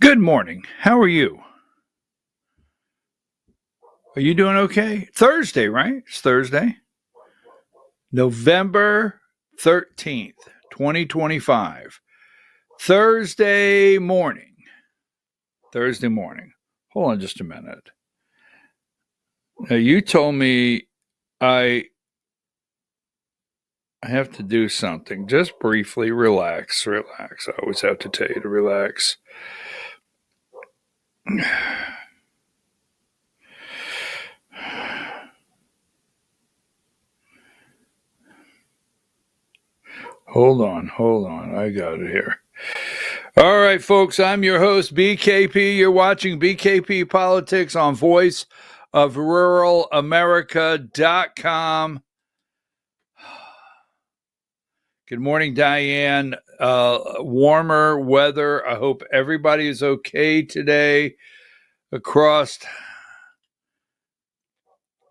Good morning. How are you? Are you doing okay? Thursday, right? It's Thursday, November 13th, 2025. Thursday morning. Thursday morning. Hold on just a minute. Now, you told me I have to do something. Just briefly relax. Relax. I always have to tell you to relax. Hold on. I got it here. All right, folks, I'm your host, BKP. You're watching BKP Politics on voiceofruralamerica.com. Good morning, Diane. Warmer weather. I hope everybody is okay today across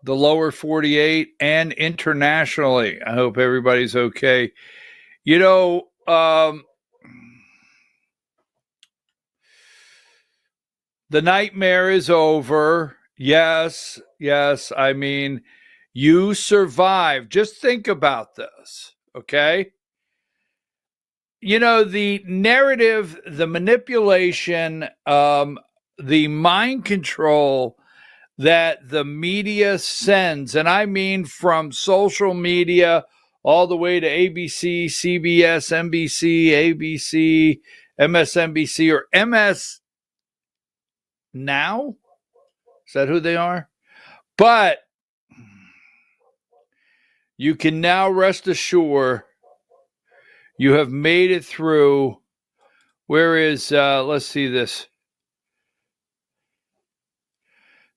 the lower 48 and internationally. I hope everybody's okay. You know, the nightmare is over. Yes. I mean, you survived. Just think about this, okay? You know, the narrative, the manipulation, the mind control that the media sends, and I mean from social media all the way to ABC, CBS, NBC, ABC, MSNBC, or MS Now. Is that who they are? But you can now rest assured you have made it through. Where is, let's see this.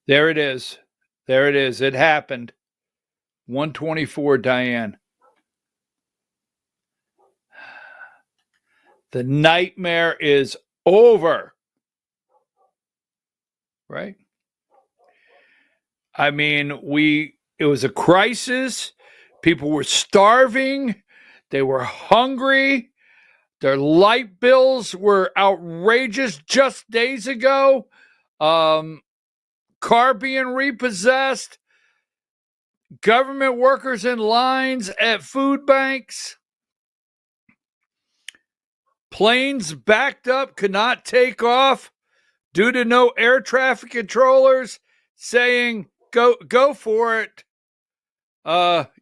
There it is. It happened. 124, Diane. The nightmare is over. Right? I mean, it was a crisis. People were starving. They were hungry. Their light bills were outrageous just days ago. Car being repossessed. Government workers in lines at food banks. Planes backed up, could not take off due to no air traffic controllers saying, go for it.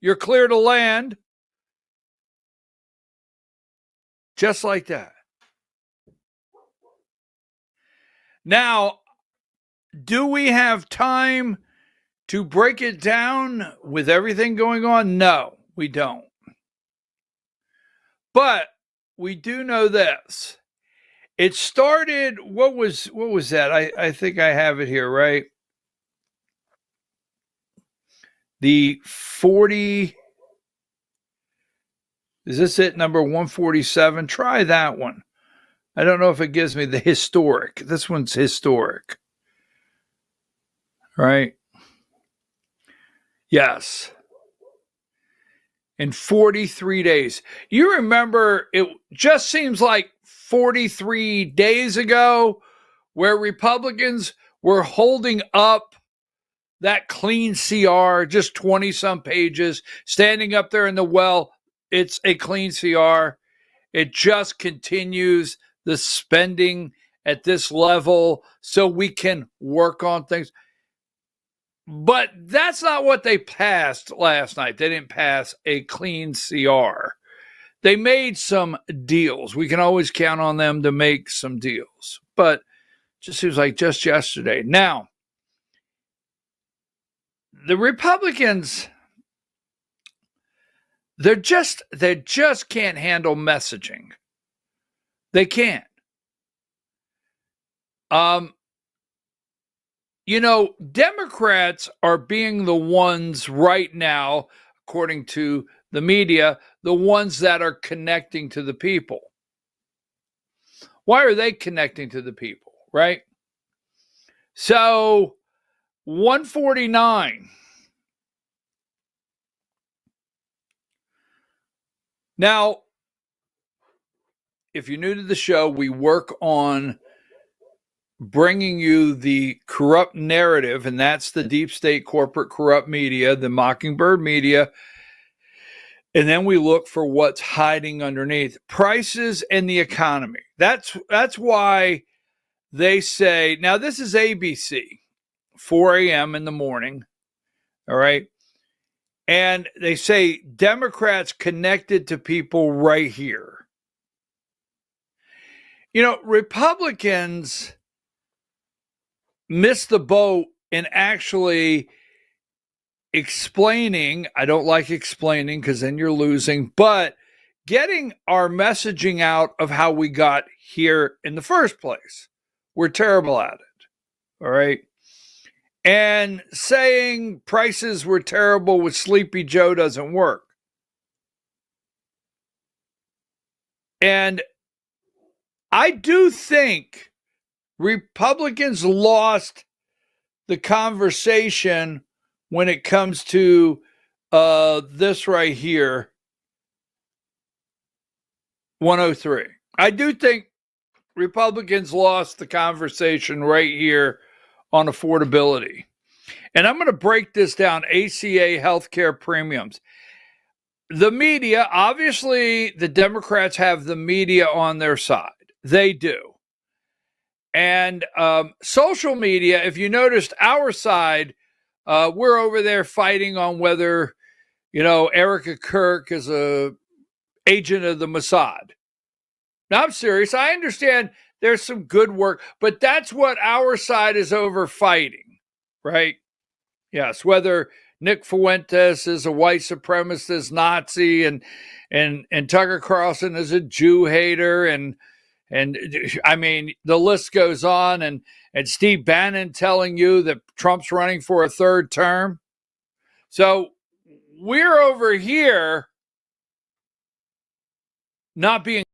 You're clear to land. Just like that. Now, do we have time to break it down with everything going on? No, we don't. But we do know this. It started, what was that? I think I have it here, right? The 40, is this it? Number 147? Try that one. I don't know if it gives me the historic. This one's historic. Right? Yes. In 43 days. You remember, it just seems like 43 days ago where Republicans were holding up that clean CR, just 20 some pages, standing up there in the well. It's a clean CR. It just continues the spending at this level so we can work on things. But that's not what they passed last night. They didn't pass a clean CR. They made some deals. We can always count on them to make some deals. But it just seems like just yesterday. Now, the Republicans, they just can't handle messaging. They can't. You know, Democrats are being the ones right now, according to the media, the ones that are connecting to the people. Why are they connecting to the people, right? So, 149. Now, if you're new to the show, we work on bringing you the corrupt narrative, and that's the deep state corporate corrupt media, the Mockingbird media. And then we look for what's hiding underneath prices and the economy. That's why they say, now this is ABC, 4 a.m. in the morning. All right. And they say Democrats connected to people right here. You know, Republicans missed the boat in actually explaining. I don't like explaining because then you're losing, but getting our messaging out of how we got here in the first place. We're terrible at it. All right. And saying prices were terrible with Sleepy Joe doesn't work. And I do think Republicans lost the conversation when it comes to this right here, 103. I do think Republicans lost the conversation right here on affordability. And I'm going to break this down, ACA healthcare premiums. The media, obviously, the Democrats have the media on their side. They do. And social media, if you noticed our side, we're over there fighting on whether, Erica Kirk is a agent of the Mossad. Now, I'm serious. I understand there's some good work, but that's what our side is over fighting, right? Yes, whether Nick Fuentes is a white supremacist Nazi and Tucker Carlson is a Jew hater and I mean the list goes on and Steve Bannon telling you that Trump's running for a third term. So we're over here not being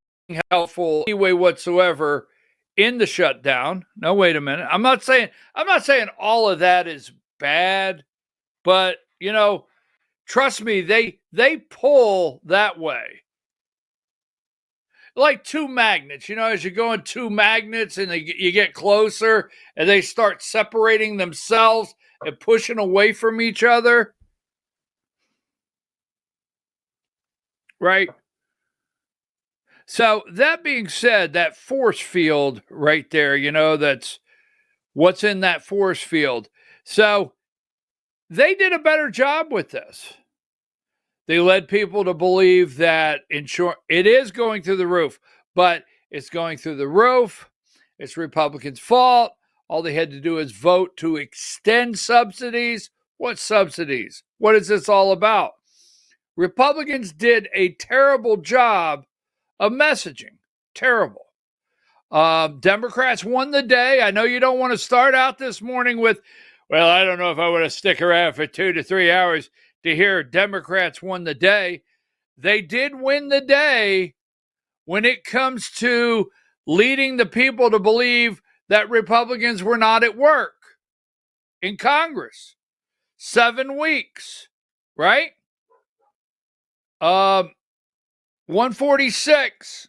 helpful any way whatsoever in the shutdown. No, wait a minute. I'm not saying all of that is bad, but trust me, they pull that way. Like two magnets, as you go in two magnets and you get closer and they start separating themselves and pushing away from each other. Right? So that being said, that force field right there, that's what's in that force field. So they did a better job with this. They led people to believe that it is going through the roof, but it's going through the roof. It's Republicans' fault. All they had to do is vote to extend subsidies. What subsidies? What is this all about? Republicans did a terrible job of messaging. Terrible. Democrats won the day. I know you don't want to start out this morning with, well, I don't know if I want to stick around for 2 to 3 hours to hear Democrats won the day. They did win the day when it comes to leading the people to believe that Republicans were not at work in Congress. 7 weeks, right? 146.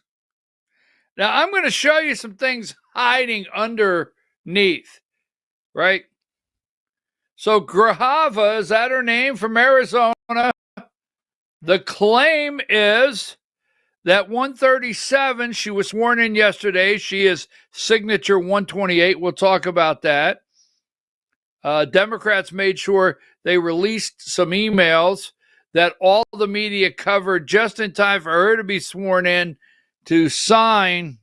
Now, I'm going to show you some things hiding underneath, right? So Grahava, is that her name, from Arizona? The claim is that 137, she was sworn in yesterday. She is signature 128. We'll talk about that. Democrats made sure they released some emails that all the media covered just in time for her to be sworn in to sign.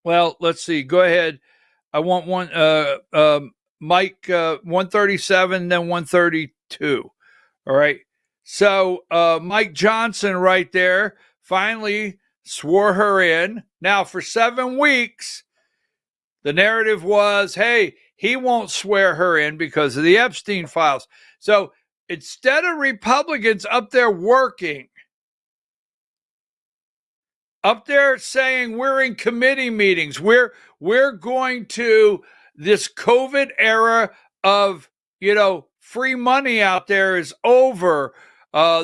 Well, let's see. Go ahead. I want one, Mike, 137, then 132. All right. So Mike Johnson right there finally swore her in. Now, for 7 weeks, the narrative was, hey, he won't swear her in because of the Epstein files. So instead of Republicans up there working, up there saying we're in committee meetings, we're going to this COVID era of, free money out there is over.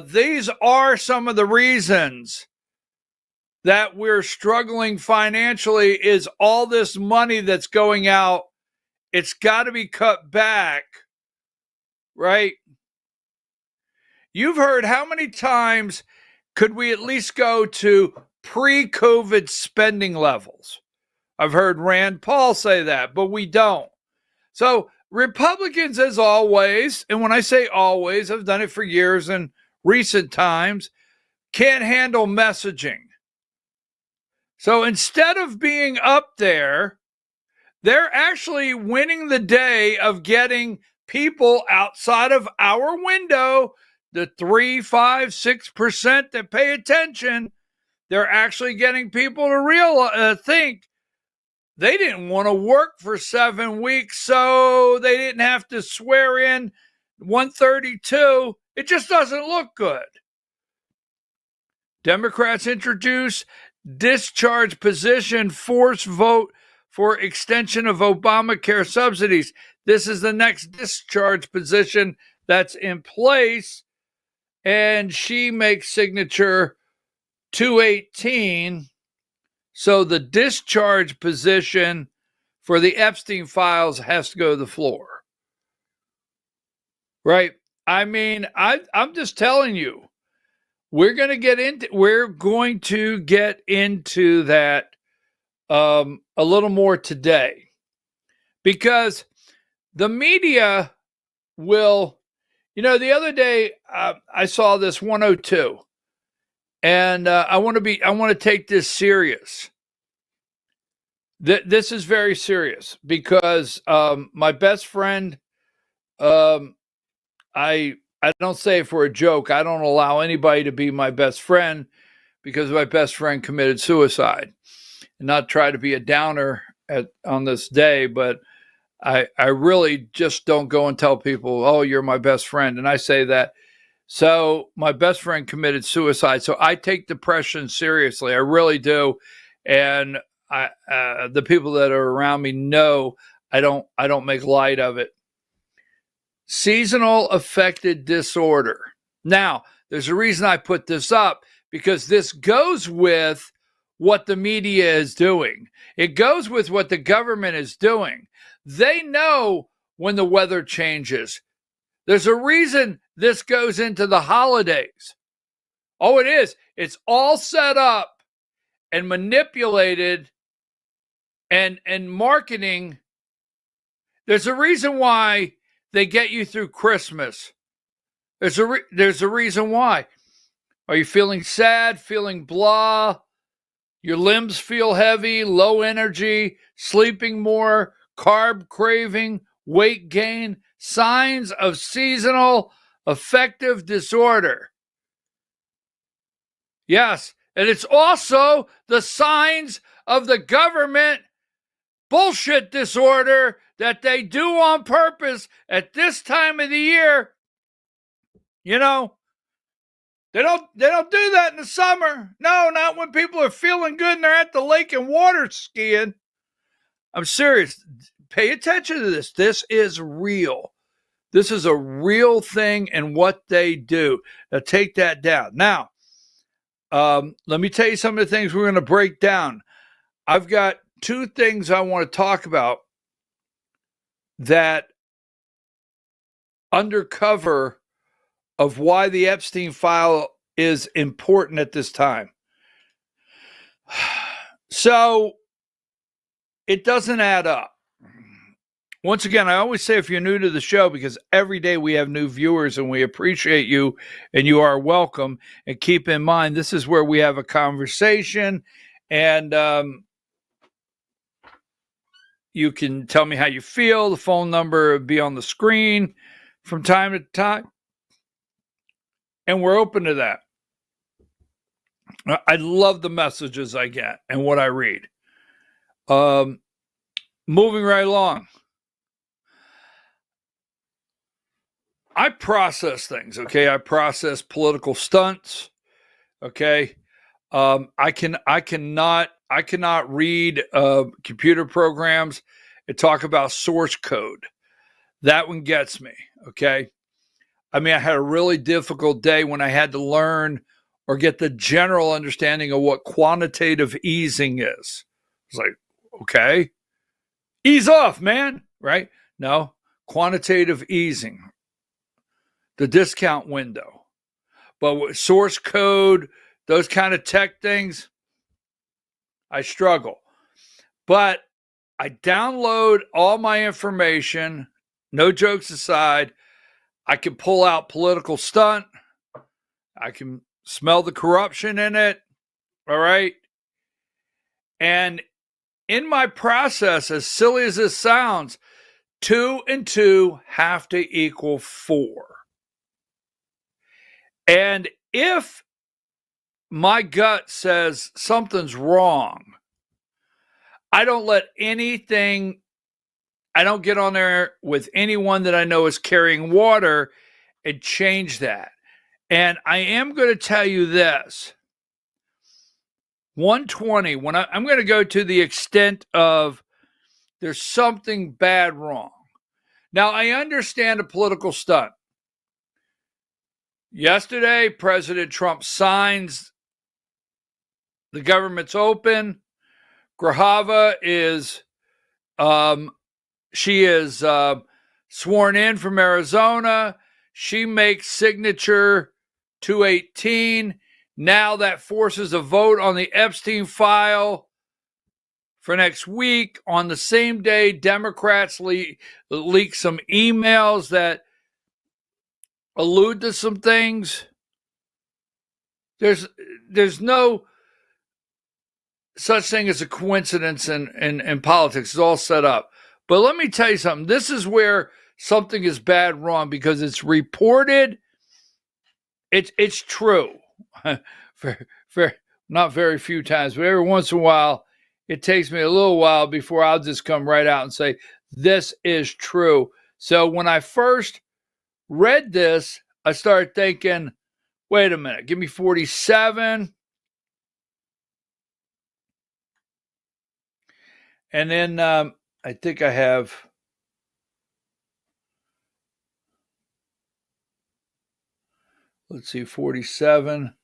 These are some of the reasons that we're struggling financially is all this money that's going out. It's got to be cut back, right? You've heard how many times could we at least go to pre-COVID spending levels? I've heard Rand Paul say that, but we don't. So Republicans, as always, and when I say always, I've done it for years and recent times, can't handle messaging. So instead of being up there, they're actually winning the day of getting people outside of our window, the 3, 5, 6% that pay attention. They're actually getting people to think they didn't want to work for 7 weeks, so they didn't have to swear in 132. It just doesn't look good. Democrats introduce discharge position force vote for extension of Obamacare subsidies. This is the next discharge position that's in place, and she makes signature 218. So the discharge position for the Epstein files has to go to the floor. Right? I mean, I'm just telling you, we're going to get into that a little more today, because the media will, the other day I saw this 102, and I want to take this serious. This is very serious because my best friend, I don't say it for a joke. I don't allow anybody to be my best friend because my best friend committed suicide. And not try to be a downer on this day, but I really just don't go and tell people, oh, you're my best friend. And I say that. So my best friend committed suicide. So I take depression seriously. I really do. And the people that are around me know I don't make light of it. Seasonal affective disorder. Now, there's a reason I put this up, because this goes with what the media is doing. It goes with what the government is doing. They know when the weather changes. There's a reason this goes into the holidays. Oh, it is. It's all set up and manipulated and marketing. There's a reason why they get you through Christmas. There's a reason why. Are you feeling sad, feeling blah? Your limbs feel heavy, low energy, sleeping more, carb craving, weight gain, signs of seasonal affective disorder. Yes, and it's also the signs of the government bullshit disorder that they do on purpose at this time of the year. They don't do that in the summer. No, not when people are feeling good and they're at the lake and water skiing. I'm serious. Pay attention to this. This is real. This is a real thing and what they do. Now take that down. Now, let me tell you some of the things we're going to break down. I've got 2 things I want to talk about that undercover of why the Epstein file is important at this time. So it doesn't add up. Once again, I always say, if you're new to the show, because every day we have new viewers and we appreciate you and you are welcome, and keep in mind, this is where we have a conversation, and you can tell me how you feel. The phone number will be on the screen from time to time. And we're open to that. I love the messages I get and what I read. Moving right along. I process things, okay? I process political stunts, okay? I cannot read computer programs and talk about source code. That one gets me, okay? I mean, I had a really difficult day when I had to learn or get the general understanding of what quantitative easing is. It's like, okay, ease off, man, right? No, quantitative easing, the discount window. But with source code, those kind of tech things, I struggle. But I download all my information, no jokes aside. I can pull out political stunt. I can smell the corruption in it. All right. And in my process, as silly as this sounds, 2 and 2 have to equal 4. And if my gut says something's wrong, I don't let anything, I don't get on there with anyone that I know is carrying water and change that. And I am going to tell you this. 120, when I'm going to go to the extent of there's something bad wrong. Now, I understand a political stunt. Yesterday, President Trump signs the government's open. Grahava is, she is sworn in from Arizona. She makes signature 218. Now that forces a vote on the Epstein file for next week. On the same day, Democrats leak some emails that allude to some things. There's no such thing as a coincidence in politics. It's all set up. But let me tell you something. This is where something is bad wrong, because it's reported. It's true. for not very few times, but every once in a while, it takes me a little while before I'll just come right out and say, this is true. So when I first read this, I started thinking, wait a minute, give me 47. And then I think I have, let's see, 47.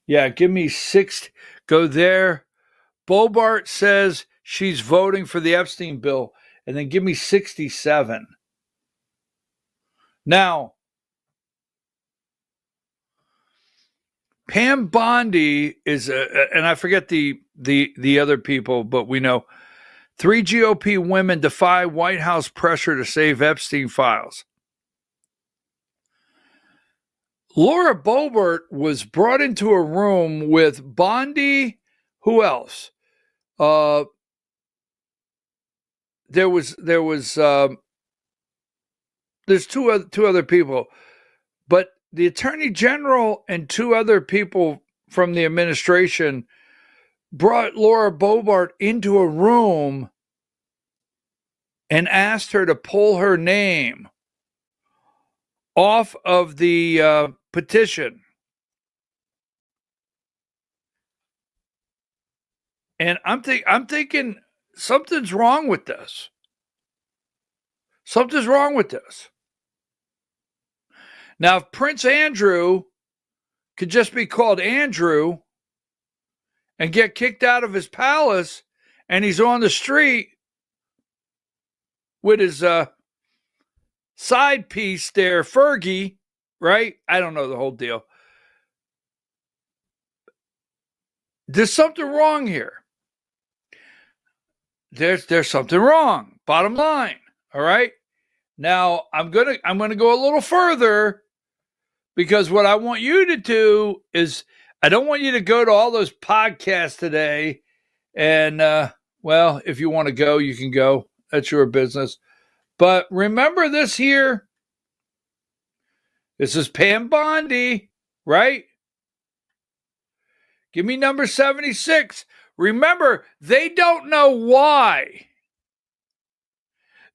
Yeah, give me 6. Go there. Bobart says she's voting for the Epstein bill. And then give me 67. Now, Pam Bondi is, and I forget the other people, but we know 3 GOP women defy White House pressure to save Epstein files. Laura Boebert was brought into a room with Bondi. Who else? There's two other people, but the Attorney General and 2 other people from the administration brought Laura Boebert into a room and asked her to pull her name off of the petition. And I'm thinking something's wrong with this. Something's wrong with this. Now, if Prince Andrew could just be called Andrew and get kicked out of his palace, and he's on the street with his side piece there, Fergie, right? I don't know the whole deal. There's something wrong here. There's something wrong. Bottom line. All right. Now I'm gonna go a little further, because what I want you to do is, I don't want you to go to all those podcasts today. And well, if you want to go, you can go. That's your business. But remember this here. This is Pam Bondi, right? Give me number 76. Remember, they don't know why.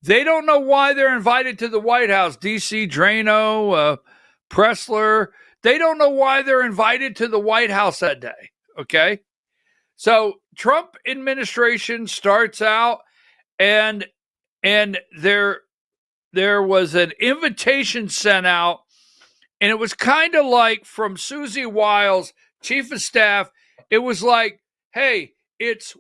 They don't know why they're invited to the White House. D.C. Drano, Pressler. They don't know why they're invited to the White House that day. Okay? So Trump administration starts out, and there was an invitation sent out, and it was kind of like from Susie Wiles chief of staff. It was like, hey, it's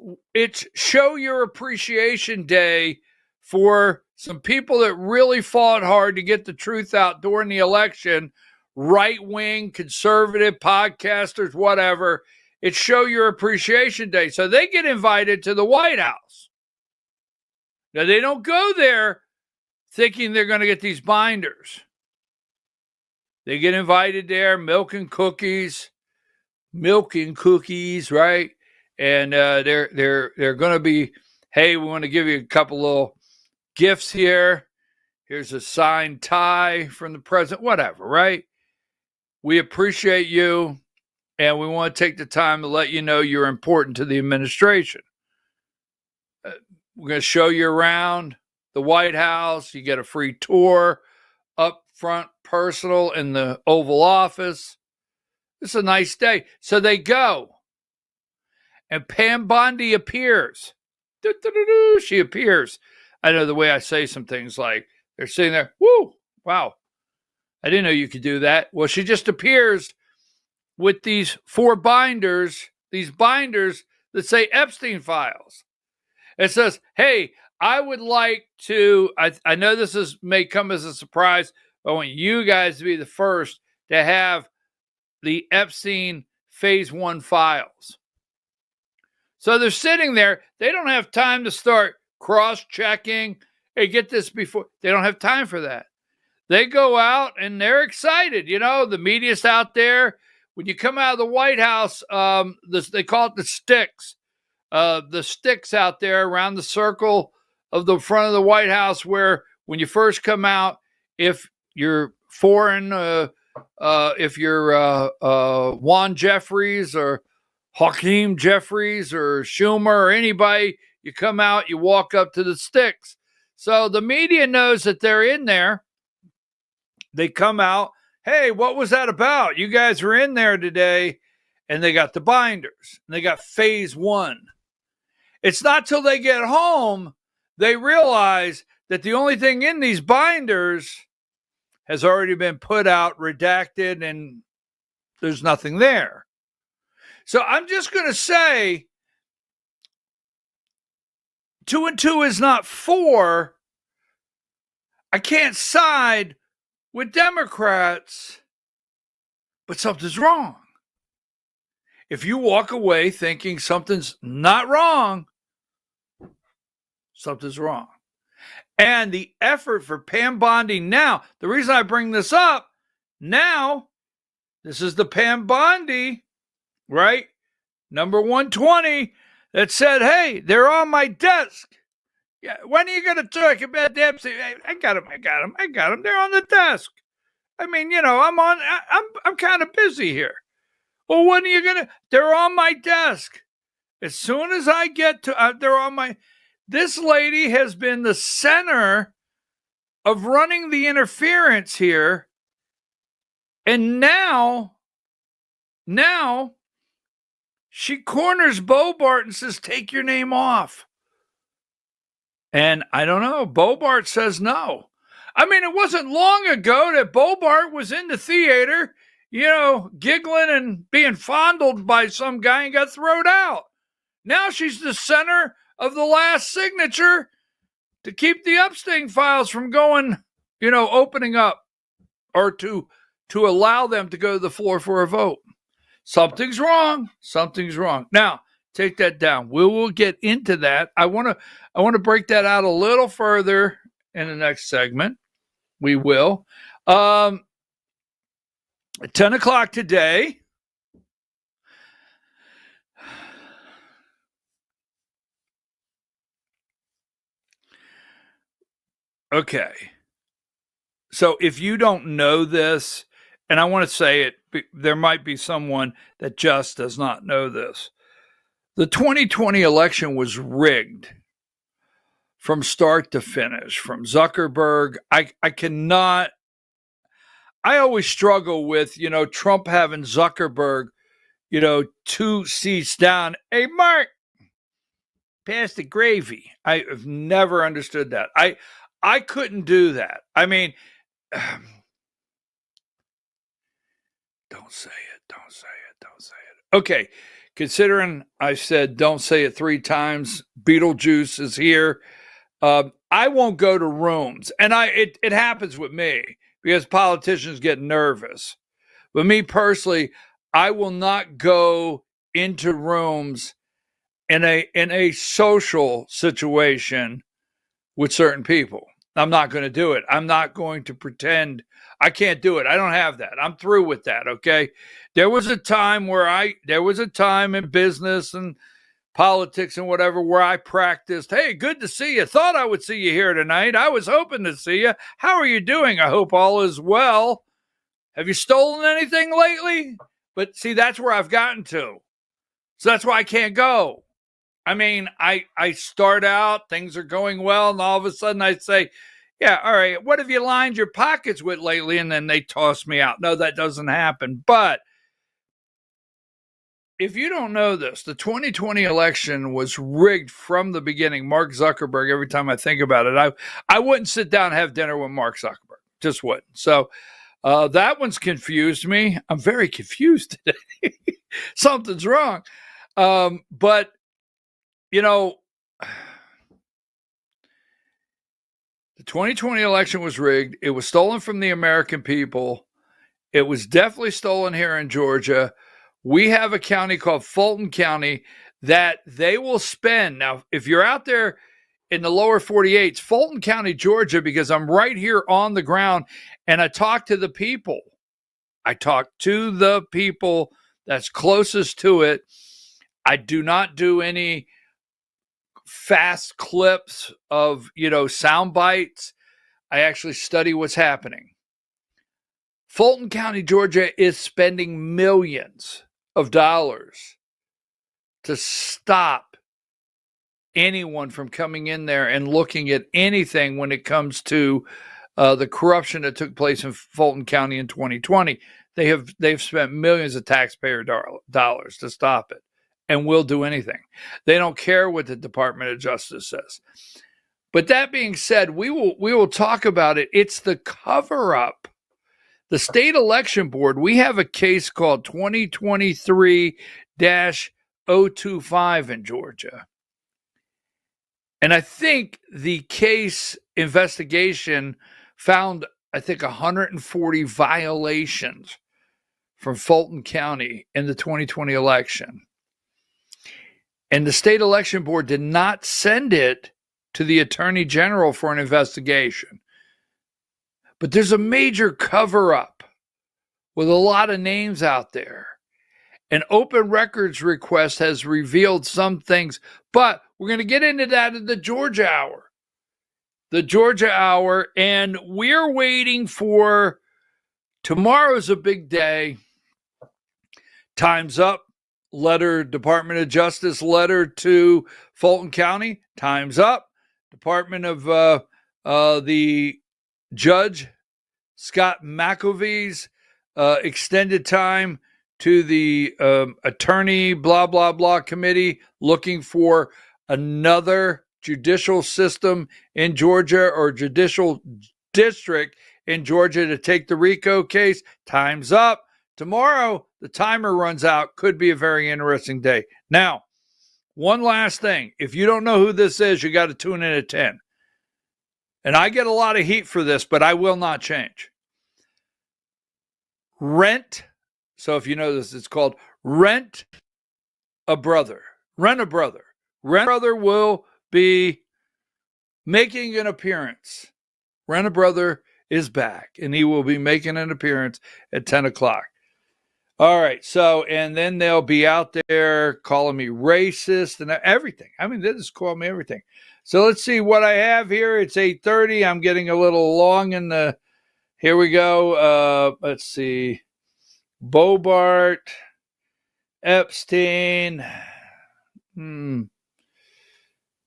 show your appreciation day for some people that really fought hard to get the truth out during the election, right-wing, conservative, podcasters, whatever. It's show your appreciation day. So they get invited to the White House. Now, they don't go there thinking they're going to get these binders. They get invited there, milk and cookies, right? And they're going to be, hey, we want to give you a couple little gifts here. Here's a signed tie from the president, whatever, right? We appreciate you, and we want to take the time to let you know you're important to the administration. We're going to show you around the White House. You get a free tour up front, personal in the Oval Office. It's a nice day. So they go. And Pam Bondi appears. She appears. I know the way I say some things, like they're sitting there, woo, wow. I didn't know you could do that. Well, she just appears with these 4 binders, these binders that say Epstein files. It says, hey, I would like to, I know this may come as a surprise, but I want you guys to be the first to have the Epstein Phase 1 files. So they're sitting there. They don't have time to start cross-checking. Hey, get this before. They don't have time for that. They go out and they're excited. You know, the media's out there. When you come out of the White House, they call it the sticks. The sticks out there around the circle of the front of the White House, where when you first come out, if you're foreign, if you're Juan Jeffries or Hakeem Jeffries or Schumer or anybody, you come out, you walk up to the sticks. So the media knows that they're in there. They come out, hey, what was that about? You guys were in there today, and they got the binders, and they got Phase 1. It's not till they get home they realize that the only thing in these binders has already been put out, redacted, and there's nothing there. So I'm just going to say 2 and 2 is not 4. I can't side with Democrats, but something's wrong. If you walk away thinking something's not wrong, something's wrong. And the effort for Pam Bondi now, the reason I bring this up now, this is the Pam Bondi, right? Number 120 that said, hey, they're on my desk. Yeah, when are you going to talk about them? I got them. They're on the desk. I mean, you know, I'm kind of busy here. Well, when are you going to? They're on my desk. As soon as I get to, they're on my. This lady has been the center of running the interference here. And now she corners Bobart and says, take your name off. And I don't know, Bobart says no. I mean, it wasn't long ago that Bobart was in the theater, you know, giggling and being fondled by some guy and got thrown out. Now she's the center of the last signature to keep the Epstein files from going, you know, opening up, or to allow them to go to the floor for a vote. Something's wrong. Now, take that down. We will get into that. I want to break that out a little further in the next segment. We will. 10 o'clock today. Okay. So if you don't know this, and I want to say it, there might be someone that just does not know this. The 2020 election was rigged from start to finish, from Zuckerberg. I always struggle with, you know, Trump having Zuckerberg, you know, 2 seats down. Hey, Mark, pass the gravy. I have never understood that. I couldn't do that. I mean, don't Don't say it. Don't say it. Don't say it. Okay. Considering I said don't say it 3 times, Beetlejuice is here. I won't go to rooms, and it happens with me because politicians get nervous. But me personally, I will not go into rooms in a social situation with certain people. I'm not going to do it. I'm not going to pretend. I can't do it. I don't have that. I'm through with that. Okay. There was a time in business and politics and whatever where I practiced. Hey, good to see you. Thought I would see you here tonight. I was hoping to see you. How are you doing? I hope all is well. Have you stolen anything lately? But see, that's where I've gotten to. So that's why I can't go. I mean, I start out, things are going well, and all of a sudden I say, yeah, all right, what have you lined your pockets with lately? And then they toss me out. No, that doesn't happen. But if you don't know this, the 2020 election was rigged from the beginning. Mark Zuckerberg, every time I think about it, I wouldn't sit down and have dinner with Mark Zuckerberg. Just wouldn't. So that one's confused me. I'm very confused today. Something's wrong. But, you know, the 2020 election was rigged. It was stolen from the American people. It was definitely stolen here in Georgia. We have a county called Fulton County that they will spend. Now, if you're out there in the lower 48, Fulton County, Georgia, because I'm right here on the ground and I talk to the people. I talk to the people that's closest to it. I do not do any fast clips of, sound bites. I actually study what's happening. Fulton County, Georgia is spending millions of dollars to stop anyone from coming in there and looking at anything when it comes to the corruption that took place in Fulton County in 2020. They've spent millions of taxpayer dollars to stop it, and will do anything. They don't care what the Department of Justice says. But that being said, we will talk about it. It's the cover-up. The state election board, we have a case called 2023-025 in Georgia. And I think the case investigation found, 140 violations from Fulton County in the 2020 election. And the state election board did not send it to the attorney general for an investigation. But there's a major cover-up with a lot of names out there. An open records request has revealed some things, but we're going to get into that in the Georgia Hour. The Georgia Hour, and we're waiting for tomorrow's a big day. Time's up. Letter, Department of Justice letter to Fulton County. Time's up. Department of the Judge Scott McAvee's extended time to the attorney blah blah blah committee looking for another judicial system in Georgia or judicial district in Georgia to take the RICO case. Time's up. Tomorrow, the timer runs out. Could be a very interesting day. Now, one last thing. If you don't know who this is, you got to tune in at 10. And I get a lot of heat for this, but I will not change. Rent. So if you know this, it's called Rent a Brother. Rent a Brother. Rent a Brother will be making an appearance. Rent a Brother is back, and he will be making an appearance at 10 o'clock. All right, so, and then they'll be out there calling me racist and everything. I mean, they just call me everything. So let's see what I have here. It's 8:30. I'm getting a little long in the, here we go. Let's see. Bobart, Epstein.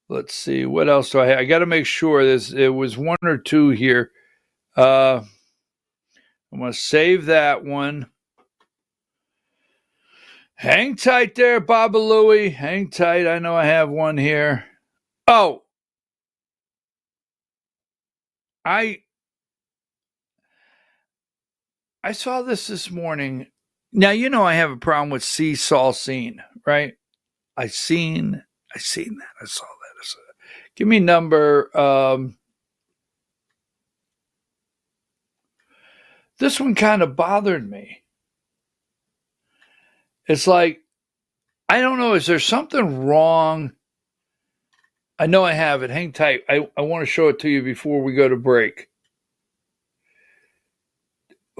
Let's see. What else do I have? I got to make sure it was one or two here. I'm going to save that one. Hang tight there, Baba Louie. Hang tight. I know I have one here. Oh. I saw this morning. Now, you know, I have a problem with see, saw, seen, right? I seen that. I saw that. Give me number. This one kind of bothered me. It's like, I don't know, is there something wrong? I know I have it. Hang tight. I want to show it to you before we go to break.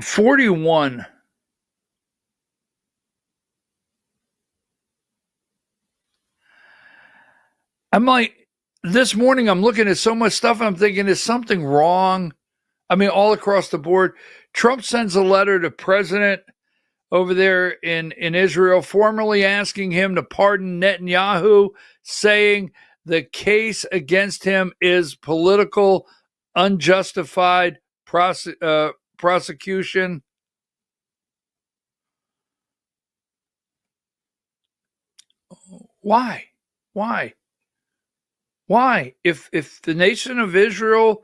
41. I'm like, this morning I'm looking at so much stuff. I'm thinking, is something wrong? I mean, all across the board. Trump sends a letter to President over there in Israel, formally asking him to pardon Netanyahu, saying the case against him is political, unjustified prosecution. Why? If the nation of Israel,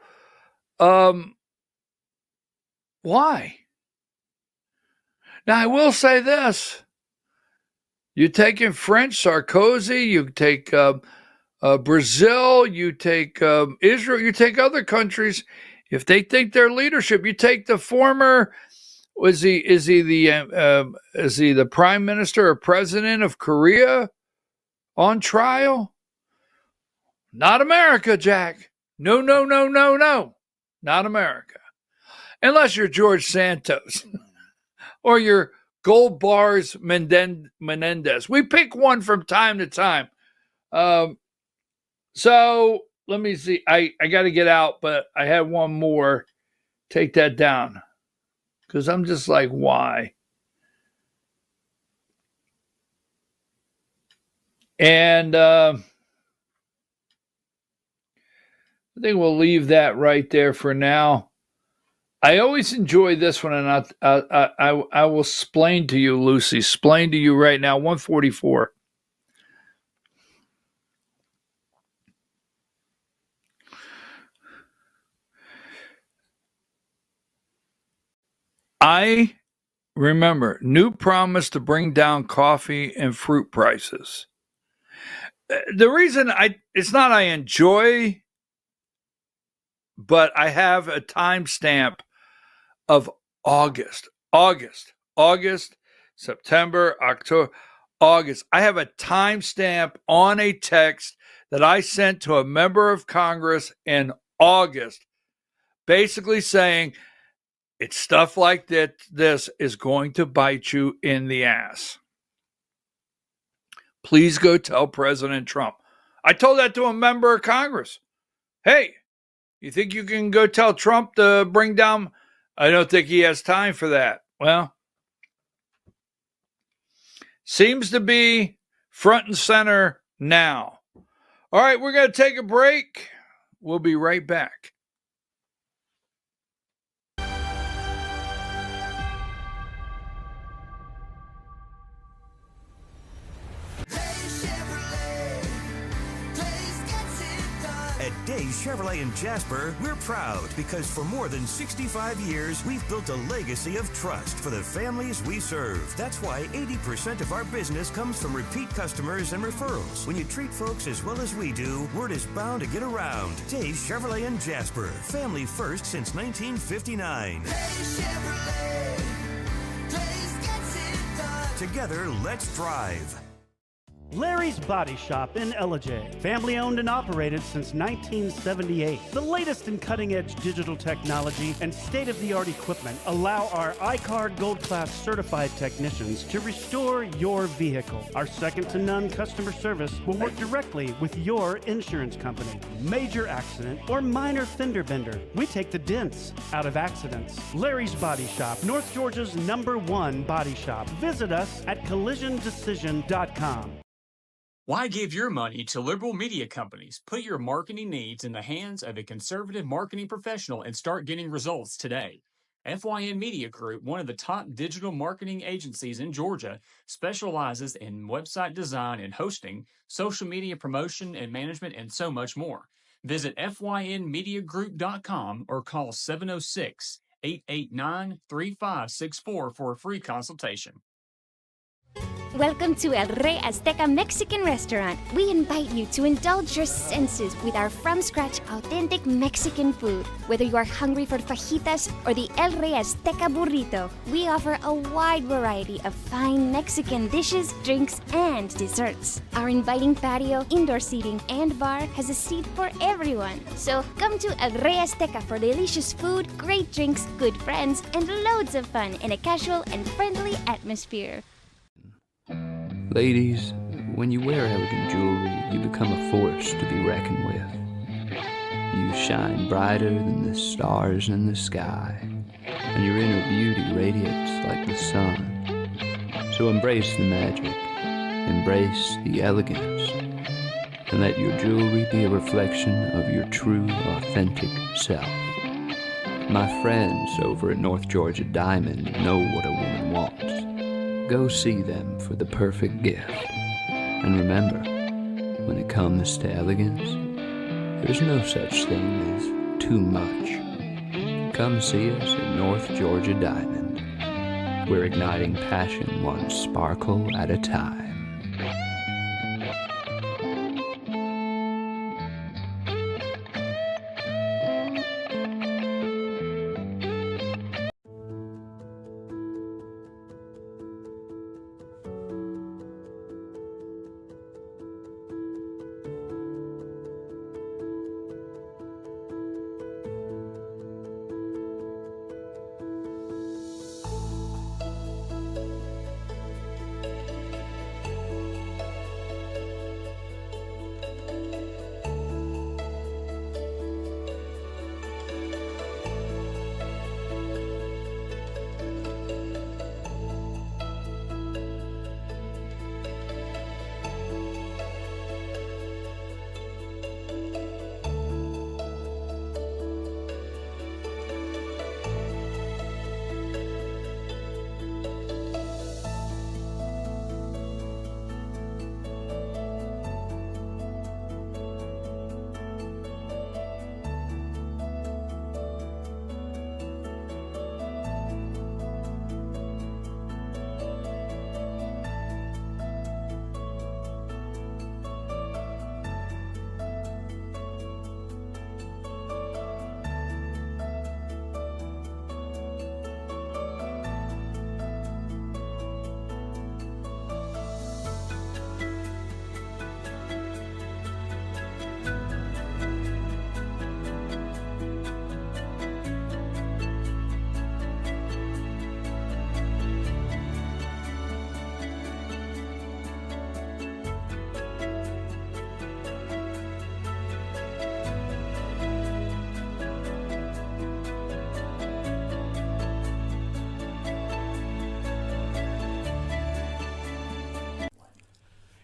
why? Now, I will say this. You take in French, Sarkozy, you take Brazil, you take Israel, you take other countries. If they think their leadership, you take the former, is he the prime minister or president of Korea on trial? Not America, Jack. No. Not America. Unless you're George Santos or you're Gold Bars Menendez. We pick one from time to time. So let me see. I got to get out, but I have one more. Take that down. Because I'm just like, why? And I think we'll leave that right there for now. I always enjoy this one, and I will explain to you, Lucy. Explain to you right now. 144. I remember new promise to bring down coffee and fruit prices. The reason it's not I enjoy, but I have a timestamp of August, September, October, August. I have a timestamp on a text that I sent to a member of Congress in August, basically saying it's stuff like that. This is going to bite you in the ass. Please go tell President Trump. I told that to a member of Congress. Hey, you think you can go tell Trump to bring down? I don't think he has time for that. Well, seems to be front and center now. All right, we're going to take a break. We'll be right back. At Days Chevrolet in Jasper, we're proud because for more than 65 years, we've built a legacy of trust for the families we serve. That's why 80% of our business comes from repeat customers and referrals. When you treat folks as well as we do, word is bound to get around. Days Chevrolet in Jasper, family first since 1959. Days Chevrolet, Days gets it done. Together, let's drive. Larry's Body Shop in Ellijay. Family owned and operated since 1978. The latest in cutting-edge digital technology and state-of-the-art equipment allow our iCard Gold Class certified technicians to restore your vehicle. Our second-to-none customer service will work directly with your insurance company. Major accident or minor fender bender, we take the dents out of accidents. Larry's Body Shop, North Georgia's #1 body shop. Visit us at collisiondecision.com. Why give your money to liberal media companies? Put your marketing needs in the hands of a conservative marketing professional and start getting results today. FYN Media Group, one of the top digital marketing agencies in Georgia, specializes in website design and hosting, social media promotion and management, and so much more. Visit FYNmediagroup.com or call 706-889-3564 for a free consultation. Welcome to El Rey Azteca Mexican Restaurant. We invite you to indulge your senses with our from-scratch authentic Mexican food. Whether you are hungry for fajitas or the El Rey Azteca burrito, we offer a wide variety of fine Mexican dishes, drinks, and desserts. Our inviting patio, indoor seating, and bar has a seat for everyone. So come to El Rey Azteca for delicious food, great drinks, good friends, and loads of fun in a casual and friendly atmosphere. Ladies, when you wear elegant jewelry, you become a force to be reckoned with. You shine brighter than the stars in the sky, and your inner beauty radiates like the sun. So embrace the magic, embrace the elegance, and let your jewelry be a reflection of your true, authentic self. My friends over at North Georgia Diamond know what a woman wants. Go see them for the perfect gift. And remember, when it comes to elegance, there's no such thing as too much. Come see us at North Georgia Diamond. We're igniting passion one sparkle at a time.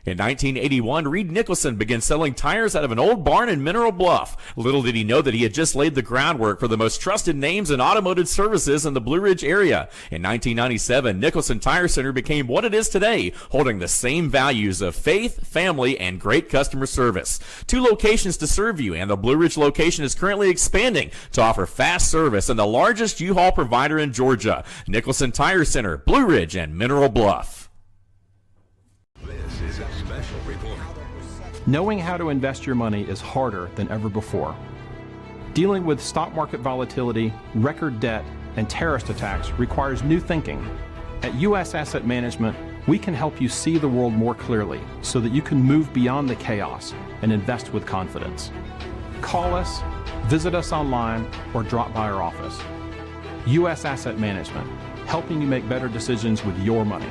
In 1981, Reed Nicholson began selling tires out of an old barn in Mineral Bluff. Little did he know that he had just laid the groundwork for the most trusted names in automotive services in the Blue Ridge area. In 1997, Nicholson Tire Center became what it is today, holding the same values of faith, family, and great customer service. 2 locations to serve you, and the Blue Ridge location is currently expanding to offer fast service and the largest U-Haul provider in Georgia. Nicholson Tire Center, Blue Ridge, and Mineral Bluff. This is a special report. Knowing how to invest your money is harder than ever before. Dealing with stock market volatility, record debt, and terrorist attacks requires new thinking. At U.S. Asset Management, we can help you see the world more clearly so that you can move beyond the chaos and invest with confidence. Call us, visit us online, or drop by our office. U.S. Asset Management, helping you make better decisions with your money.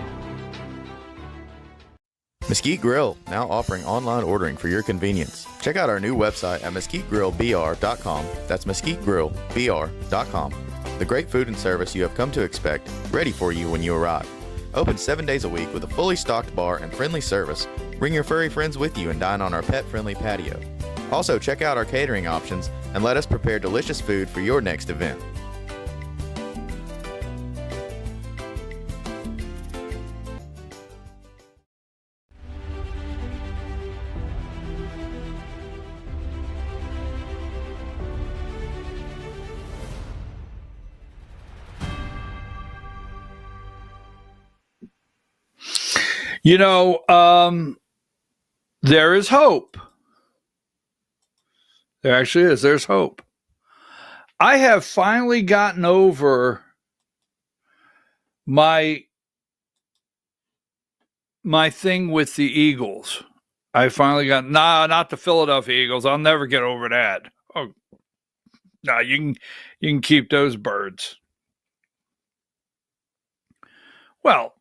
Mesquite Grill, now offering online ordering for your convenience. Check out our new website at mesquitegrillbr.com. That's mesquitegrillbr.com. The great food and service you have come to expect, ready for you when you arrive. Open 7 days a week with a fully stocked bar and friendly service. Bring your furry friends with you and dine on our pet-friendly patio. Also, check out our catering options and let us prepare delicious food for your next event. You know, there is hope. There actually is. There's hope. I have finally gotten over my thing with the Eagles. I finally got not the Philadelphia Eagles. I'll never get over that. Oh, no, you can keep those birds. Well,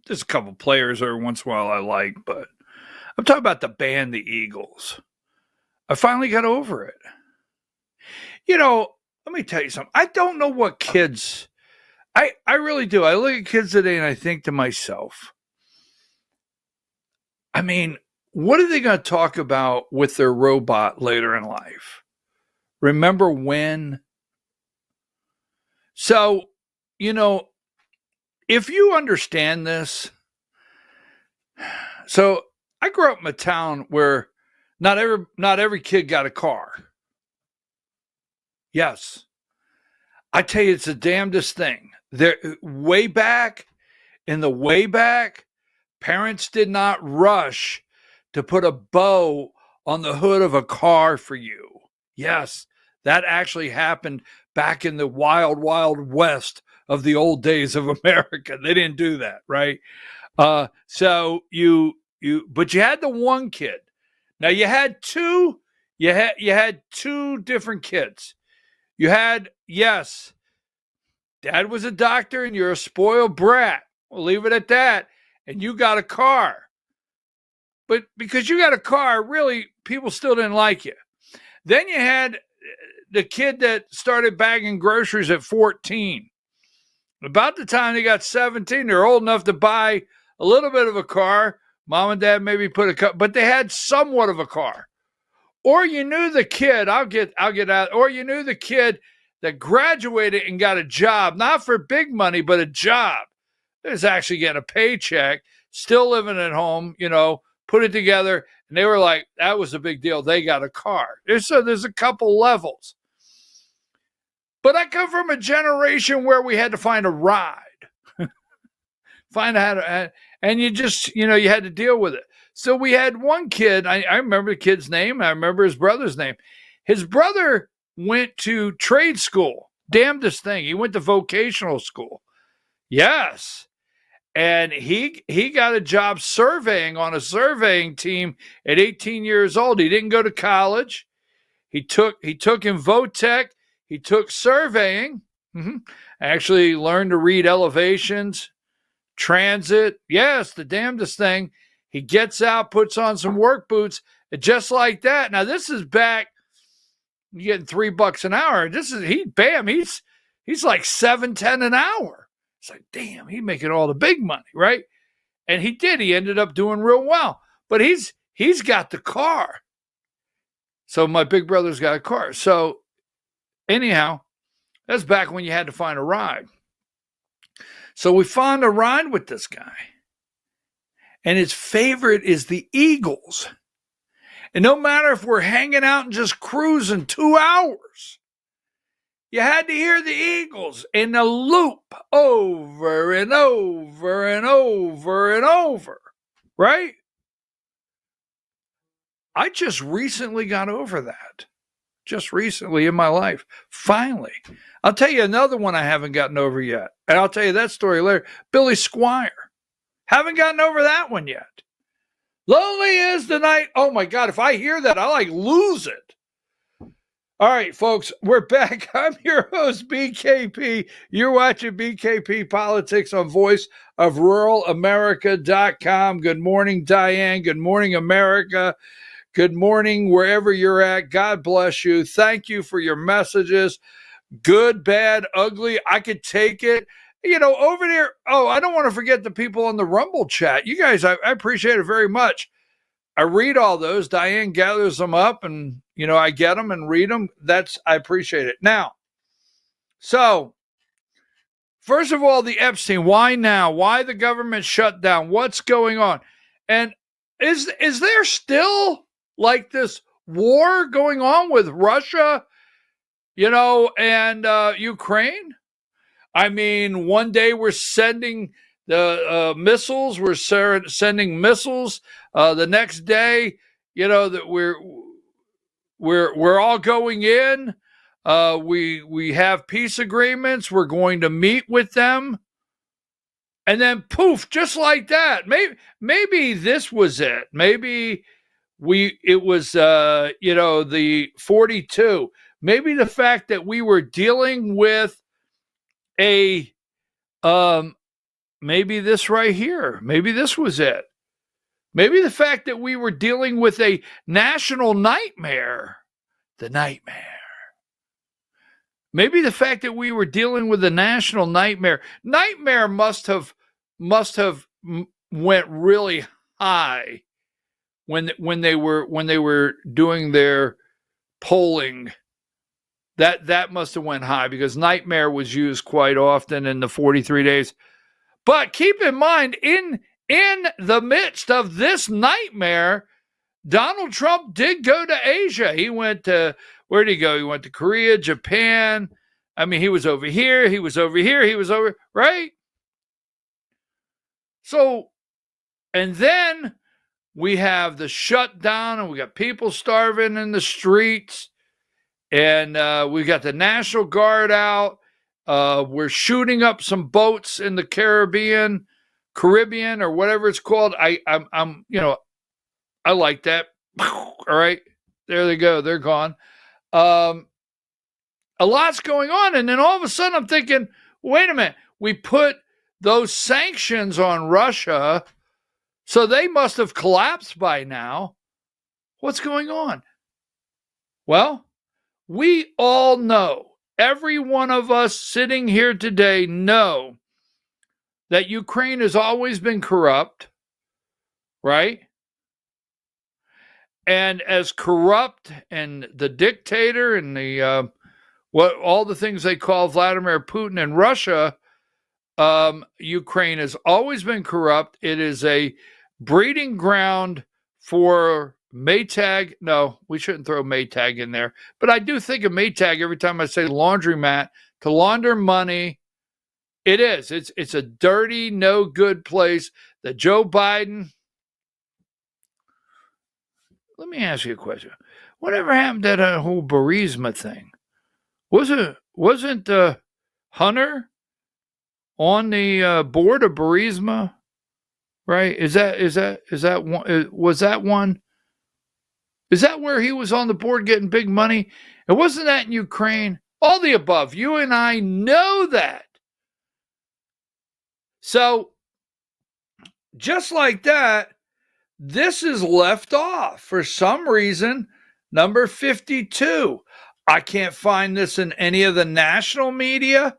there's a couple players every once in a while I like, but I'm talking about the band, the Eagles. I finally got over it. You know, let me tell you something. I don't know what kids. I really do. I look at kids today and I think to myself, I mean, what are they going to talk about with their robot later in life? Remember when? So, you know, if you understand this, so I grew up in a town where not every kid got a car. Yes. I tell you, it's the damnedest thing. There, way back, parents did not rush to put a bow on the hood of a car for you. Yes, that actually happened back in the wild, wild west of the old days of America. They didn't do that, right? So but you had the one kid. Now you had two different kids. You had, yes, dad was a doctor and you're a spoiled brat. We'll leave it at that. And you got a car. But because you got a car, really, people still didn't like you. Then you had the kid that started bagging groceries at 14. About the time they got 17, they're old enough to buy a little bit of a car. Mom and dad maybe put a car, but they had somewhat of a car. Or you knew the kid, I'll get out, or you knew the kid that graduated and got a job, not for big money, but a job. There's actually getting a paycheck, still living at home, you know, put it together. And they were like, that was a big deal. They got a car. So there's a couple levels. But I come from a generation where we had to find a ride. Find out how to, and you just, you know, you had to deal with it. So we had one kid, I remember the kid's name, I remember his brother's name. His brother went to trade school. Damnedest thing. He went to vocational school. Yes. And he got a job surveying on a surveying team at 18 years old. He didn't go to college. He took in Votech. He took surveying. Actually learned to read elevations, transit. Yes, the damnedest thing. He gets out, puts on some work boots, and just like that. Now, this is back, you're getting $3 an hour. He's like $7.10 an hour. It's like, damn, he's making all the big money, right? And he did. He ended up doing real well. But he's got the car. So my big brother's got a car. So anyhow, that's back when you had to find a ride. So we found a ride with this guy. And his favorite is the Eagles. And no matter if we're hanging out and just cruising 2 hours, you had to hear the Eagles in a loop over and over and over and over, right? I just recently got over that. Just recently in my life. Finally. I'll tell you another one I haven't gotten over yet. And I'll tell you that story later. Billy Squire. Haven't gotten over that one yet. Lonely is the night. Oh my God, if I hear that, I like lose it. All right, folks, we're back. I'm your host, BKP. You're watching BKP Politics on voiceofruralamerica.com. Good morning, Diane. Good morning, America. Good morning, wherever you're at. God bless you. Thank you for your messages. Good, bad, ugly. I could take it. You know, over there, I don't want to forget the people on the Rumble chat. You guys, I appreciate it very much. I read all those. Diane gathers them up and, you know, I get them and read them. I appreciate it. Now, so, first of all, the Epstein, why now? Why the government shut down? What's going on? And is there still like this war going on with Russia, you know, and Ukraine? I mean, one day we're sending The missiles were sending missiles. The next day, that we're all going in. We have peace agreements. We're going to meet with them. And then poof, just like that. Maybe this was it. Maybe it was the 42. Maybe the fact that we were dealing with maybe this right here. Maybe this was it. Maybe the fact that we were dealing with a national nightmare. The nightmare. Maybe the fact that we were dealing with a national nightmare. Nightmare must have went really high when they were doing their polling. That must have went high because nightmare was used quite often in the 43 days. But keep in mind, in the midst of this nightmare, Donald Trump did go to Asia. He went to, where did he go? He went to Korea, Japan. I mean, he was over here. He was over here. He was over, right? So, and then we have the shutdown and we got people starving in the streets. And we got the National Guard out. We're shooting up some boats in the Caribbean or whatever it's called. I'm I like that. All right, there they go. They're gone. A lot's going on, and then all of a sudden I'm thinking, wait a minute. We put those sanctions on Russia, so they must have collapsed by now. What's going on? Well, we all know, every one of us sitting here today know that Ukraine has always been corrupt, right? And as corrupt and the dictator and the all the things they call Vladimir Putin and Russia, Ukraine has always been corrupt. It is a breeding ground for Maytag. No, we shouldn't throw Maytag in there. But I do think of Maytag every time I say laundromat, to launder money. It is. It's a dirty, no good place that Joe Biden. Let me ask you a question. Whatever happened to that whole Burisma thing? Wasn't Hunter on the board of Burisma? Right? Is that one? Was that one? Is that where he was on the board getting big money? And wasn't that in Ukraine? All the above. You and I know that. So, just like that, this is left off for some reason. Number 52. I can't find this in any of the national media.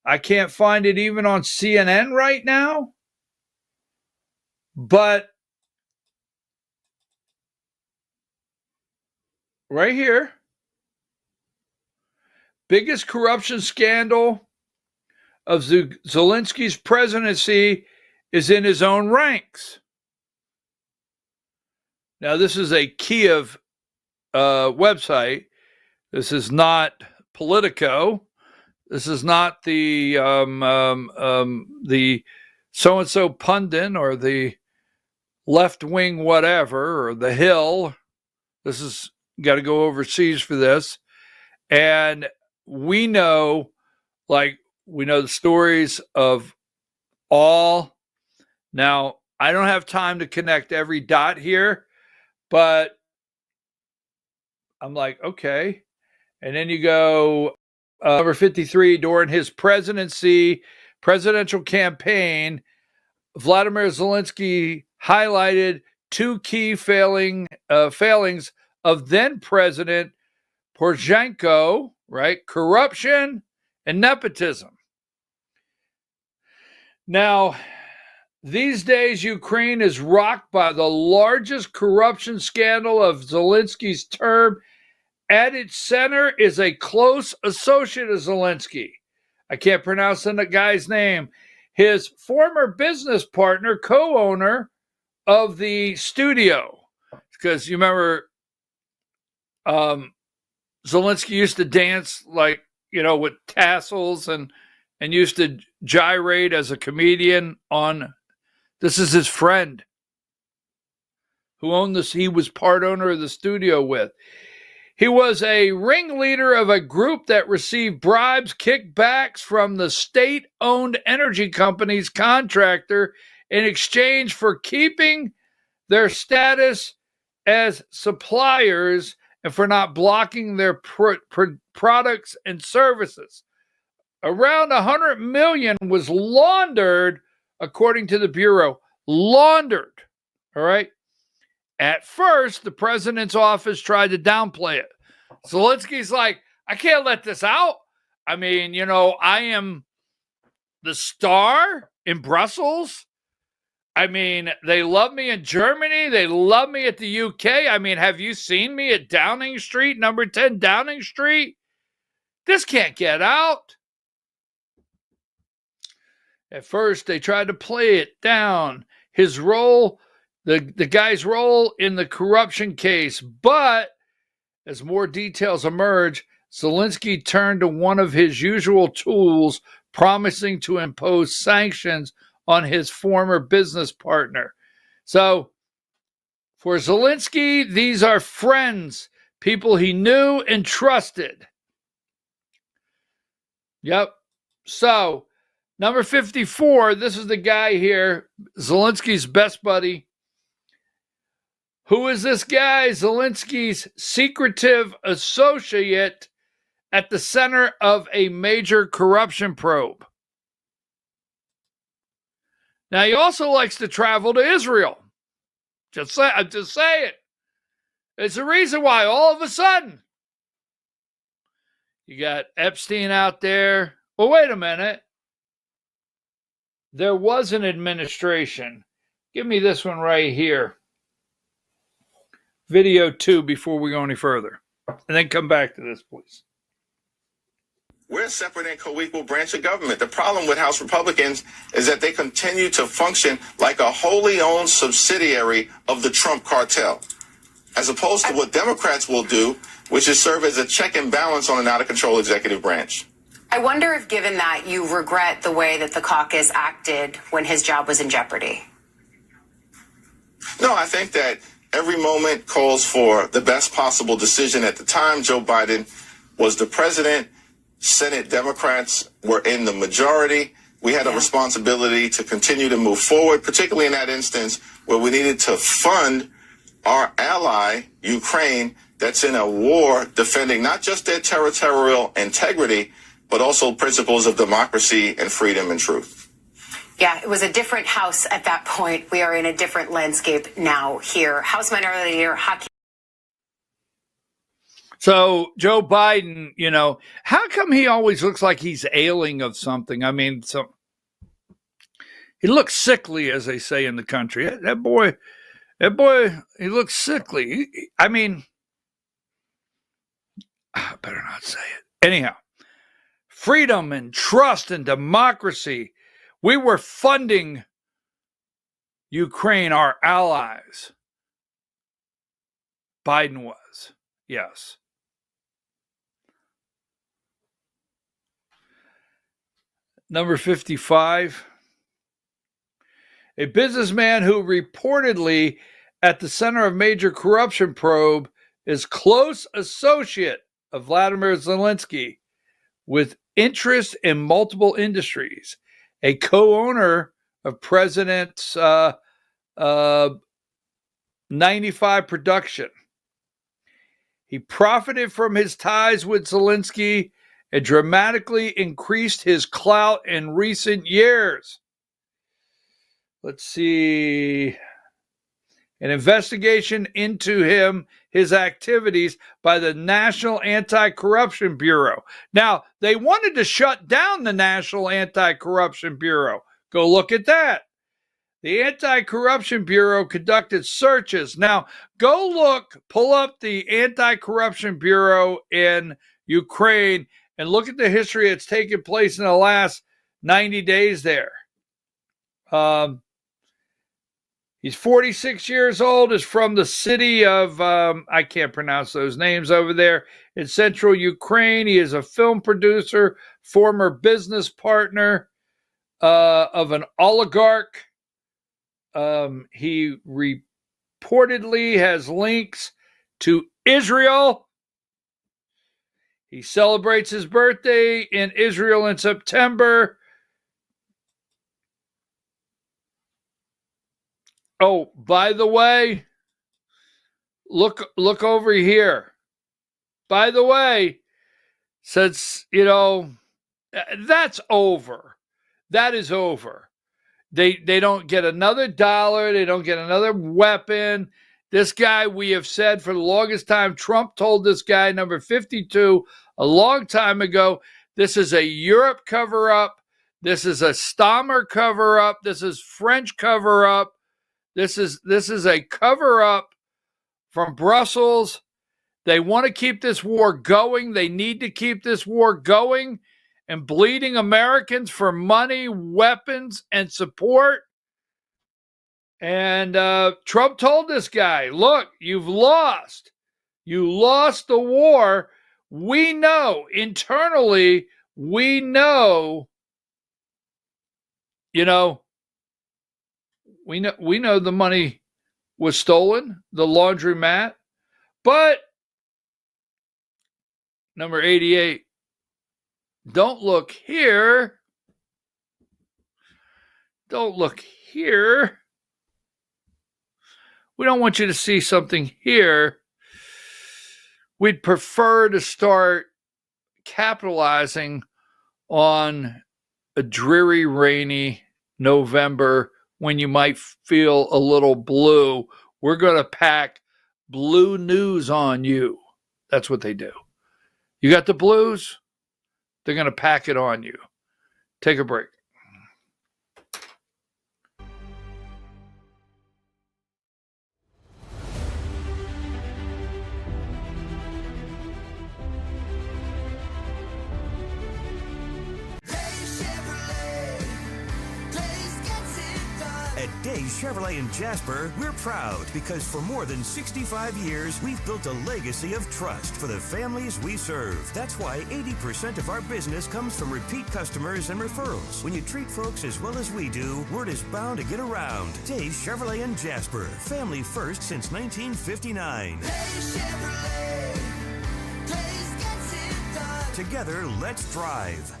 I can't find it even on CNN right now. But right here, biggest corruption scandal of Zelensky's presidency is in his own ranks. Now, this is a Kiev website. This is not Politico. This is not the so-and-so pundit or the left-wing whatever or the Hill. This is got to go overseas for this. And we know the stories of all. Now, I don't have time to connect every dot here, but I'm like, okay. And then you go number 53, during his presidential campaign, Vladimir Zelensky highlighted two key failings of then President Poroshenko, right? Corruption and nepotism. Now, these days, Ukraine is rocked by the largest corruption scandal of Zelensky's term. At its center is a close associate of Zelensky. I can't pronounce the guy's name. His former business partner, co-owner of the studio. Because you remember, Zelensky used to dance with tassels and and used to gyrate as a comedian on, this is his friend who owned this, he was part owner of the studio with. He was a ringleader of a group that received bribes, kickbacks from the state-owned energy company's contractor in exchange for keeping their status as suppliers and for not blocking their products and services. Around $100 million was laundered, according to the Bureau. Laundered, all right? At first, the president's office tried to downplay it. Zelensky's like, I can't let this out. I mean, I am the star in Brussels. I mean, they love me in Germany. They love me at the UK. I mean, have you seen me at Downing Street, number 10 Downing Street? This can't get out. At first, they tried to play it down. His role, the guy's role in the corruption case. But as more details emerge, Zelensky turned to one of his usual tools, promising to impose sanctions on his former business partner. So for Zelensky, these are friends, people he knew and trusted. Yep. So number 54, this is the guy here, Zelensky's best buddy. Who is this guy? Zelensky's secretive associate at the center of a major corruption probe. Now, he also likes to travel to Israel. I'm just saying. It's the reason why all of a sudden you got Epstein out there. Well, wait a minute. There was an administration. Give me this one right here. Video 2 before we go any further. And then come back to this, please. We're a separate and co-equal branch of government. The problem with House Republicans is that they continue to function like a wholly owned subsidiary of the Trump cartel, as opposed to what Democrats will do, which is serve as a check and balance on an out-of-control executive branch. I wonder if, given that, you regret the way that the caucus acted when his job was in jeopardy. No, I think that every moment calls for the best possible decision. At the time, Joe Biden was the president. Senate Democrats were in the majority. We had a responsibility to continue to move forward, particularly in that instance where we needed to fund our ally, Ukraine, that's in a war defending not just their territorial integrity, but also principles of democracy and freedom and truth. Yeah, it was a different House at that point. We are in a different landscape now here. House Minority Leader Hakeem. So Joe Biden, how come he always looks like he's ailing of something? I mean, he looks sickly, as they say in the country. That boy, he looks sickly. I better not say it. Anyhow, freedom and trust and democracy. We were funding Ukraine, our allies. Biden was, yes. Number 55, a businessman who reportedly at the center of major corruption probe is close associate of Vladimir Zelensky with interest in multiple industries, a co-owner of President's 95 production. He profited from his ties with Zelensky and dramatically increased his clout in recent years. Let's see. An investigation into his activities by the National Anti-Corruption Bureau. Now, they wanted to shut down the National Anti-Corruption Bureau. Go look at that. The Anti-Corruption Bureau conducted searches. Now, pull up the Anti-Corruption Bureau in Ukraine and look at the history that's taken place in the last 90 days there. He's 46 years old, is from the city of, I can't pronounce those names over there, in central Ukraine. He is a film producer, former business partner of an oligarch. He reportedly has links to Israel. He celebrates his birthday in Israel in September. Oh, by the way, look over here. By the way, since, that's over. That is over. They don't get another dollar. They don't get another weapon. This guy, we have said for the longest time, Trump told this guy, number 52, a long time ago, this is a Europe cover-up. This is a Stammer cover-up. This is French cover-up. This is a cover-up from Brussels. They want to keep this war going. They need to keep this war going and bleeding Americans for money, weapons, and support. And Trump told this guy, look, you've lost. You lost the war. We know internally, we know the money was stolen, the laundromat. But number 88, don't look here. Don't look here. We don't want you to see something here. We'd prefer to start capitalizing on a dreary, rainy November when you might feel a little blue. We're going to pack blue news on you. That's what they do. You got the blues? They're going to pack it on you. Take a break. At Days Chevrolet in Jasper, we're proud because for more than 65 years, we've built a legacy of trust for the families we serve. That's why 80% of our business comes from repeat customers and referrals. When you treat folks as well as we do, word is bound to get around. Days Chevrolet in Jasper, family first since 1959. Days Chevrolet, Days gets it done. Together, let's drive.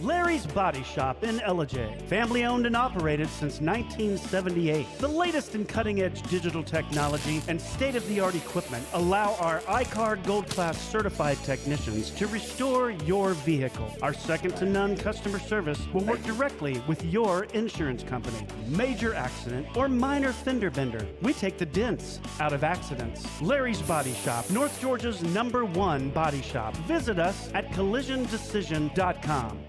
Larry's Body Shop in Ellijay. Family owned and operated since 1978. The latest in cutting-edge digital technology and state-of-the-art equipment allow our iCard Gold Class certified technicians to restore your vehicle. Our second-to-none customer service will work directly with your insurance company. Major accident or minor fender bender. We take the dents out of accidents. Larry's Body Shop, North Georgia's #1 body shop. Visit us at collisiondecision.com.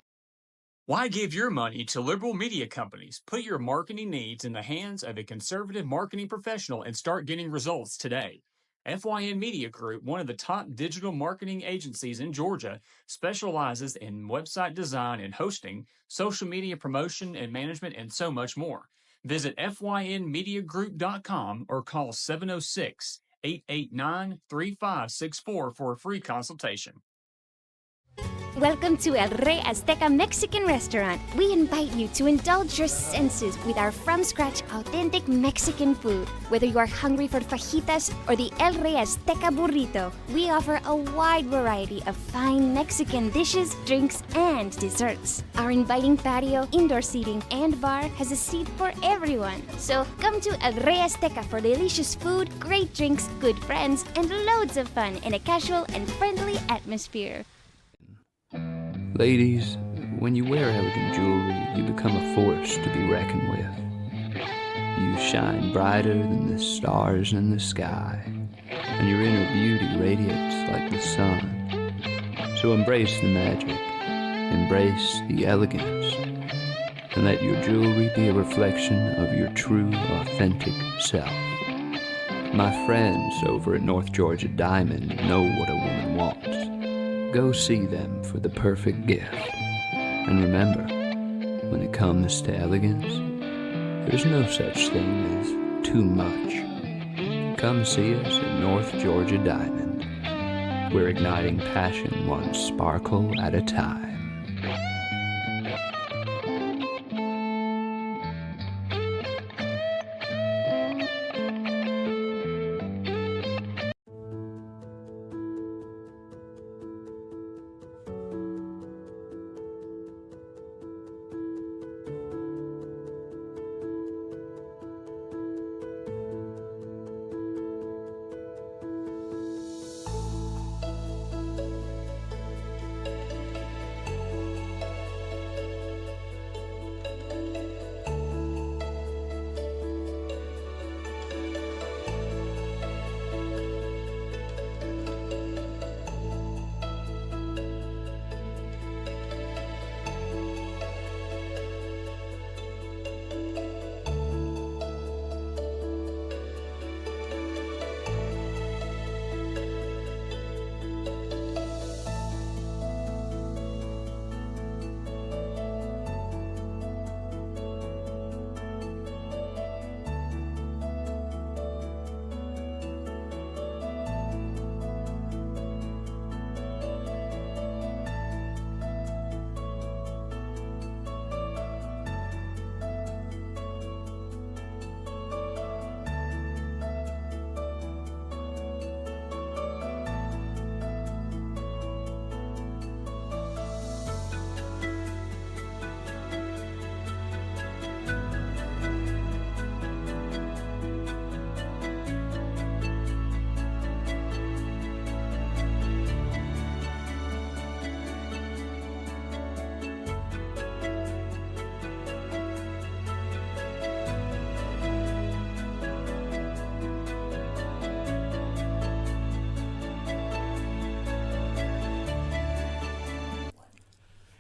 Why give your money to liberal media companies? Put your marketing needs in the hands of a conservative marketing professional and start getting results today. FYN Media Group, one of the top digital marketing agencies in Georgia, specializes in website design and hosting, social media promotion and management, and so much more. Visit FYNmediagroup.com or call 706-889-3564 for a free consultation. Welcome to El Rey Azteca Mexican Restaurant. We invite you to indulge your senses with our from-scratch authentic Mexican food. Whether you are hungry for fajitas or the El Rey Azteca burrito, we offer a wide variety of fine Mexican dishes, drinks, and desserts. Our inviting patio, indoor seating, and bar has a seat for everyone. So come to El Rey Azteca for delicious food, great drinks, good friends, and loads of fun in a casual and friendly atmosphere. Ladies, when you wear elegant jewelry, you become a force to be reckoned with. You shine brighter than the stars in the sky, and your inner beauty radiates like the sun. So embrace the magic, embrace the elegance, and let your jewelry be a reflection of your true, authentic self. My friends over at North Georgia Diamond know what a woman wants. Go see them for the perfect gift. And remember, when it comes to elegance, There's no such thing as too much. Come see us at North Georgia Diamond. We're igniting passion one sparkle at a time.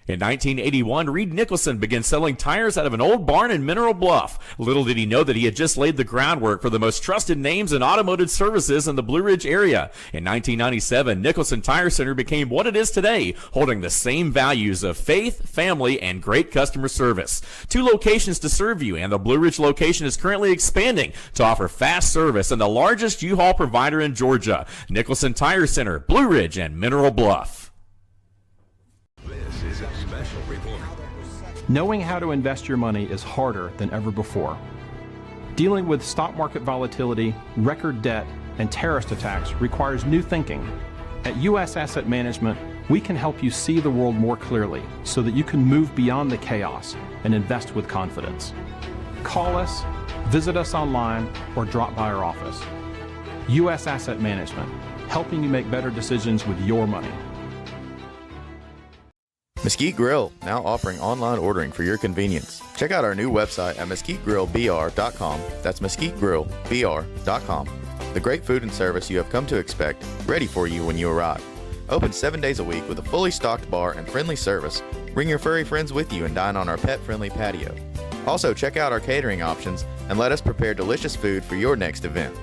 In 1981, Reed Nicholson began selling tires out of an old barn in Mineral Bluff. Little did he know that he had just laid the groundwork for the most trusted names in automotive services in the Blue Ridge area. In 1997, Nicholson Tire Center became what it is today, holding the same values of faith, family, and great customer service. 2 locations to serve you, and the Blue Ridge location is currently expanding to offer fast service and the largest U-Haul provider in Georgia. Nicholson Tire Center, Blue Ridge, and Mineral Bluff. Knowing how to invest your money is harder than ever before. Dealing with stock market volatility, record debt, and terrorist attacks requires new thinking. At U.S. Asset Management, we can help you see the world more clearly so that you can move beyond the chaos and invest with confidence. Call us, visit us online, or drop by our office. U.S. Asset Management, helping you make better decisions with your money. Mesquite Grill, now offering online ordering for your convenience. Check out our new website at mesquitegrillbr.com. That's mesquitegrillbr.com. The great food and service you have come to expect, ready for you when you arrive. Open 7 days a week with a fully stocked bar and friendly service. Bring your furry friends with you and dine on our pet-friendly patio. Also, check out our catering options and let us prepare delicious food for your next event.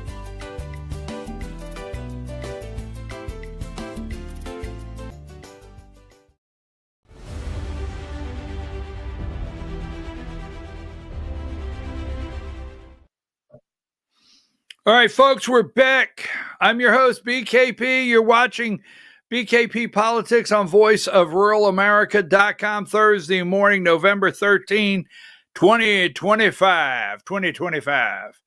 All right, folks, we're back. I'm your host, BKP. You're watching BKP Politics on voiceofruralamerica.com Thursday morning, November 13, 2025.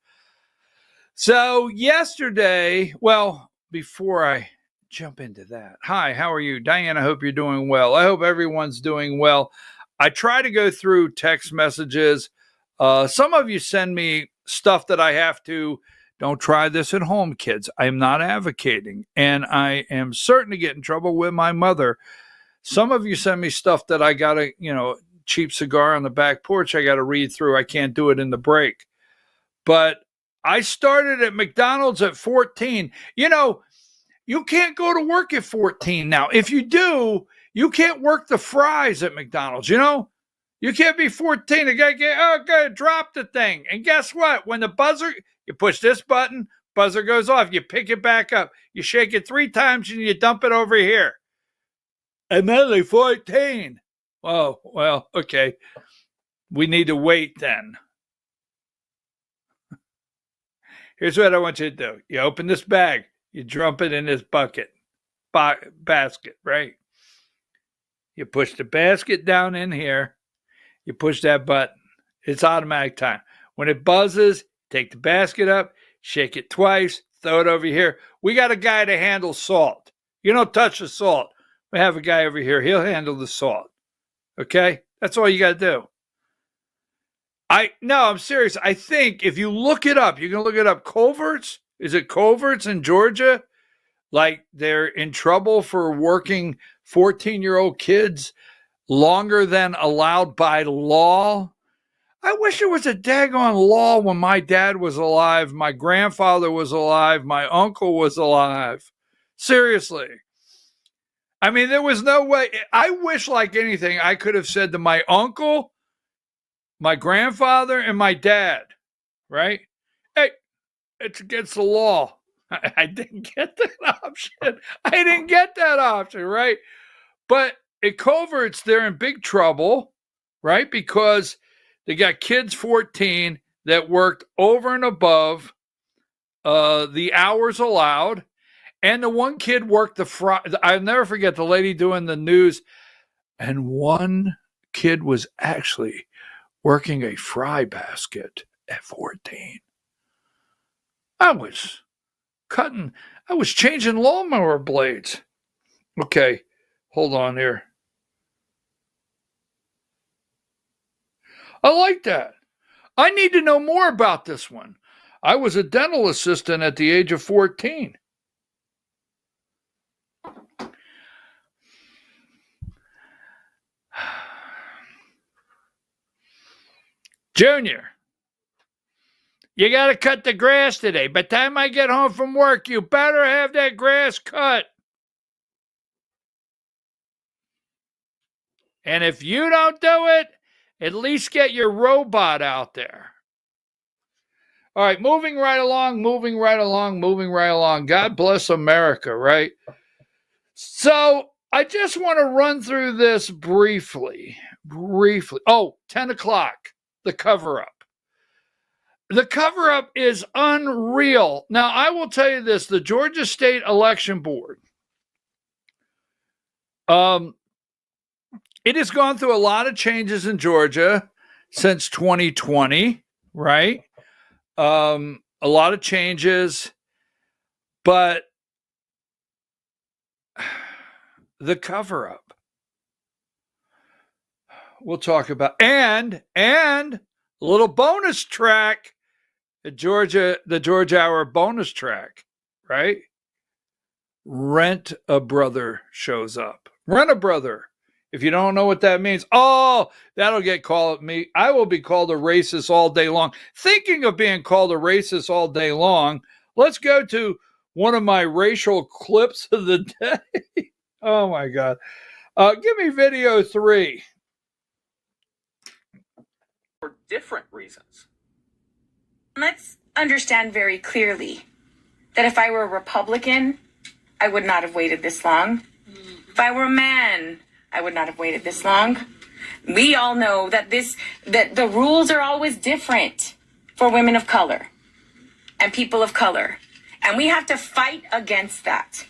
So yesterday, well, before I jump into that, hi, how are you? Diane, I hope you're doing well. I hope everyone's doing well. I try to go through text messages. Some of you send me stuff that I have to. Don't try this at home, kids. I'm not advocating, and I am certain to get in trouble with my mother. Some of you send me stuff that I got to, cheap cigar on the back porch I got to read through. I can't do it in the break. But I started at McDonald's at 14. You can't go to work at 14 now. If you do, you can't work the fries at McDonald's, You can't be 14. The guy drop the thing. And guess what? When the buzzer... You push this button, buzzer goes off. You pick it back up. You shake it 3 times and you dump it over here. And then they 14. Oh, well, okay. We need to wait then. Here's what I want you to do. You open this bag. You dump it in this basket, right? You push the basket down in here. You push that button. It's automatic time. When it buzzes, take the basket up, shake it twice, throw it over here. We got a guy to handle salt. You don't touch the salt. We have a guy over here. He'll handle the salt. Okay? That's all you got to do. I'm serious. I think if you look it up, you can look it up. Coverts, is it Coverts in Georgia? Like they're in trouble for working 14-year-old kids longer than allowed by law. I wish there was a daggone law when my dad was alive, my grandfather was alive, my uncle was alive. Seriously. I mean, there was no way. I wish, like anything, I could have said to my uncle, my grandfather, and my dad, right? Hey, it's against the law. I didn't get that option. Right? But at Coverts, they're in big trouble, right? Because they got kids 14 that worked over and above the hours allowed. And the one kid worked I'll never forget the lady doing the news. And one kid was actually working a fry basket at 14. I was changing lawnmower blades. Okay, hold on here. I like that. I need to know more about this one. I was a dental assistant at the age of 14. Junior, you got to cut the grass today. By the time I get home from work, you better have that grass cut. And if you don't do it, at least get your robot out there. All right, moving right along. God bless America, right? So I just want to run through this briefly. Oh, 10 o'clock, the cover-up. The cover-up is unreal. Now, I will tell you this. The Georgia State Election Board, it has gone through a lot of changes in Georgia since 2020, right? A lot of changes, but the cover-up, we'll talk about, and a little bonus track, the Georgia Hour bonus track, right? Rent a Brother shows up. Rent a Brother. If you don't know what that means, that'll get called at me. I will be called a racist all day long. Thinking of being called a racist all day long, let's go to one of my racial clips of the day. Oh, my God. Give me video 3. For different reasons. Let's understand very clearly that if I were a Republican, I would not have waited this long. If I were a man, I would not have waited this long. We all know that the rules are always different for women of color and people of color. And we have to fight against that.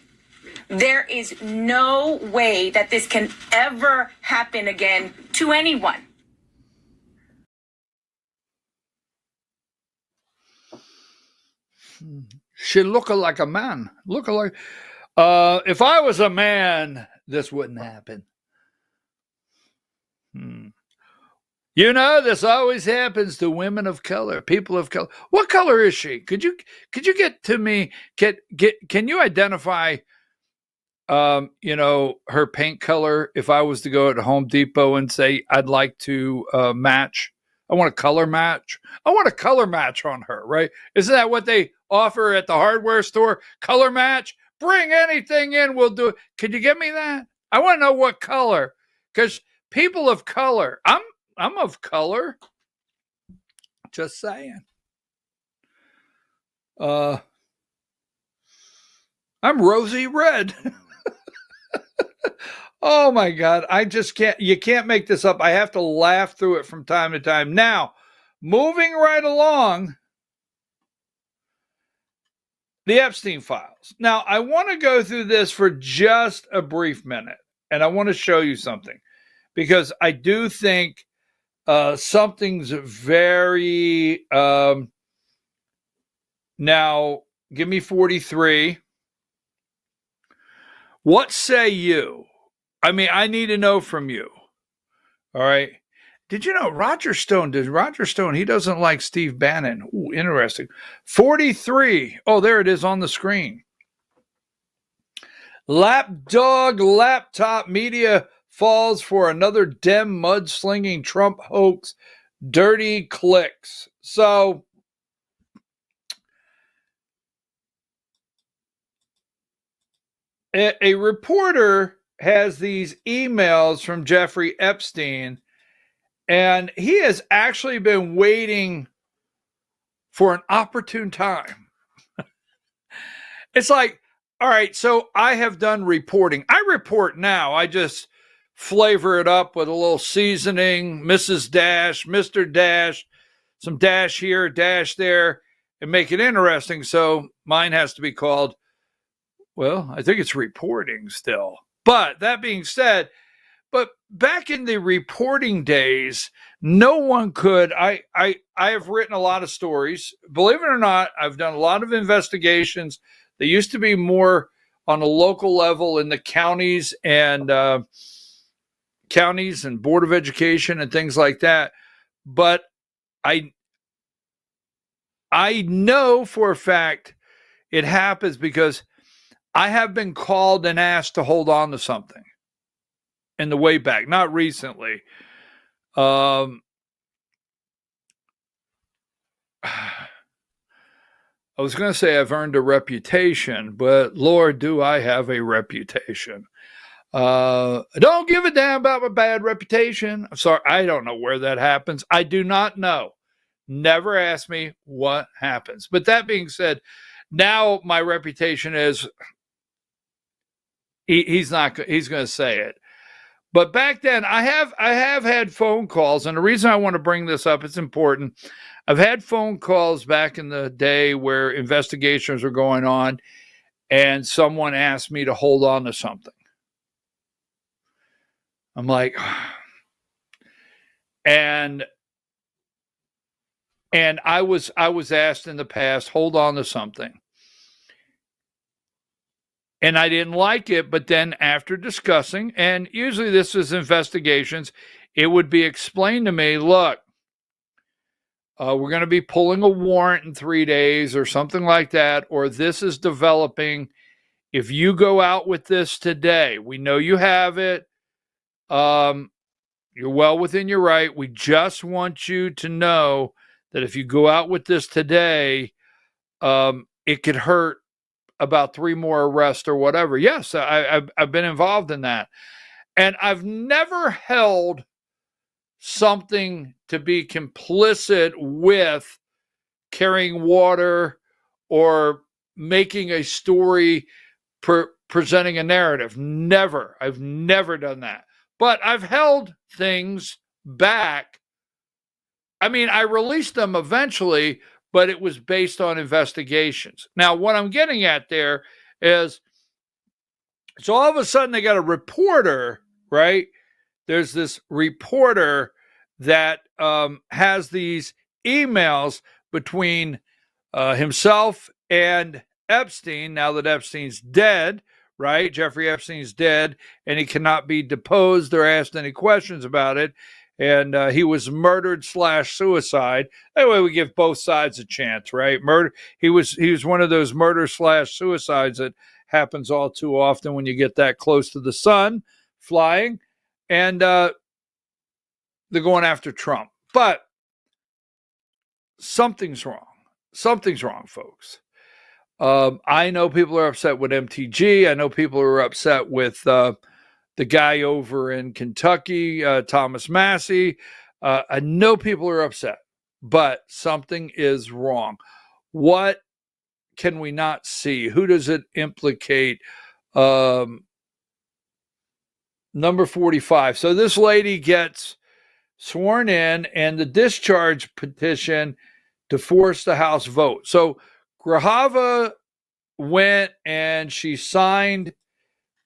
There is no way that this can ever happen again to anyone. She look like a man. If I was a man, this wouldn't happen. You know, this always happens to women of color, people of color. What color is she? Could you get to me? Can you identify, her paint color? If I was to go to Home Depot and say I'd like to match, I want a color match. I want a color match on her, right? Isn't that what they offer at the hardware store? Color match. Bring anything in, we'll do it. Could you get me that? I want to know what color, because people of color, I'm of color. Just saying. I'm rosy red. Oh my God. I just can't, you can't make this up. I have to laugh through it from time to time. Now, moving right along. the Epstein files. Now, I want to go through this for just a brief minute, and I want to show you something because I do think something's very. Now, give me 43. What say you? I mean, I need to know from you. All right. Did you know Roger Stone, he doesn't like Steve Bannon. Ooh, interesting. 43. Oh, there it is on the screen. Lapdog laptop media falls for another Dem mudslinging Trump hoax. Dirty clicks. So, a reporter has these emails from Jeffrey Epstein, and he has actually been waiting for an opportune time. It's like, all right, so I have done reporting. I report now. I just flavor it up with a little seasoning, Mrs. Dash, Mr. Dash, some dash here, dash there, and make it interesting. So mine has to be called, well, I think it's reporting still. But that being said, but back in the reporting days, no one could. I have written a lot of stories. Believe it or not, I've done a lot of investigations. They used to be more on a local level in the counties and Board of Education and things like that. But I know for a fact it happens because I have been called and asked to hold on to something in the way back, not recently. I was going to say I've earned a reputation, but Lord, do I have a reputation. Don't give a damn about my bad reputation. I'm sorry, I don't know where that happens. I do not know. Never ask me what happens. But that being said, now my reputation is he's going to say it. But back then, I have had phone calls, and the reason I want to bring this up, it's important. I've had phone calls back in the day where investigations were going on, and someone asked me to hold on to something. I'm like, and I was asked in the past, hold on to something. And I didn't like it, but then after discussing, and usually this is investigations, it would be explained to me, look, we're going to be pulling a warrant in 3 days or something like that, or this is developing. If you go out with this today, we know you have it. You're well within your right. We just want you to know that if you go out with this today, it could hurt about 3 more arrests or whatever. Yes, I've been involved in that. And I've never held something to be complicit with carrying water or making a story, presenting a narrative. Never. I've never done that. But I've held things back. I mean, I released them eventually, but it was based on investigations. Now, what I'm getting at there is, so all of a sudden they got a reporter, right? There's this reporter that has these emails between himself and Epstein, now that Epstein's dead, right? Jeffrey Epstein's dead, and he cannot be deposed or asked any questions about it. And he was murdered/suicide. Anyway, we give both sides a chance, right? He was one of those murder/suicides that happens all too often when you get that close to the sun, flying, and they're going after Trump. But something's wrong. Something's wrong, folks. I know people are upset with MTG. I know people are upset with the guy over in Kentucky, Thomas Massey. I know people are upset, but something is wrong. What can we not see? Who does it implicate? Number 45. So this lady gets sworn in, and the discharge petition to force the House vote. So Grahava went and she signed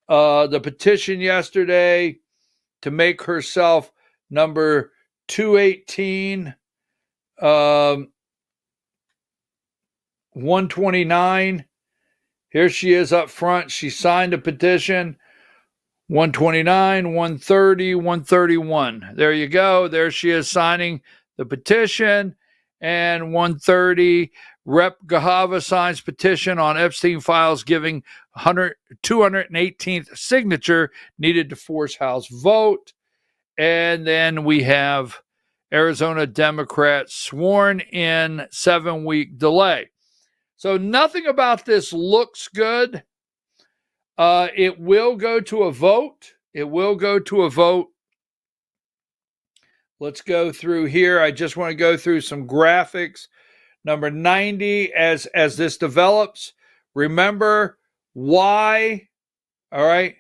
the petition yesterday to make herself number 218, 129. Here she is up front. She signed a petition. 129, 130, 131. There you go. There she is signing the petition. And 130, Rep. Gahava signs petition on Epstein files giving 218th signature needed to force House vote. And then we have Arizona Democrats sworn in 7-week delay. So nothing about this looks good. It will go to a vote. It will go to a vote. Let's go through here. I just want to go through some graphics. Number 90, as this develops, remember why, all right?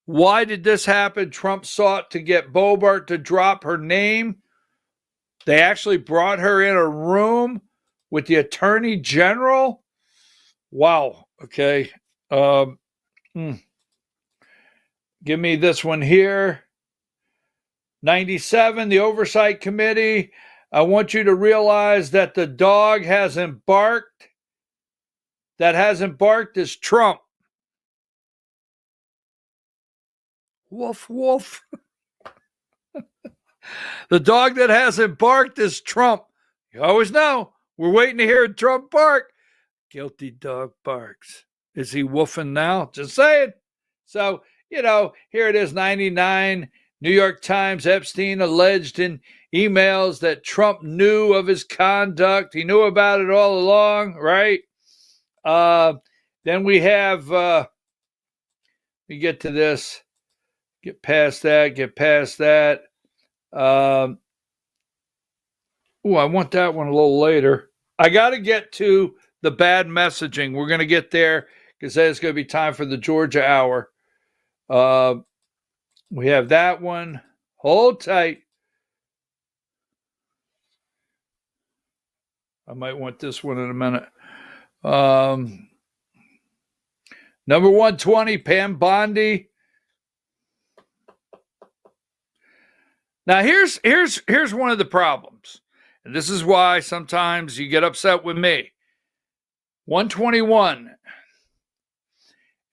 Why did this happen? Trump sought to get Bobart to drop her name. They actually brought her in a room with the Attorney General. Wow. Okay. Give me this one here. 97, the Oversight Committee. I want you to realize that the dog hasn't barked. That hasn't barked is Trump. Woof, woof. The dog that hasn't barked is Trump. You always know. We're waiting to hear Trump bark. Guilty dog barks. Is he woofing now? Just saying. So, here it is, 99. New York Times, Epstein alleged in emails that Trump knew of his conduct. He knew about it all along, right? Then we have, we get to this, get past that. I want that one a little later. I got to get to the bad messaging. We're going to get there because then it's going to be time for the Georgia Hour. We have that one. Hold tight. I might want this one in a minute. Number 120, Pam Bondi. Now here's one of the problems. And this is why sometimes you get upset with me. 121.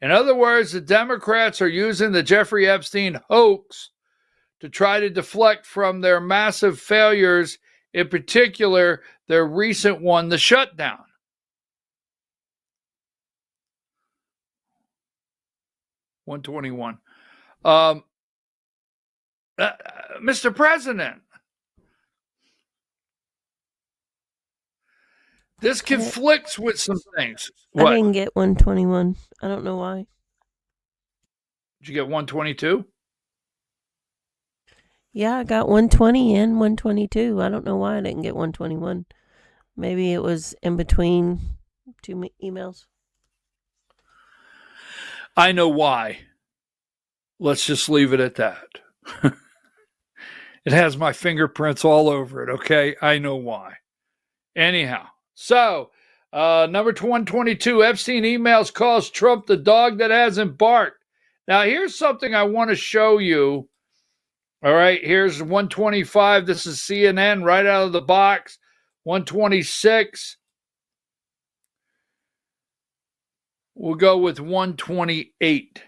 In other words, the Democrats are using the Jeffrey Epstein hoax to try to deflect from their massive failures, in particular, their recent one, the shutdown. $121. Mr. President, this conflicts with some things. What? I didn't get 121. I don't know why. Did you get 122? Yeah, I got 120 and 122. I don't know why I didn't get 121. Maybe it was in between two emails. I know why. Let's just leave it at that. It has my fingerprints all over it, okay? I know why. Anyhow, so number 122, Epstein emails calls Trump the dog that hasn't barked. Now, here's something I want to show you. All right, here's 125. This is CNN right out of the box. 126. We'll go with 128.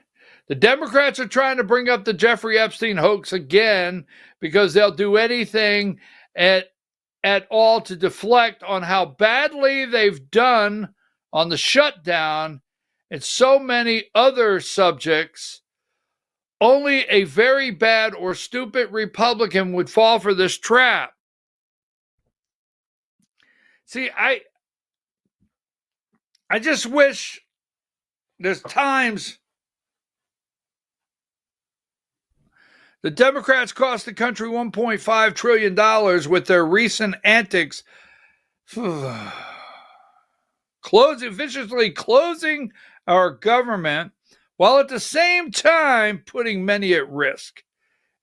The Democrats are trying to bring up the Jeffrey Epstein hoax again because they'll do anything at all to deflect on how badly they've done on the shutdown and so many other subjects. Only a very bad or stupid Republican would fall for this trap. See, I just wish there's times the Democrats cost the country $1.5 trillion with their recent antics, viciously closing our government, while at the same time putting many at risk.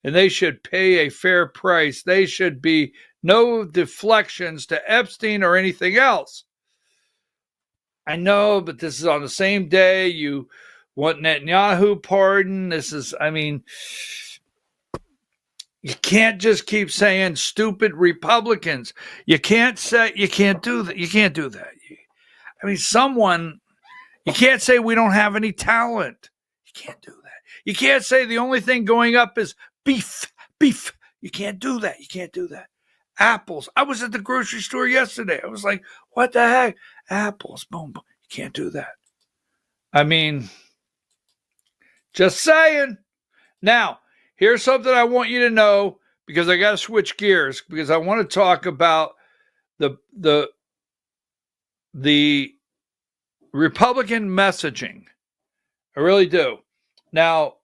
And they should pay a fair price. They should be no deflections to Epstein or anything else. I know, but this is on the same day you want Netanyahu pardon. You can't just keep saying stupid Republicans. You can't do that. You can't do that. You can't say we don't have any talent. You can't do that. You can't say the only thing going up is beef. You can't do that. You can't do that. Apples. I was at the grocery store yesterday. I was like, what the heck? Apples. Boom, boom. You can't do that. Just saying. Now, here's something I want you to know, because I got to switch gears, because I want to talk about the Republican messaging. I really do. Now,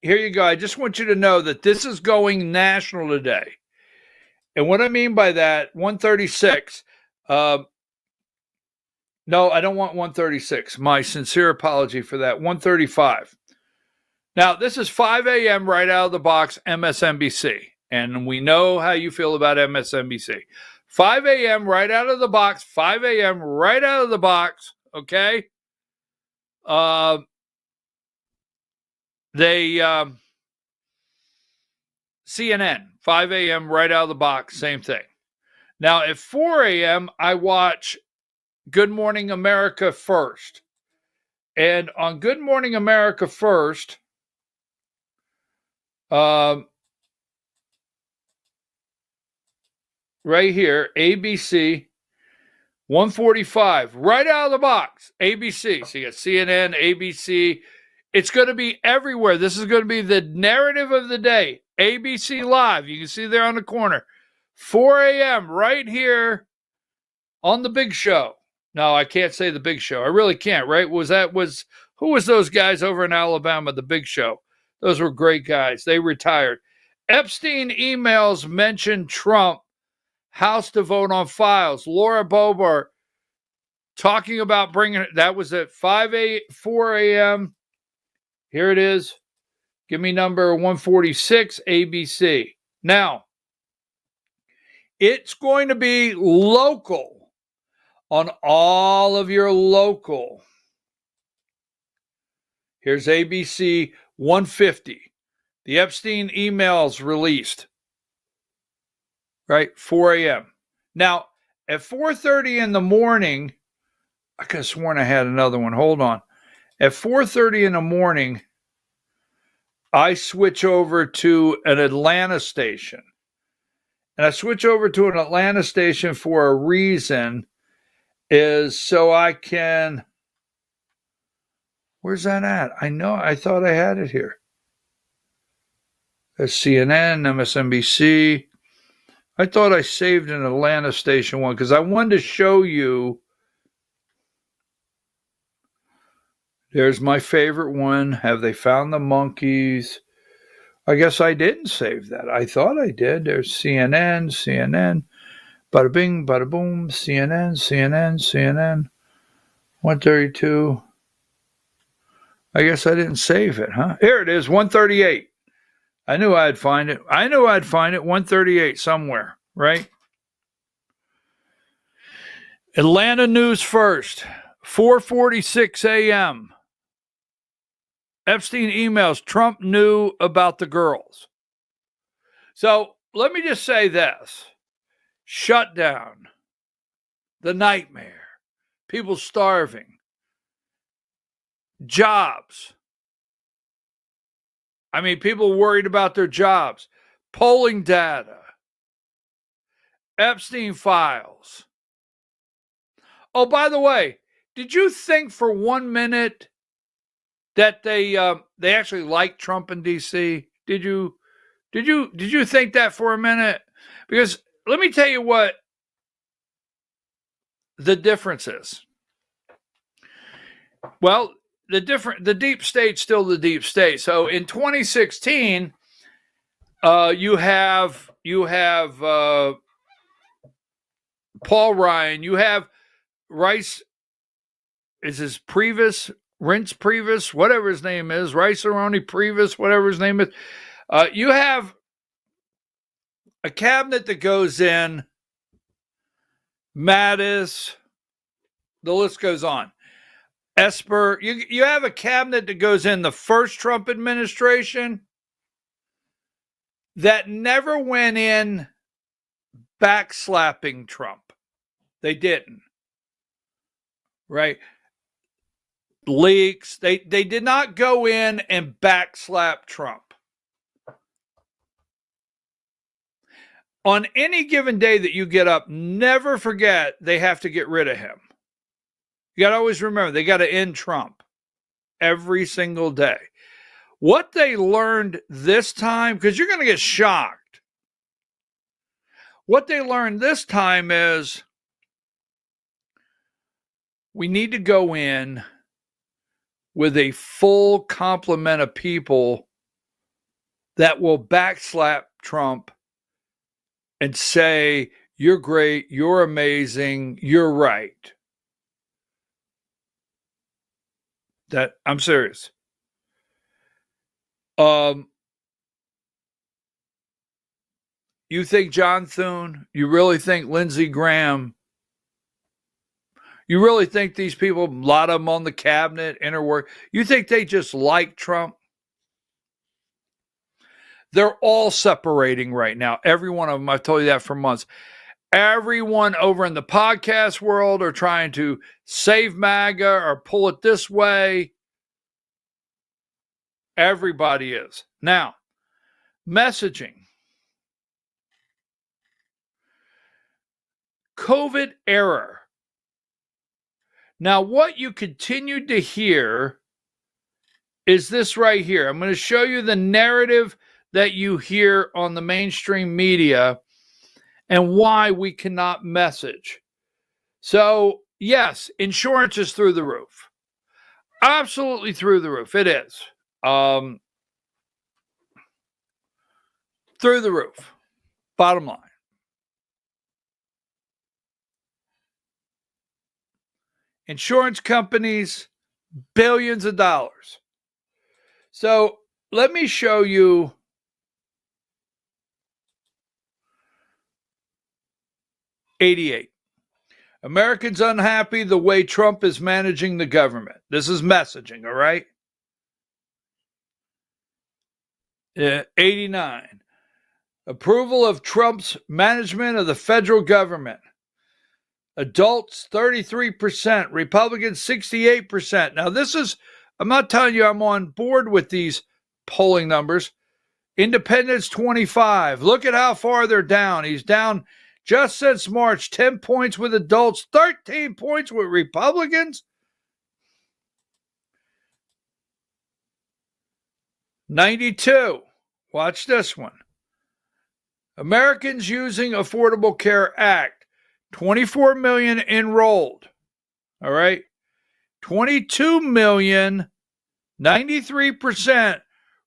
here you go. I just want you to know that this is going national today. And what I mean by that, 136. No, I don't want 136. My sincere apology for that. 135. Now, this is 5 a.m. right out of the box, MSNBC. And we know how you feel about MSNBC. 5 a.m. right out of the box. 5 a.m. right out of the box. Okay? CNN, 5 a.m. right out of the box, same thing. Now, at 4 a.m., I watch Good Morning America First. And on Good Morning America First, right here, ABC, 145, right out of the box, ABC. So you got CNN, ABC. It's going to be everywhere. This is going to be the narrative of the day. ABC Live. You can see there on the corner. 4 a.m. right here on the Big Show. No, I can't say the Big Show. I really can't, right? Who was those guys over in Alabama, the Big Show? Those were great guys. They retired. Epstein emails mentioned Trump, House to vote on files. Laura Boebert talking about bringing it. That was at 4 a.m. Here it is. Give me number 146, ABC. Now, it's going to be local on all of your local. Here's ABC 150. The Epstein emails released. Right? 4 a.m. Now, at 4:30 in the morning, I could have sworn I had another one. Hold on. At 4:30 in the morning, I switch over to an Atlanta station. And I switch over to an Atlanta station for a reason, is so I can... Where's that at? I thought I had it here. There's CNN, MSNBC. I thought I saved an Atlanta station one because I wanted to show you. There's my favorite one. Have they found the monkeys? I guess I didn't save that. I thought I did. There's CNN. Bada bing, bada boom. CNN. 132. I guess I didn't save it, huh? Here it is, 138. I knew I'd find it. 138 somewhere, right? Atlanta News First, 4:46 a.m. Epstein emails, Trump knew about the girls. So let me just say this. Shutdown, the nightmare, people starving, jobs. People worried about their jobs, polling data, Epstein files. Oh, by the way, did you think for 1 minute that they actually liked Trump in D.C.? Did you think that for a minute? Because let me tell you what the difference is. Well, the deep state's still the deep state. So in 2016, you have Paul Ryan, you have Rice, is his Priebus, Reince Priebus, whatever his name is, Rice-A-Roni Priebus, whatever his name is. You have a cabinet that goes in, Mattis, the list goes on. Esper, you have a cabinet that goes in the first Trump administration that never went in backslapping Trump. They didn't. Right? Leaks. They did not go in and backslap Trump. On any given day that you get up, never forget they have to get rid of him. You got to always remember, they got to end Trump every single day. What they learned this time, because you're going to get shocked. What they learned this time is we need to go in with a full complement of people that will backslap Trump and say, you're great, you're amazing, you're right. That I'm serious. You think John Thune, you really think Lindsey Graham, you really think these people, a lot of them on the cabinet, inner work, you think they just like Trump? They're all separating right now. Every one of them. I've told you that for months. Everyone over in the podcast world are trying to save MAGA or pull it this way. Everybody is. Now, messaging. COVID error. Now, what you continued to hear is this right here. I'm going to show you the narrative that you hear on the mainstream media and why we cannot message. So, yes, insurance is through the roof. Absolutely through the roof. It is. Through the roof. Bottom line. Insurance companies, billions of dollars. So let me show you '88. Americans unhappy the way Trump is managing the government. This is messaging, all right? 89. Approval of Trump's management of the federal government. Adults, 33%. Republicans, 68%. Now, this is, I'm not telling you I'm on board with these polling numbers. Independents, 25. Look at how far they're down. He's down just since March, 10 points with adults, 13 points with Republicans. 92. Watch this one. Americans using Affordable Care Act. 24 million enrolled. All right. 22 million, 93%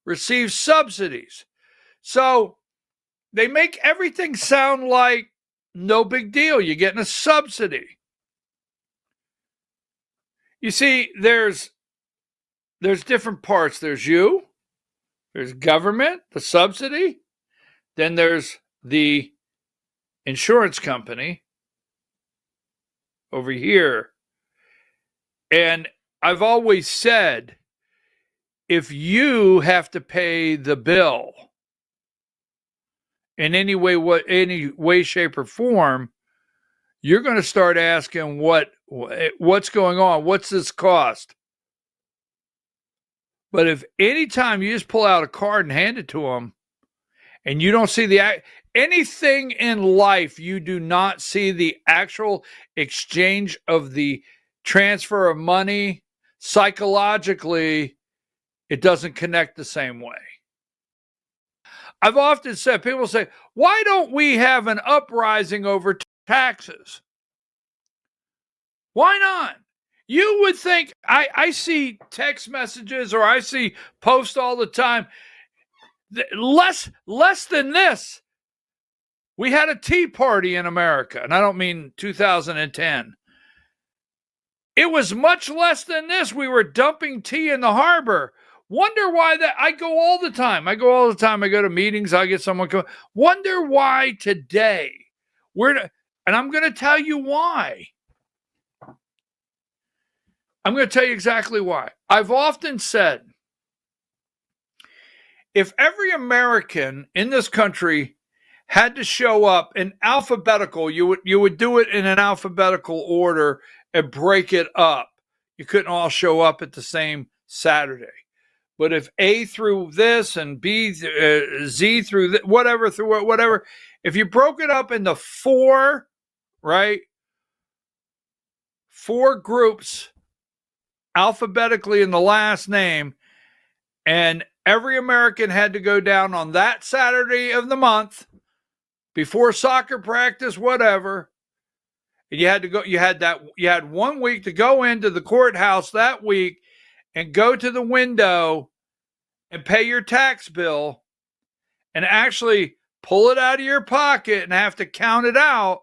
receive subsidies. So they make everything sound like no big deal. You're getting a subsidy. You see, there's different parts. There's you, there's government, the subsidy, then there's the insurance company over here. And I've always said, if you have to pay the bill in any way, shape, or form, you're going to start asking what's going on? What's this cost? But if anytime you just pull out a card and hand it to them, and you don't see anything in life, you do not see the actual exchange of the transfer of money, psychologically, it doesn't connect the same way. I've often said, people say, why don't we have an uprising over taxes? Why not? You would think, I see text messages or I see posts all the time. Less than this. We had a tea party in America, and I don't mean 2010. It was much less than this. We were dumping tea in the harbor. Wonder why that. I go all the time. I go to meetings. I get someone come. Wonder why today and I'm going to tell you why. I'm going to tell you exactly why. I've often said, if every American in this country had to show up in alphabetical, you would do it in an alphabetical order and break it up. You couldn't all show up at the same Saturday. But if A through this and B, Z through whatever, if you broke it up into four, right? 4 groups alphabetically in the last name, and every American had to go down on that Saturday of the month before soccer practice, whatever. And you had to go, you had 1 week to go into the courthouse that week and go to the window and pay your tax bill and actually pull it out of your pocket and have to count it out.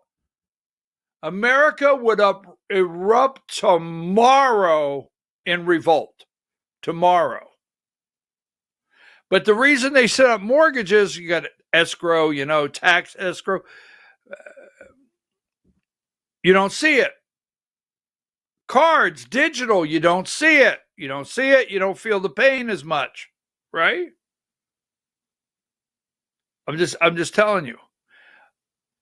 America would erupt tomorrow in revolt. Tomorrow. But the reason they set up mortgages, you got escrow, tax escrow. You don't see it. Cards, digital, you don't see it. You don't see it. You don't feel the pain as much, right? I'm just telling you.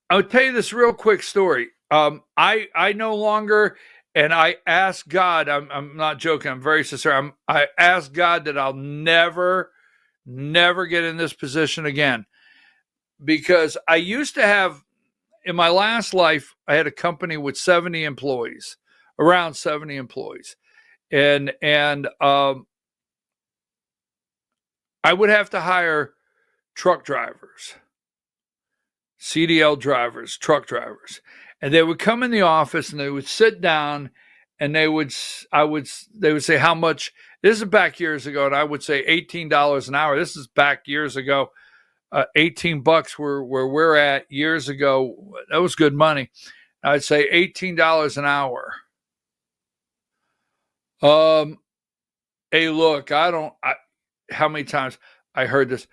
I'll tell you this real quick story. I no longer, and I ask God, I'm not joking, I'm very sincere. I ask God that I'll never get in this position again. Because I used to have, in my last life, I had a company with 70 employees, around 70 employees. And I would have to hire truck drivers, CDL drivers, truck drivers. And they would come in the office and they would sit down and they would say how much. This is back years ago, and I would say $18 an hour. This is back years ago. $18 where we're at years ago. That was good money. I'd say $18 an hour. Hey, look, how many times I heard this?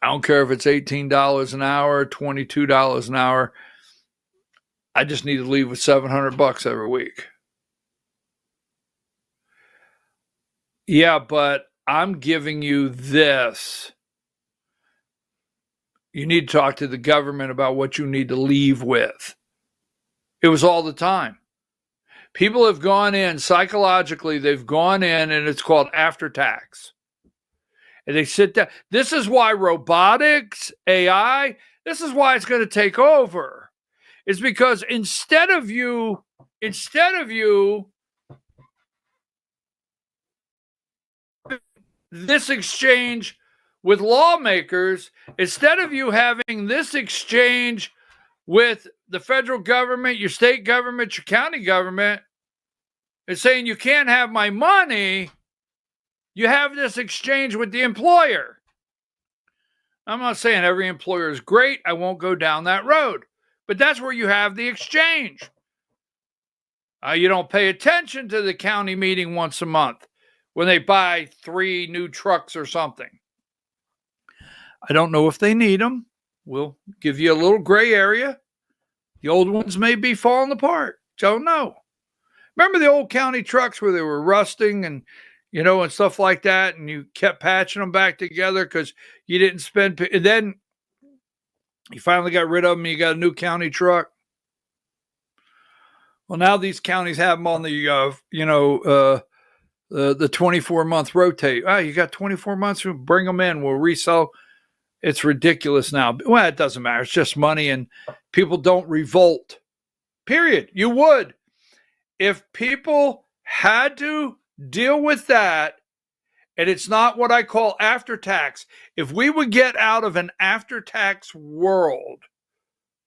I don't care if it's $18 an hour, $22 an hour. I just need to leave with $700 every week. Yeah, but I'm giving you this. You need to talk to the government about what you need to leave with. It was all the time. People have gone in, psychologically, they've gone in, and it's called after tax. And they sit down. This is why robotics, AI, this is why it's going to take over. It's because instead of you this exchange with lawmakers, instead of you having this exchange with the federal government, your state government, your county government, and saying you can't have my money, you have this exchange with the employer. I'm not saying every employer is great. I won't go down that road. But that's where you have the exchange. You don't pay attention to the county meeting once a month when they buy 3 new trucks or something. I don't know if they need them. We'll give you a little gray area. The old ones may be falling apart. Don't know. Remember the old county trucks where they were rusting and, and stuff like that, and you kept patching them back together because you didn't spend. And then you finally got rid of them and you got a new county truck. Well, now these counties have them on the 24-month rotate. You got 24 months, we'll bring them in, we'll resell. It's ridiculous now. Well, it doesn't matter. It's just money, and people don't revolt. Period. You would. If people had to deal with that, and it's not what I call after tax. If we would get out of an after tax world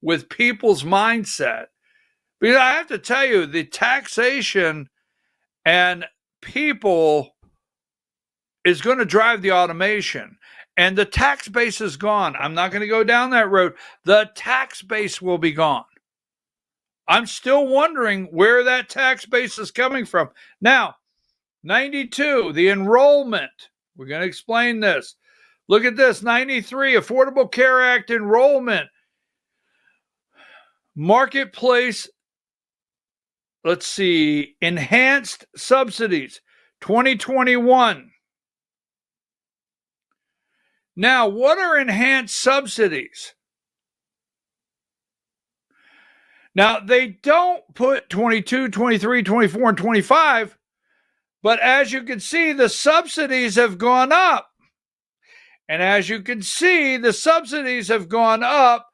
with people's mindset, because I have to tell you, the taxation and people is going to drive the automation. And the tax base is gone. I'm not going to go down that road. The tax base will be gone. I'm still wondering where that tax base is coming from. Now, 92, the enrollment. We're going to explain this. Look at this, 93, Affordable Care Act enrollment. Marketplace let's see, enhanced subsidies, 2021. Now, what are enhanced subsidies? Now, they don't put 22, 23, 24, and 25, but as you can see, the subsidies have gone up. And as you can see, the subsidies have gone up.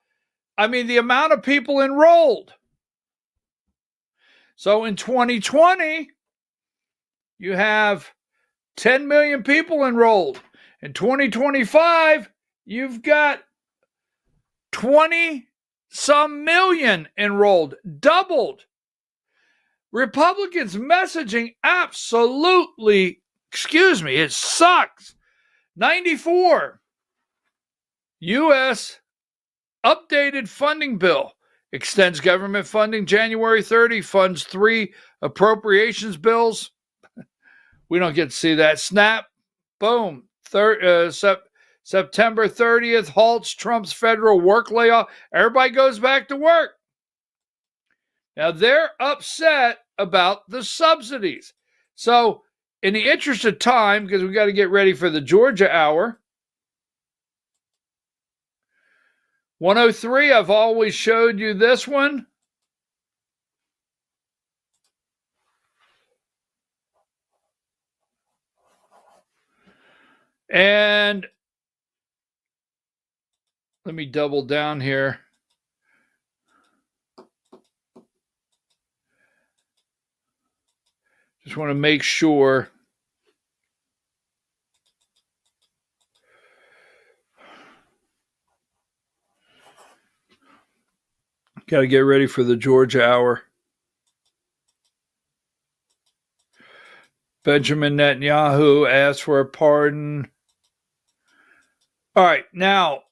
I mean, the amount of people enrolled. So in 2020, you have 10 million people enrolled. In 2025, you've got 20-some million enrolled, doubled. Republicans' messaging absolutely, it sucks. 94, U.S. updated funding bill extends government funding January 30, funds 3 appropriations bills. We don't get to see that. Snap, boom. September 30th, halts Trump's federal work layoff. Everybody goes back to work. Now, they're upset about the subsidies. So, in the interest of time, because we got to get ready for the Georgia Hour, 103, I've always showed you this one. And let me double down here. Just want to make sure. Got to get ready for the Georgia Hour. Benjamin Netanyahu asked for a pardon. All right, now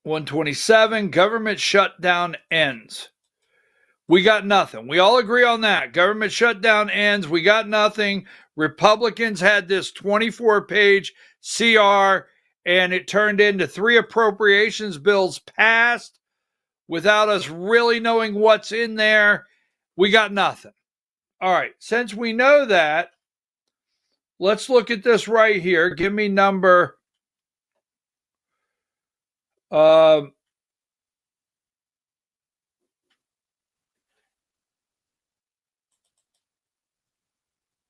127, government shutdown ends. We got nothing. We all agree on that. Government shutdown ends. We got nothing. Republicans had this 24-page CR, and it turned into 3 appropriations bills passed without us really knowing what's in there. We got nothing. All right, since we know that, let's look at this right here. Give me number let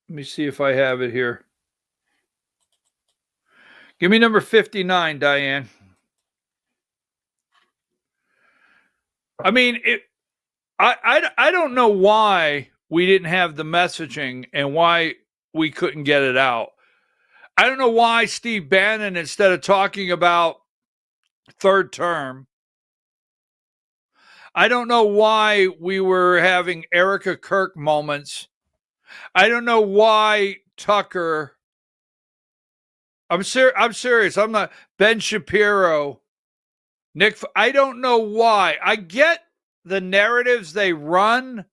me see if I have it here. Give me number 59, Diane. I mean, I don't know why we didn't have the messaging and why we couldn't get it out. I don't know why Steve Bannon, instead of talking about third term, I don't know why we were having Erica Kirk moments. I don't know why Tucker. I'm serious. I'm not Ben Shapiro, Nick. I don't know why. I get the narratives they run,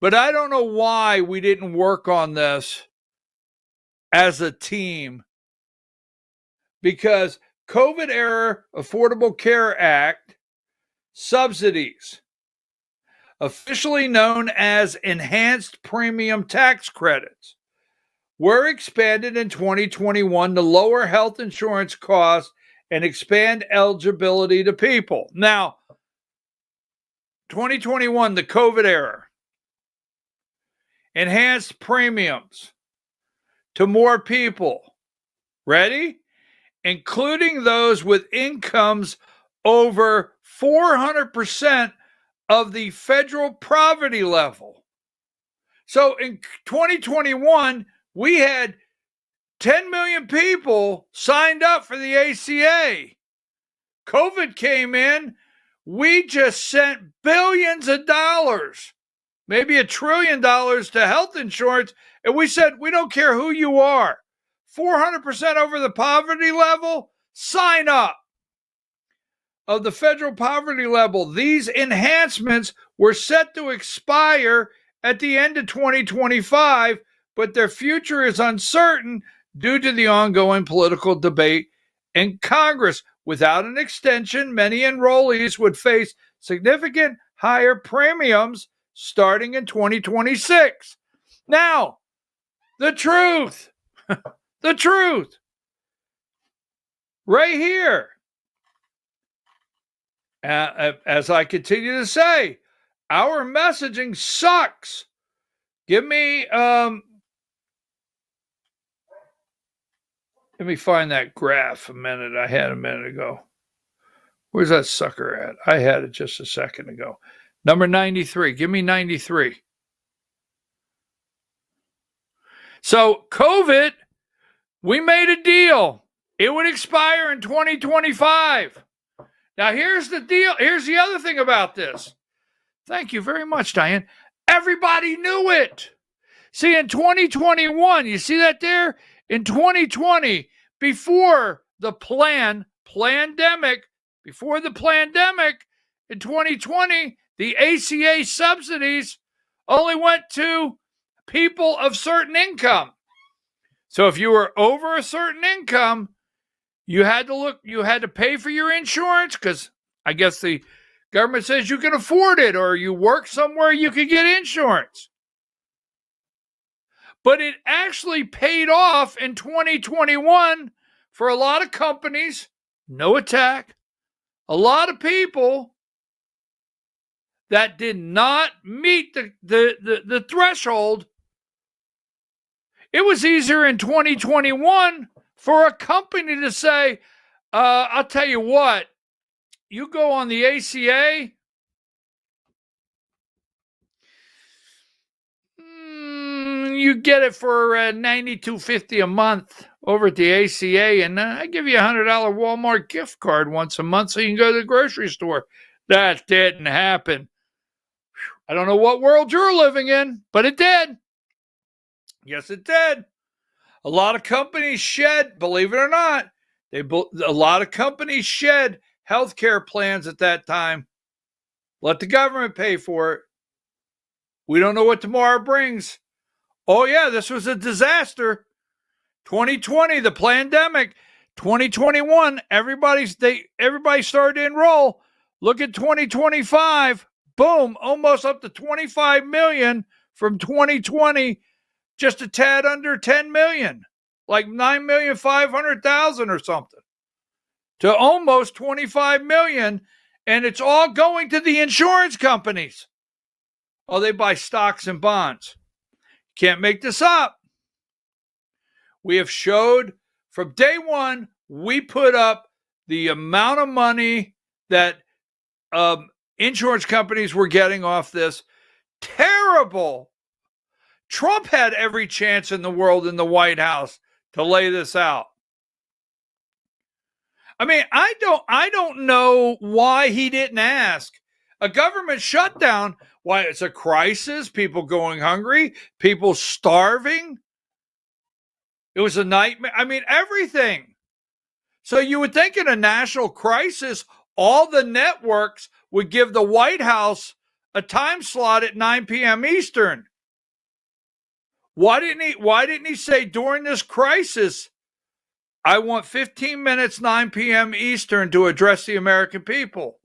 but I don't know why we didn't work on this as a team. Because COVID era Affordable Care Act subsidies, officially known as enhanced premium tax credits, were expanded in 2021 to lower health insurance costs and expand eligibility to people. Now, 2021, the COVID era, enhanced premiums to more people. Ready? Including those with incomes over 400% of the federal poverty level. So in 2021, we had 10 million people signed up for the ACA. COVID came in. We just sent billions of dollars, maybe $1 trillion to health insurance. And we said, we don't care who you are. 400% over the poverty level, sign up. Of the federal poverty level, these enhancements were set to expire at the end of 2025, but their future is uncertain due to the ongoing political debate in Congress. without an extension, many enrollees would face significant higher premiums starting in 2026. Now, the truth, the truth, right here. As I continue to say, our messaging sucks. Give me, let me find that graph I had a minute ago. Where's that sucker at? I had it just a second ago. Number 93. Give me 93. So COVID, we made a deal. It would expire in 2025. Now, here's the deal. Here's the other thing about this. Thank you very much, Diane. Everybody knew it. See, in 2021, you see that there? In 2020, before the pandemic, in 2020, the ACA subsidies only went to people of certain income. So if you were over a certain income, you had to pay for your insurance because I guess the government says you can afford it, or you work somewhere you could get insurance. But it actually paid off in 2021 for a lot of companies. No attack. A lot of people that did not meet the threshold. It was easier in 2021 for a company to say, I'll tell you what, you go on the ACA, you get it for $92.50 a month over at the ACA, and I give you a $100 Walmart gift card once a month so you can go to the grocery store. That didn't happen. I don't know what world you're living in, but it did. Yes, it did. A lot of companies shed, believe it or not, a lot of companies shed healthcare plans at that time. Let the government pay for it. We don't know what tomorrow brings. Oh, yeah, this was a disaster. 2020, the pandemic. 2021, everybody started to enroll. Look at 2025. Boom, almost up to 25 million from 2020, just a tad under 10 million, like 9,500,000 or something, to almost 25 million. And it's all going to the insurance companies. Oh, they buy stocks and bonds. Can't make this up. We have showed from day one, we put up the amount of money that insurance companies were getting off this. Terrible. Trump had every chance in the world in the White House to lay this out. I mean, I don't know why he didn't ask. A government shutdown, why it's a crisis, people going hungry, people starving. It was a nightmare. I mean, everything. So you would think in a national crisis, all the networks would give the White House a time slot at 9 p.m. Eastern. Why didn't he say during this crisis, I want 15 minutes, 9 p.m. Eastern to address the American people?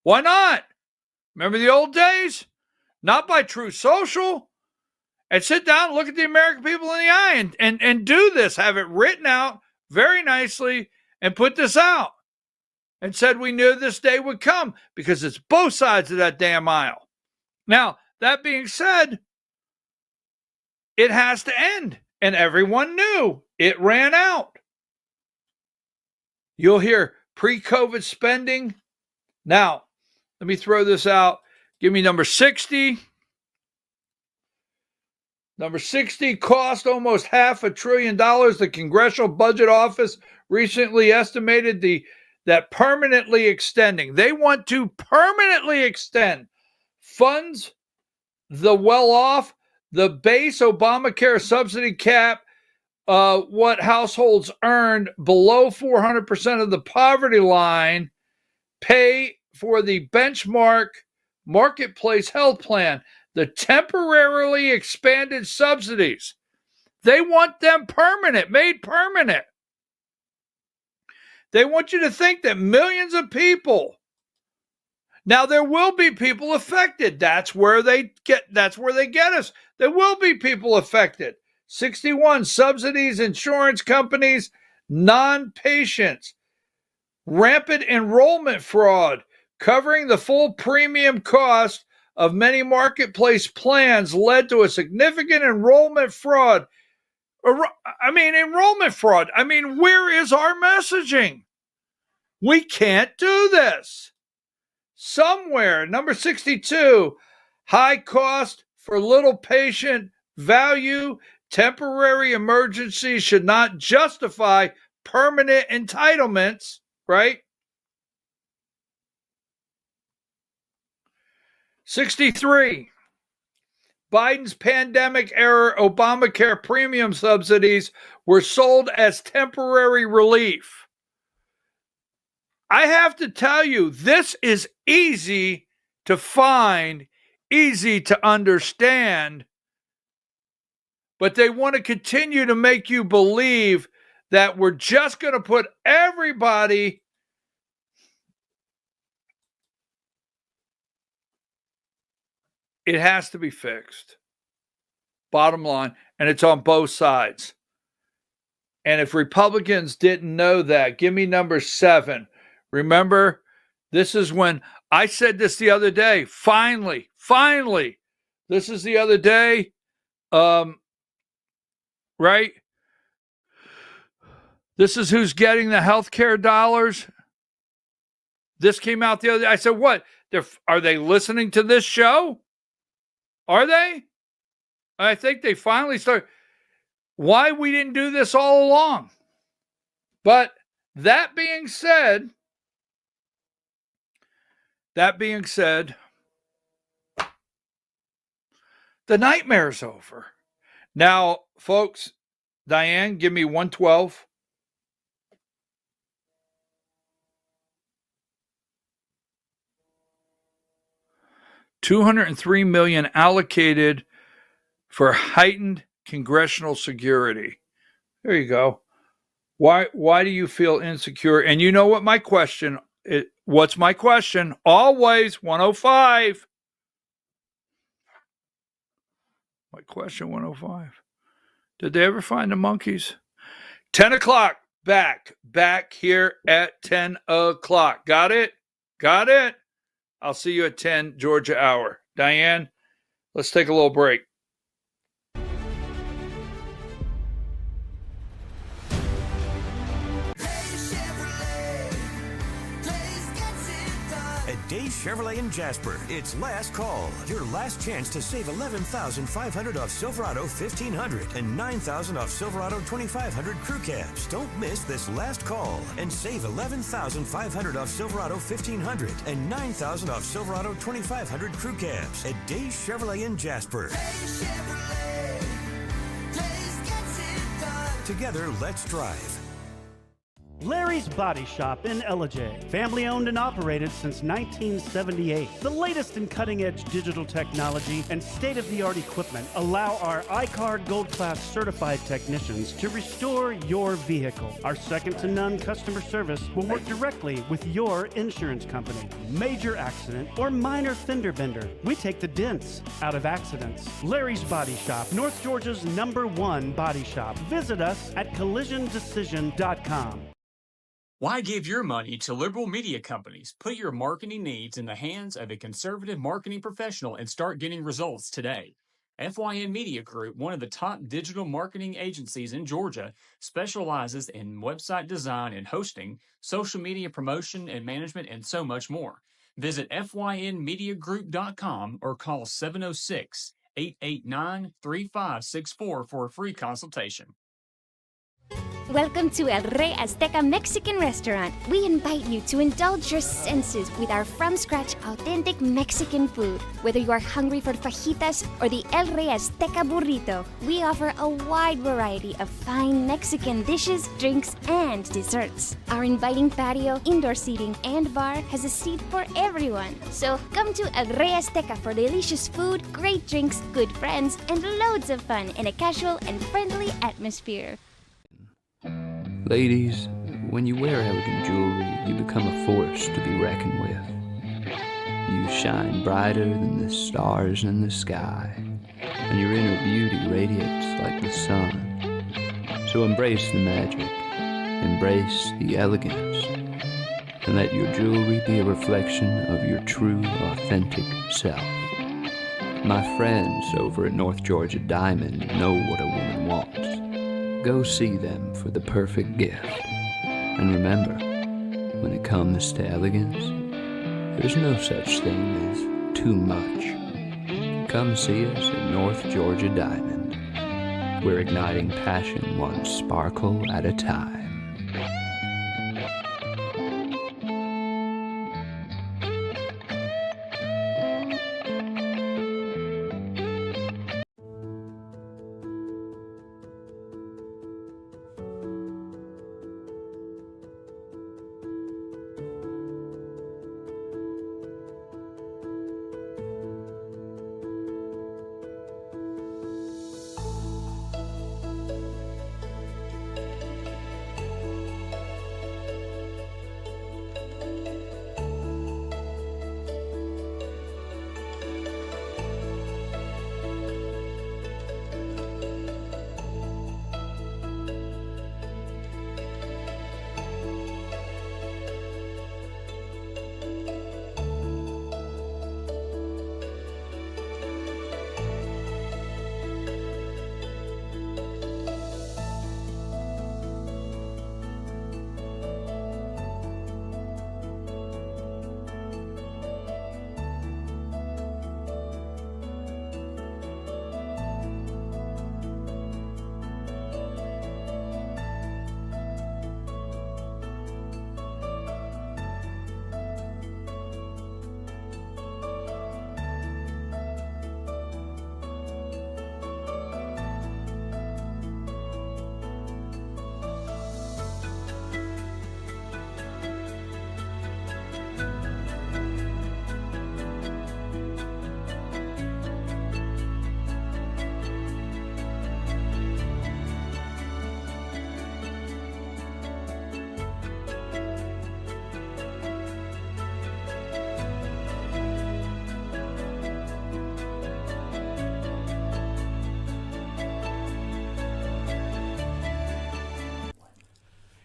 Why not? Remember the old days? Not by True Social. And sit down and look at the American people in the eye and do this. Have it written out very nicely and put this out. And said we knew this day would come because it's both sides of that damn aisle. Now, that being said, it has to end. And everyone knew it ran out. You'll hear pre-COVID spending. Now, let me throw this out. Give me number 60. Number 60 cost almost $500 billion. The Congressional Budget Office recently estimated that permanently extending. They want to permanently extend funds the well-off, the base Obamacare subsidy cap, what households earned below 400% of the poverty line pay for the benchmark marketplace health plan, the temporarily expanded subsidies. They want them permanent, made permanent. They want you to think that millions of people. Now there will be people affected. That's where they get us. There will be people affected. 61, subsidies, insurance companies, non-patients, rampant enrollment fraud, covering the full premium cost of many marketplace plans led to a significant enrollment fraud. Enrollment fraud. Where is our messaging? We can't do this. Somewhere, number 62, high cost for little patient value. Temporary emergencies should not justify permanent entitlements, right? 63, Biden's pandemic-era Obamacare premium subsidies were sold as temporary relief. I have to tell you, this is easy to find, easy to understand, but they want to continue to make you believe that we're just going to put everybody it has to be fixed. Bottom line, and it's on both sides. And if Republicans didn't know that, give me number 7. Remember, this is when I said this the other day. Finally, this is the other day. Right? This is who's getting the healthcare dollars. This came out the other day. I said, what? Are they listening to this show? Are they? I think they finally started. Why we didn't do this all along? But that being said, the nightmare's over. Now, folks, Diane, give me 112. $203 million allocated for heightened congressional security. There you go. Why do you feel insecure? And you know what my question is? What's my question? Always 105. My question 105. Did they ever find the monkeys? 10 o'clock. Back here at 10 o'clock. Got it? I'll see you at 10 Georgia hour. Diane, let's take a little break. Days Chevrolet in Jasper. It's last call. Your last chance to save $11,500 off Silverado 1500 and $9,000 off Silverado 2500 crew cabs. Don't miss this last call and save $11,500 off Silverado 1500 and $9,000 off Silverado 2500 crew cabs at Days Chevrolet in Jasper. Days Chevrolet. Days gets it done. Together, let's drive. Larry's Body Shop in Ellijay. Family owned and operated since 1978. The latest in cutting-edge digital technology and state-of-the-art equipment allow our iCard Gold Class certified technicians to restore your vehicle. Our second-to-none customer service will work directly with your insurance company. Major accident or minor fender bender, we take the dents out of accidents. Larry's Body Shop, North Georgia's #1 body shop. Visit us at collisiondecision.com. Why give your money to liberal media companies? Put your marketing needs in the hands of a conservative marketing professional and start getting results today. FYN Media Group, one of the top digital marketing agencies in Georgia, specializes in website design and hosting, social media promotion and management, and so much more. Visit FYNmediagroup.com or call 706-889-3564 for a free consultation. Welcome to El Rey Azteca Mexican Restaurant. We invite you to indulge your senses with our from-scratch authentic Mexican food. Whether you are hungry for fajitas or the El Rey Azteca burrito, we offer a wide variety of fine Mexican dishes, drinks, and desserts. Our inviting patio, indoor seating, and bar has a seat for everyone. So come to El Rey Azteca for delicious food, great drinks, good friends, and loads of fun in a casual and friendly atmosphere. Ladies, When you wear elegant jewelry, you become a force to be reckoned with. You shine brighter than the stars in the sky, and your inner beauty radiates like the sun. So embrace the magic, embrace the elegance, and let your jewelry be a reflection of your true, authentic self. My friends over at North Georgia Diamond know what a woman wants. Go see them for the perfect gift. And remember, when it comes to elegance, there's no such thing as too much. Come see us at North Georgia Diamond. We're igniting passion one sparkle at a time.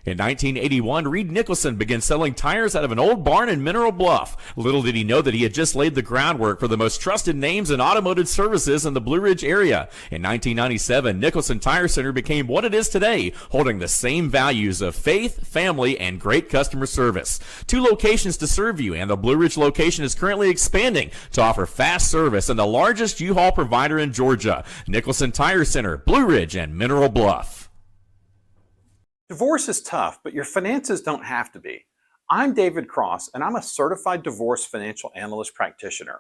In 1981, Reed Nicholson began selling tires out of an old barn in Mineral Bluff. Little did he know that he had just laid the groundwork for the most trusted names in automotive services in the Blue Ridge area. In 1997, Nicholson Tire Center became what it is today, holding the same values of faith, family, and great customer service. 2 locations to serve you, and the Blue Ridge location is currently expanding to offer fast service and the largest U-Haul provider in Georgia. Nicholson Tire Center, Blue Ridge, and Mineral Bluff. Divorce is tough, but your finances don't have to be. I'm David Cross, and I'm a certified divorce financial analyst practitioner.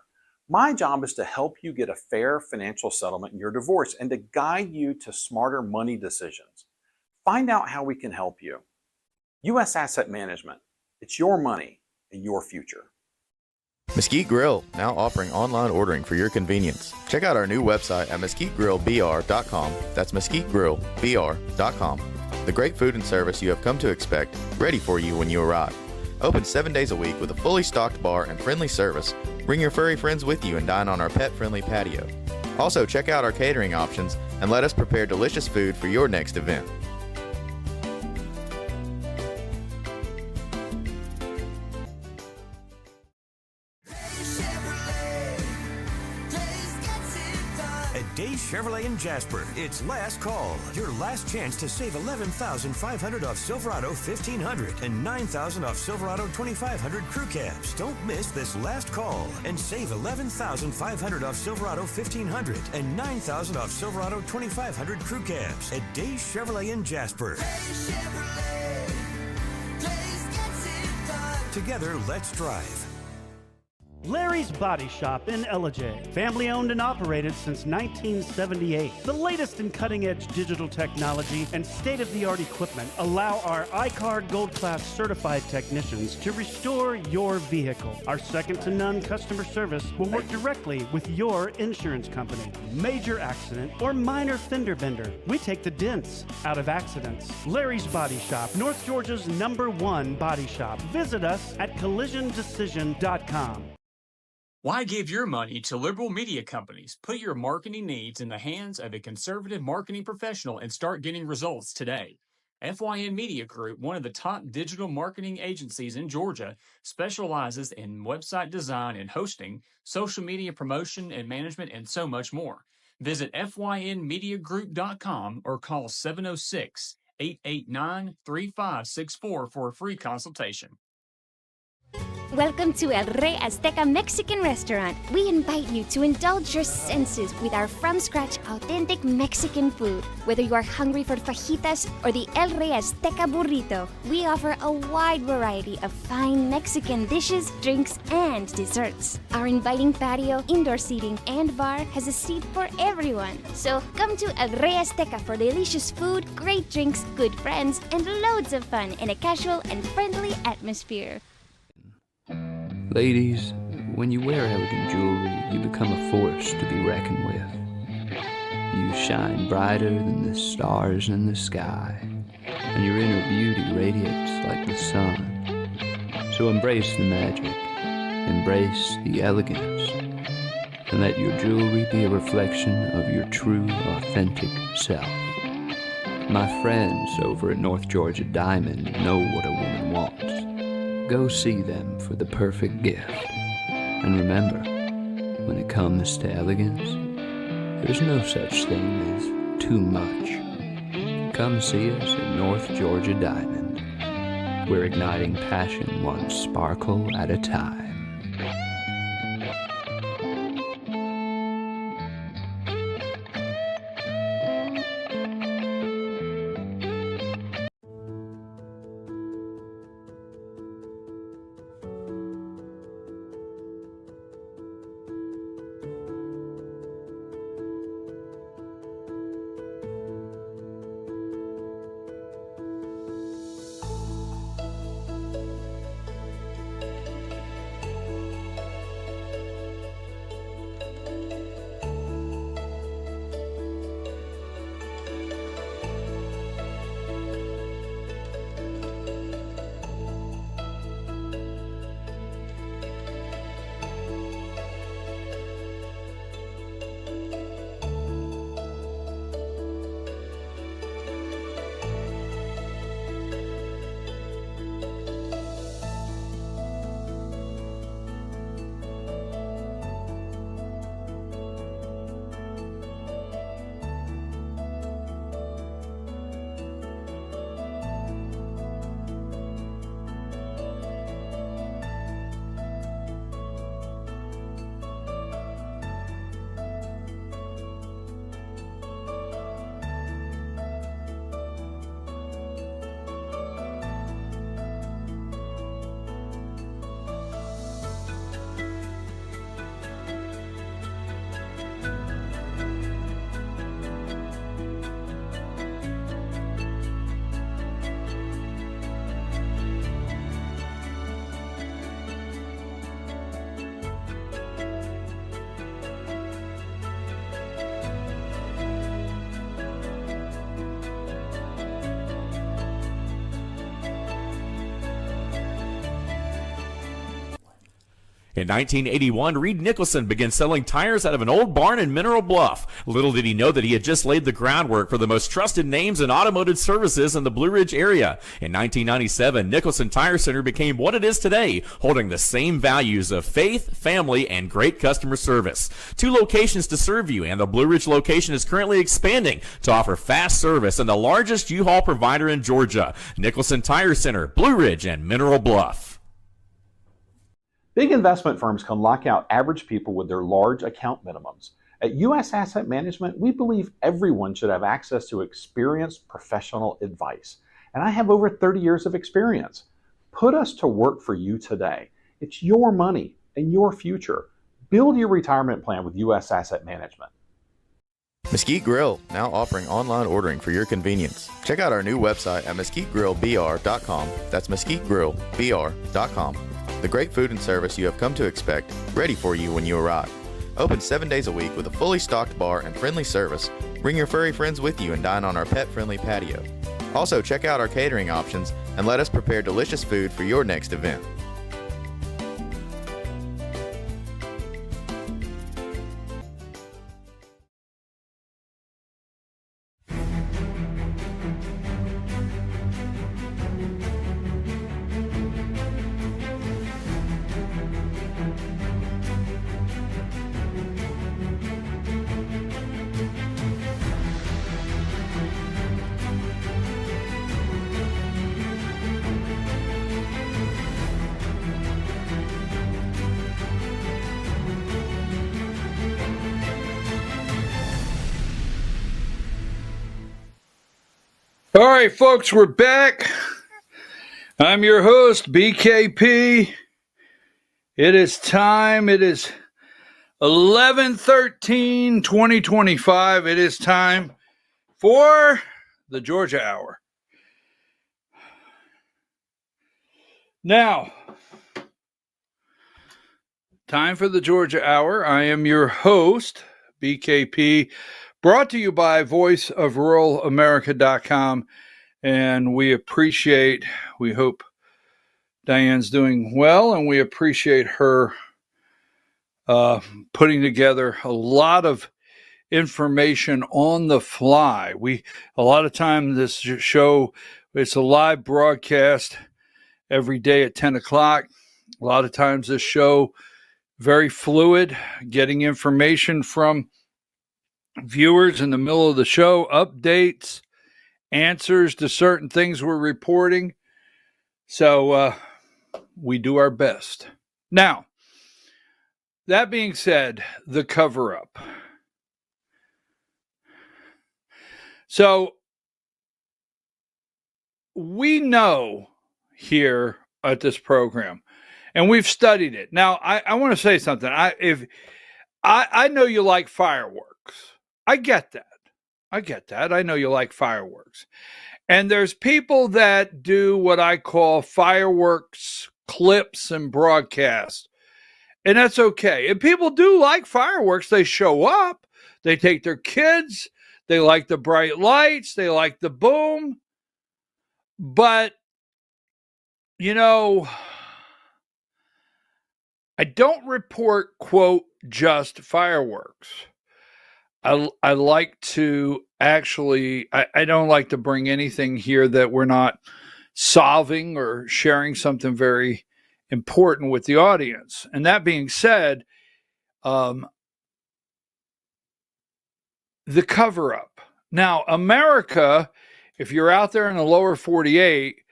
My job is to help you get a fair financial settlement in your divorce and to guide you to smarter money decisions. Find out how we can help you. U.S. Asset Management. It's your money and your future. Mesquite Grill, now offering online ordering for your convenience. Check out our new website at mesquitegrillbr.com. That's mesquitegrillbr.com. The great food and service you have come to expect, ready for you when you arrive. Open 7 days a week with a fully stocked bar and friendly service. Bring your furry friends with you and dine on our pet-friendly patio. Also, check out our catering options and let us prepare delicious food for your next event. Days Chevrolet in Jasper. It's last call. Your last chance to save $11,500 off Silverado 1500 and $9,000 off Silverado 2500 crew cabs. Don't miss this last call and save $11,500 off Silverado 1500 and $9,000 off Silverado 2500 crew cabs at Days Chevrolet in Jasper. Days Chevrolet. Days gets it done. Together, let's drive. Larry's Body Shop in Ellijay. Family owned and operated since 1978. The latest in cutting-edge digital technology and state-of-the-art equipment allow our iCard Gold Class certified technicians to restore your vehicle. Our second-to-none customer service will work directly with your insurance company. Major accident or minor fender bender, we take the dents out of accidents. Larry's Body Shop, North Georgia's #1 body shop. Visit us at collisiondecision.com. Why give your money to liberal media companies? Put your marketing needs in the hands of a conservative marketing professional and start getting results today. FYN Media Group, one of the top digital marketing agencies in Georgia, specializes in website design and hosting, social media promotion and management, and so much more. Visit FYNmediagroup.com or call 706-889-3564 for a free consultation. Welcome to El Rey Azteca Mexican Restaurant. We invite you to indulge your senses with our from-scratch authentic Mexican food. Whether you are hungry for fajitas or the El Rey Azteca burrito, we offer a wide variety of fine Mexican dishes, drinks, and desserts. Our inviting patio, indoor seating, and bar has a seat for everyone. So come to El Rey Azteca for delicious food, great drinks, good friends, and loads of fun in a casual and friendly atmosphere. Ladies, when you wear elegant jewelry, you become a force to be reckoned with. You shine brighter than the stars in the sky, and your inner beauty radiates like the sun. So embrace the magic, embrace the elegance, and let your jewelry be a reflection of your true, authentic self. My friends over at North Georgia Diamond know what a woman wants. Go see them for the perfect gift. And remember, when it comes to elegance, there's no such thing as too much. Come see us at North Georgia Diamond. We're igniting passion one sparkle at a time. In 1981, Reed Nicholson began selling tires out of an old barn in Mineral Bluff. Little did he know that he had just laid the groundwork for the most trusted names in automotive services in the Blue Ridge area. In 1997, Nicholson Tire Center became what it is today, holding the same values of faith, family, and great customer service. 2 locations to serve you, and the Blue Ridge location is currently expanding to offer fast service and the largest U-Haul provider in Georgia. Nicholson Tire Center, Blue Ridge, and Mineral Bluff. Big investment firms can lock out average people with their large account minimums. At U.S. Asset Management, we believe everyone should have access to experienced professional advice. And I have over 30 years of experience. Put us to work for you today. It's your money. and your future. Build your retirement plan with U.S. Asset Management. Mesquite Grill, now offering online ordering for your convenience. Check out our new website at mesquitegrillbr.com. That's mesquitegrillbr.com. The great food and service you have come to expect, ready for you when you arrive. Open 7 days a week with a fully stocked bar and friendly service. Bring your furry friends with you and dine on our pet-friendly patio. Also, check out our catering options and let us prepare delicious food for your next event. All right, folks, we're back. I'm your host, BKP. It is time. It is 11/13/2025. It is time for the Georgia Hour. Now, time for the Georgia Hour. I am your host, BKP, brought to you by voiceofruralamerica.com. And we hope Diane's doing well, and we appreciate her putting together a lot of information on the fly. A lot of times this show, it's a live broadcast every day at 10 o'clock. A lot of times this show, very fluid, getting information from viewers in the middle of the show, updates, answers to certain things we're reporting. So we do our best. Now, that being said, the cover-up. So we know here at this program, and we've studied it. Now, I want to say something. I know you like fireworks. I get that. I know you like fireworks. And there's people that do what I call fireworks clips and broadcasts. And that's okay. And people do like fireworks. They show up. They take their kids. They like the bright lights. They like the boom. But, I don't report, quote, just fireworks. I like to actually, I don't like to bring anything here that we're not solving or sharing something very important with the audience. And that being said, the cover-up. Now, America, if you're out there in the lower 48,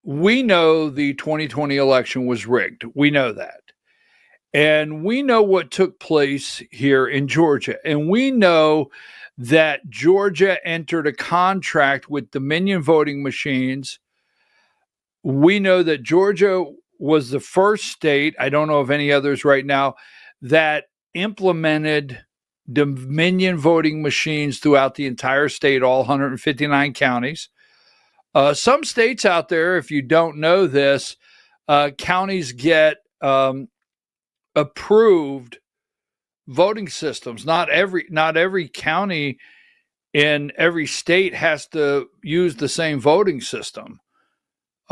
we know the 2020 election was rigged. We know that. And we know what took place here in Georgia. And we know that Georgia entered a contract with Dominion voting machines. We know that Georgia was the first state, I don't know of any others right now, that implemented Dominion voting machines throughout the entire state, all 159 counties. Some states out there, if you don't know this, counties get approved voting systems. Not every county in every state has to use the same voting system.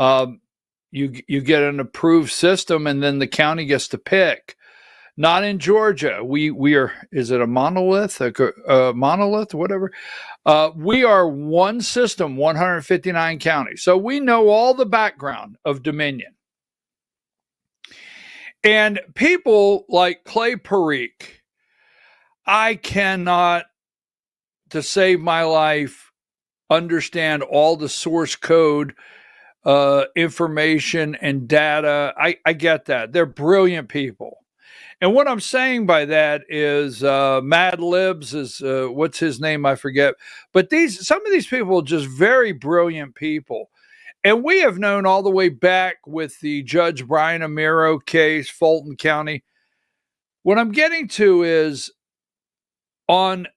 You get an approved system, and then the county gets to pick. Not in Georgia. We are. Is it a monolith? A monolith? Whatever. We are one system, 159 counties. So we know all the background of Dominion. And people like Clay Parikh, I cannot, to save my life, understand all the source code information and data. I get that. They're brilliant people. And what I'm saying by that is Mad Libs is, what's his name? I forget. But some of these people are just very brilliant people. And we have known all the way back with the Judge Brian Amiro case, Fulton County. What I'm getting to is on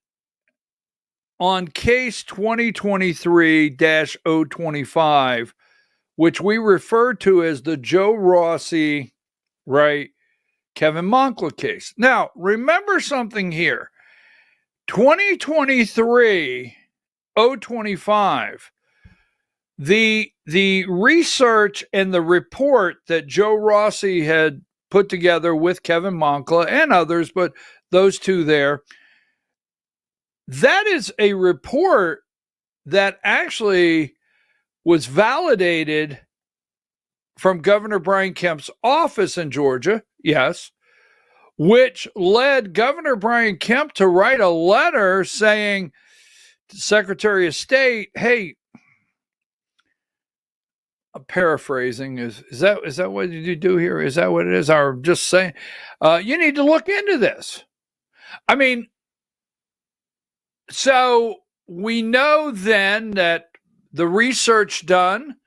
case 2023-025, which we refer to as the Joe Rossi, right, Kevin Moncla case. Now, remember something here. 2023-025, the research and the report that Joe Rossi had put together with Kevin Moncla and others, but those two there, that is a report that actually was validated from Governor Brian Kemp's office in Georgia, yes, which led Governor Brian Kemp to write a letter saying to Secretary of State, hey, I'm paraphrasing, is that what you do here? Is that what it is? I'm just saying, you need to look into this. I mean, so we know then that the research done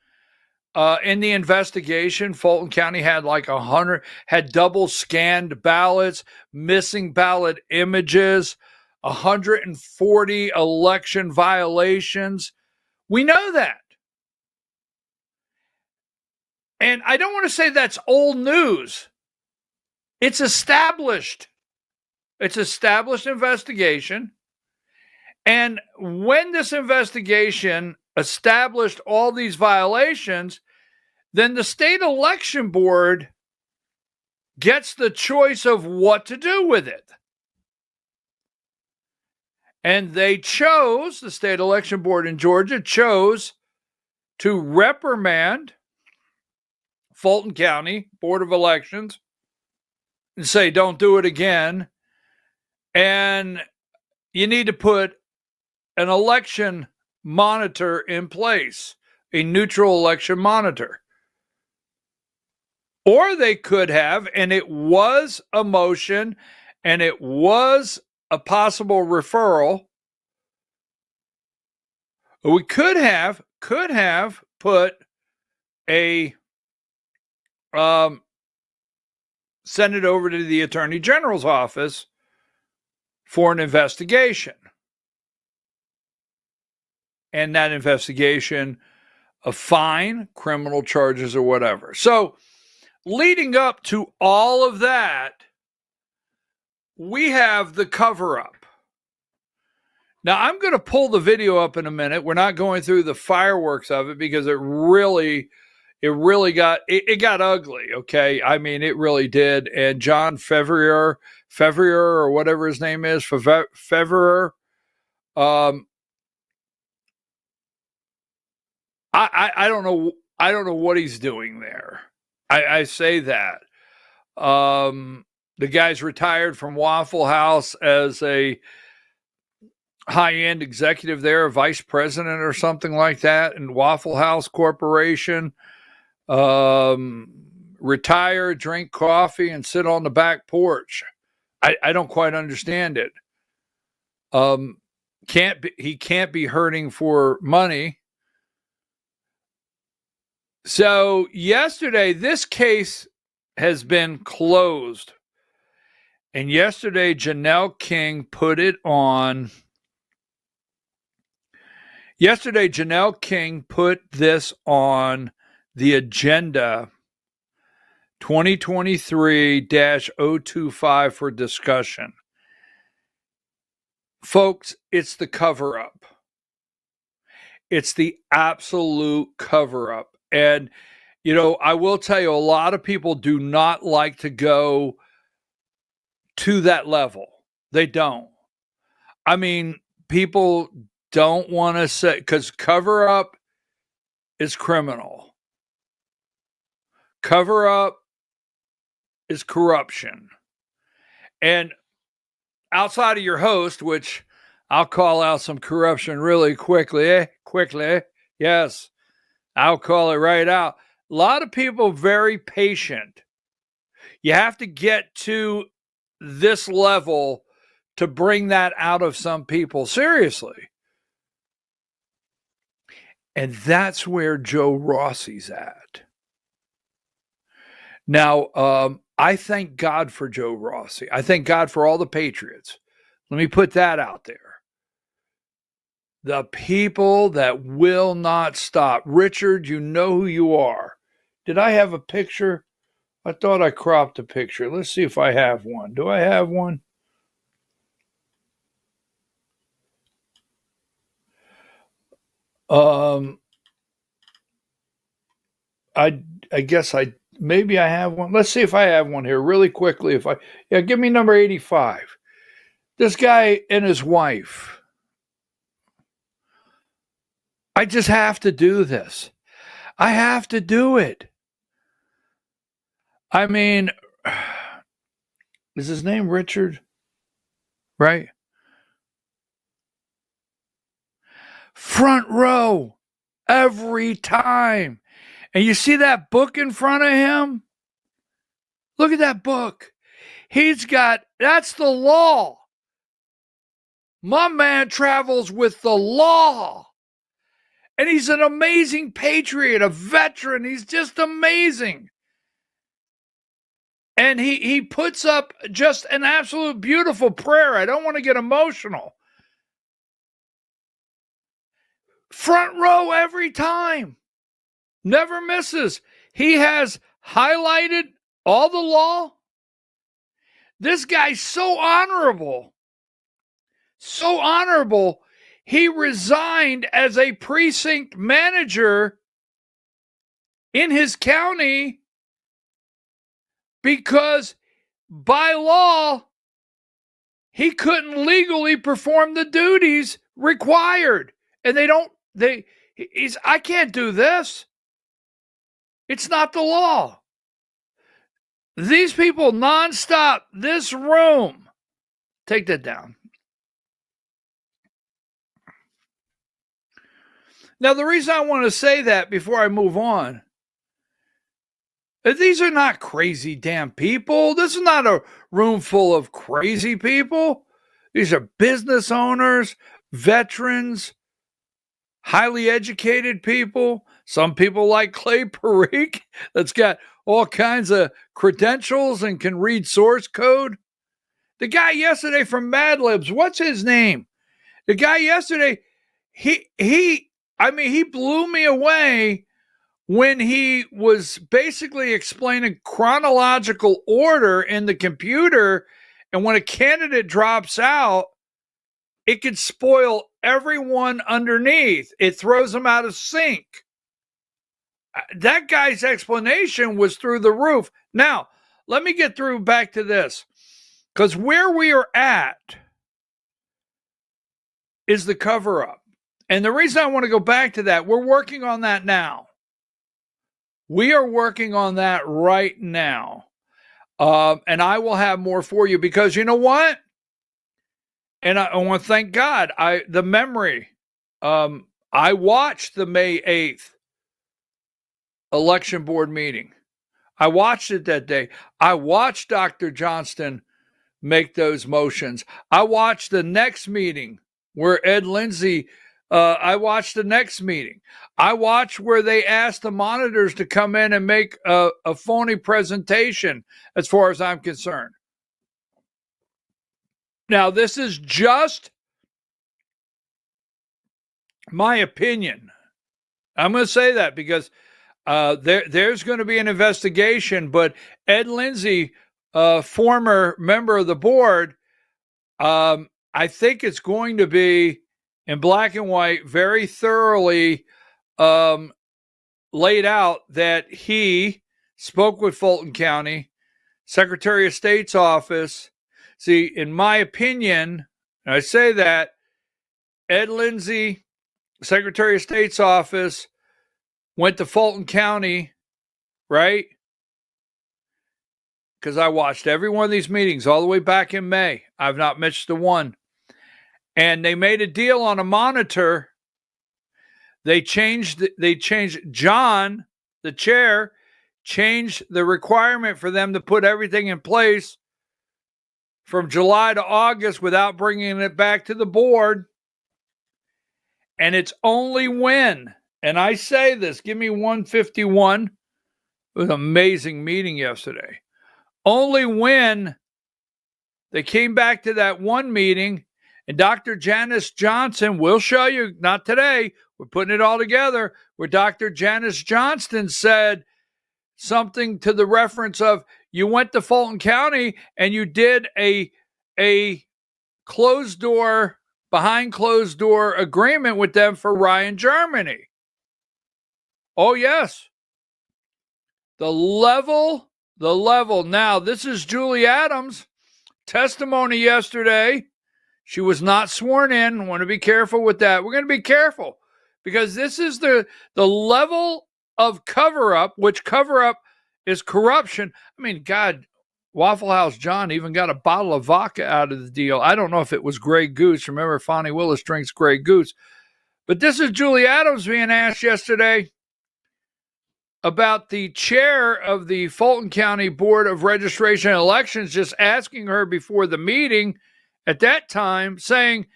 in the investigation, Fulton County had like 100, had double scanned ballots, missing ballot images, 140 election violations. We know that. And I don't want to say that's old news. It's established. It's established investigation. And when this investigation established all these violations, then the state election board gets the choice of what to do with it. And they chose, the state election board in Georgia chose to reprimand Fulton County Board of Elections and say, don't do it again. And you need to put an election monitor in place, a neutral election monitor. Or they could have, and it was a motion, and it was a possible referral. We could have put a send it over to the Attorney General's office for an investigation. And that investigation, a fine, criminal charges, or whatever. So, leading up to all of that, we have the cover-up. Now, I'm going to pull the video up in a minute. We're not going through the fireworks of it because it really got ugly, okay? I mean, it really did. And John Fevrier or whatever his name is, Fevrier, I don't know what he's doing there. I say that. The guy's retired from Waffle House as a high-end executive there, a vice president or something like that in Waffle House Corporation. Retire, drink coffee, and sit on the back porch. I don't quite understand it. He can't be hurting for money. So yesterday, this case has been closed. And yesterday, Janelle King put it on. Yesterday, Janelle King put this on the agenda, 2023-025 for discussion. Folks, it's the cover-up. It's the absolute cover-up. And, you know, I will tell you, a lot of people do not like to go to that level. They don't. I mean, people don't want to say, because cover-up is criminal. Cover-up is corruption. And outside of your host, which I'll call out some corruption really quickly. Yes, I'll call it right out. A lot of people very patient. You have to get to this level to bring that out of some people. Seriously. And that's where Joe Rossi's at. Now, I thank God for Joe Rossi. I thank God for all the patriots. Let me put that out there. The people that will not stop. Richard, you know who you are. Did I have a picture? I thought I cropped a picture. Let's see if I have one. Do I have one? I guess maybe I have one. Let's see if I have one here really quickly. Give me number 85. This guy and his wife. I just have to do this. I have to do it. I mean, is his name Richard? Right? Front row every time. And you see that book in front of him? Look at that book. That's the law. My man travels with the law. And he's an amazing patriot, a veteran. He's just amazing. And he puts up just an absolute beautiful prayer. I don't want to get emotional. Front row every time. Never misses. He has highlighted all the law. This guy's so honorable. So honorable. He resigned as a precinct manager in his county because by law, he couldn't legally perform the duties required. And I can't do this. It's not the law. These people nonstop, this room. Take that down. Now, the reason I want to say that before I move on, these are not crazy damn people. This is not a room full of crazy people. These are business owners, veterans, highly educated people. Some people like Clay Parikh that's got all kinds of credentials and can read source code. The guy yesterday from Mad Libs, what's his name? The guy yesterday, he blew me away when he was basically explaining chronological order in the computer. And when a candidate drops out, it could spoil everyone underneath. It throws them out of sync. That guy's explanation was through the roof. Now, let me get back to this. Because where we are at is the cover-up. And the reason I want to go back to that, we're working on that now. We are working on that right now. And I will have more for you because you know what? And I want to thank God. The memory. I watched the May 8th election board meeting. I watched it that day. I watched Dr. Johnston make those motions. I watched the next meeting where Ed Lindsay, I watched the next meeting. I watched where they asked the monitors to come in and make a phony presentation as far as I'm concerned. Now, this is just my opinion. I'm going to say that because there's going to be an investigation, but Ed Lindsay, former member of the board, I think it's going to be in black and white, very thoroughly laid out that he spoke with Fulton County, Secretary of State's office. See, in my opinion, and I say that, Ed Lindsay, Secretary of State's office, went to Fulton County, right? Because I watched every one of these meetings all the way back in May. I've not missed the one. And they made a deal on a monitor. They changed John, the chair, changed the requirement for them to put everything in place from July to August without bringing it back to the board. And it's only when and I say this, give me 151. It was an amazing meeting yesterday. Only when they came back to that one meeting, and Dr. Janice Johnson, will show you, not today, we're putting it all together, where Dr. Janice Johnston said something to the reference of, you went to Fulton County and you did a closed door, behind closed door agreement with them for Ryan Germany. Oh, yes. The level. Now, this is Julie Adams' testimony yesterday. She was not sworn in. I want to be careful with that. We're going to be careful because this is the level of cover-up, which cover-up is corruption. I mean, God, Waffle House John even got a bottle of vodka out of the deal. I don't know if it was Grey Goose. Remember, Fonnie Willis drinks Grey Goose. But this is Julie Adams being asked yesterday about the chair of the Fulton County Board of Registration and Elections, just asking her before the meeting at that time, saying,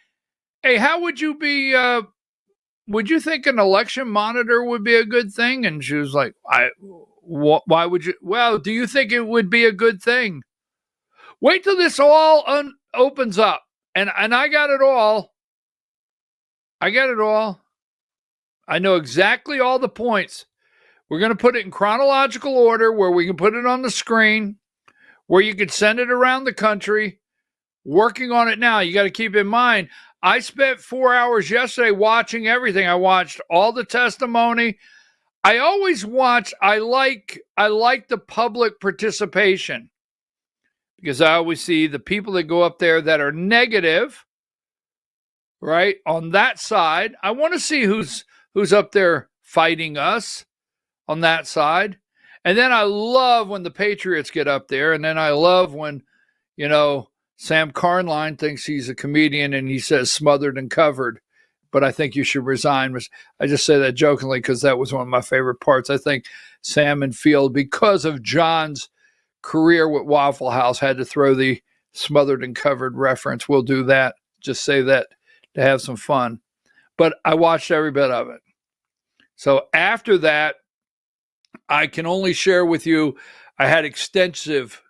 hey, how would you be, would you think an election monitor would be a good thing? And she was like, why would you? Well, do you think it would be a good thing? Wait till this all opens up. And I got it all. I know exactly all the points. We're going to put it in chronological order where we can put it on the screen, where you could send it around the country. Working on it now. You got to keep in mind, I spent 4 hours yesterday watching everything. I watched all the testimony. I always watch, I like the public participation because I always see the people that go up there that are negative, right? On that side, I want to see who's up there fighting us on that side. And then I love when the Patriots get up there. And then I love when, Sam Carnline thinks he's a comedian and he says smothered and covered, but I think you should resign. I just say that jokingly because that was one of my favorite parts. I think Sam and Field, because of John's career with Waffle House, had to throw the smothered and covered reference. We'll do that. Just say that to have some fun. But I watched every bit of it. So after that, I can only share with you, I had extensive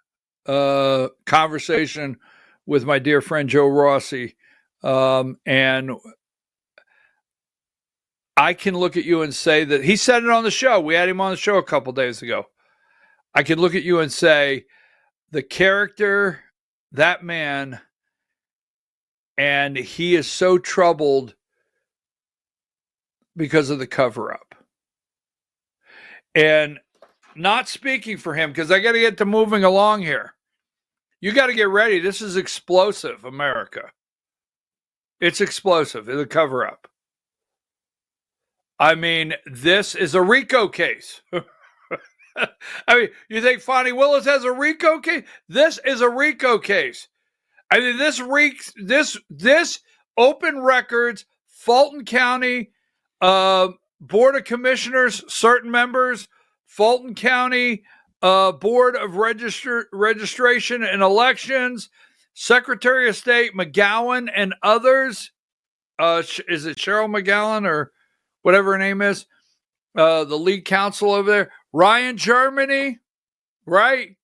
conversation with my dear friend Joe Rossi. And I can look at you and say that he said it on the show. We had him on the show a couple days ago. I can look at you and say the character, that man, and he is so troubled because of the cover-up. And not speaking for him, because I got to get to moving along here. You got to get ready. This is explosive, America. It's explosive. It's a cover-up. I mean, this is a RICO case. I mean, you think Fonnie Willis has a RICO case? This is a RICO case. I mean, this open records, Fulton County Board of Commissioners, certain members, Fulton County Board of Registration and Elections, Secretary of State McGowan and others. Is it Cheryl McGowan or whatever her name is? The lead counsel over there, Ryan Germany, right?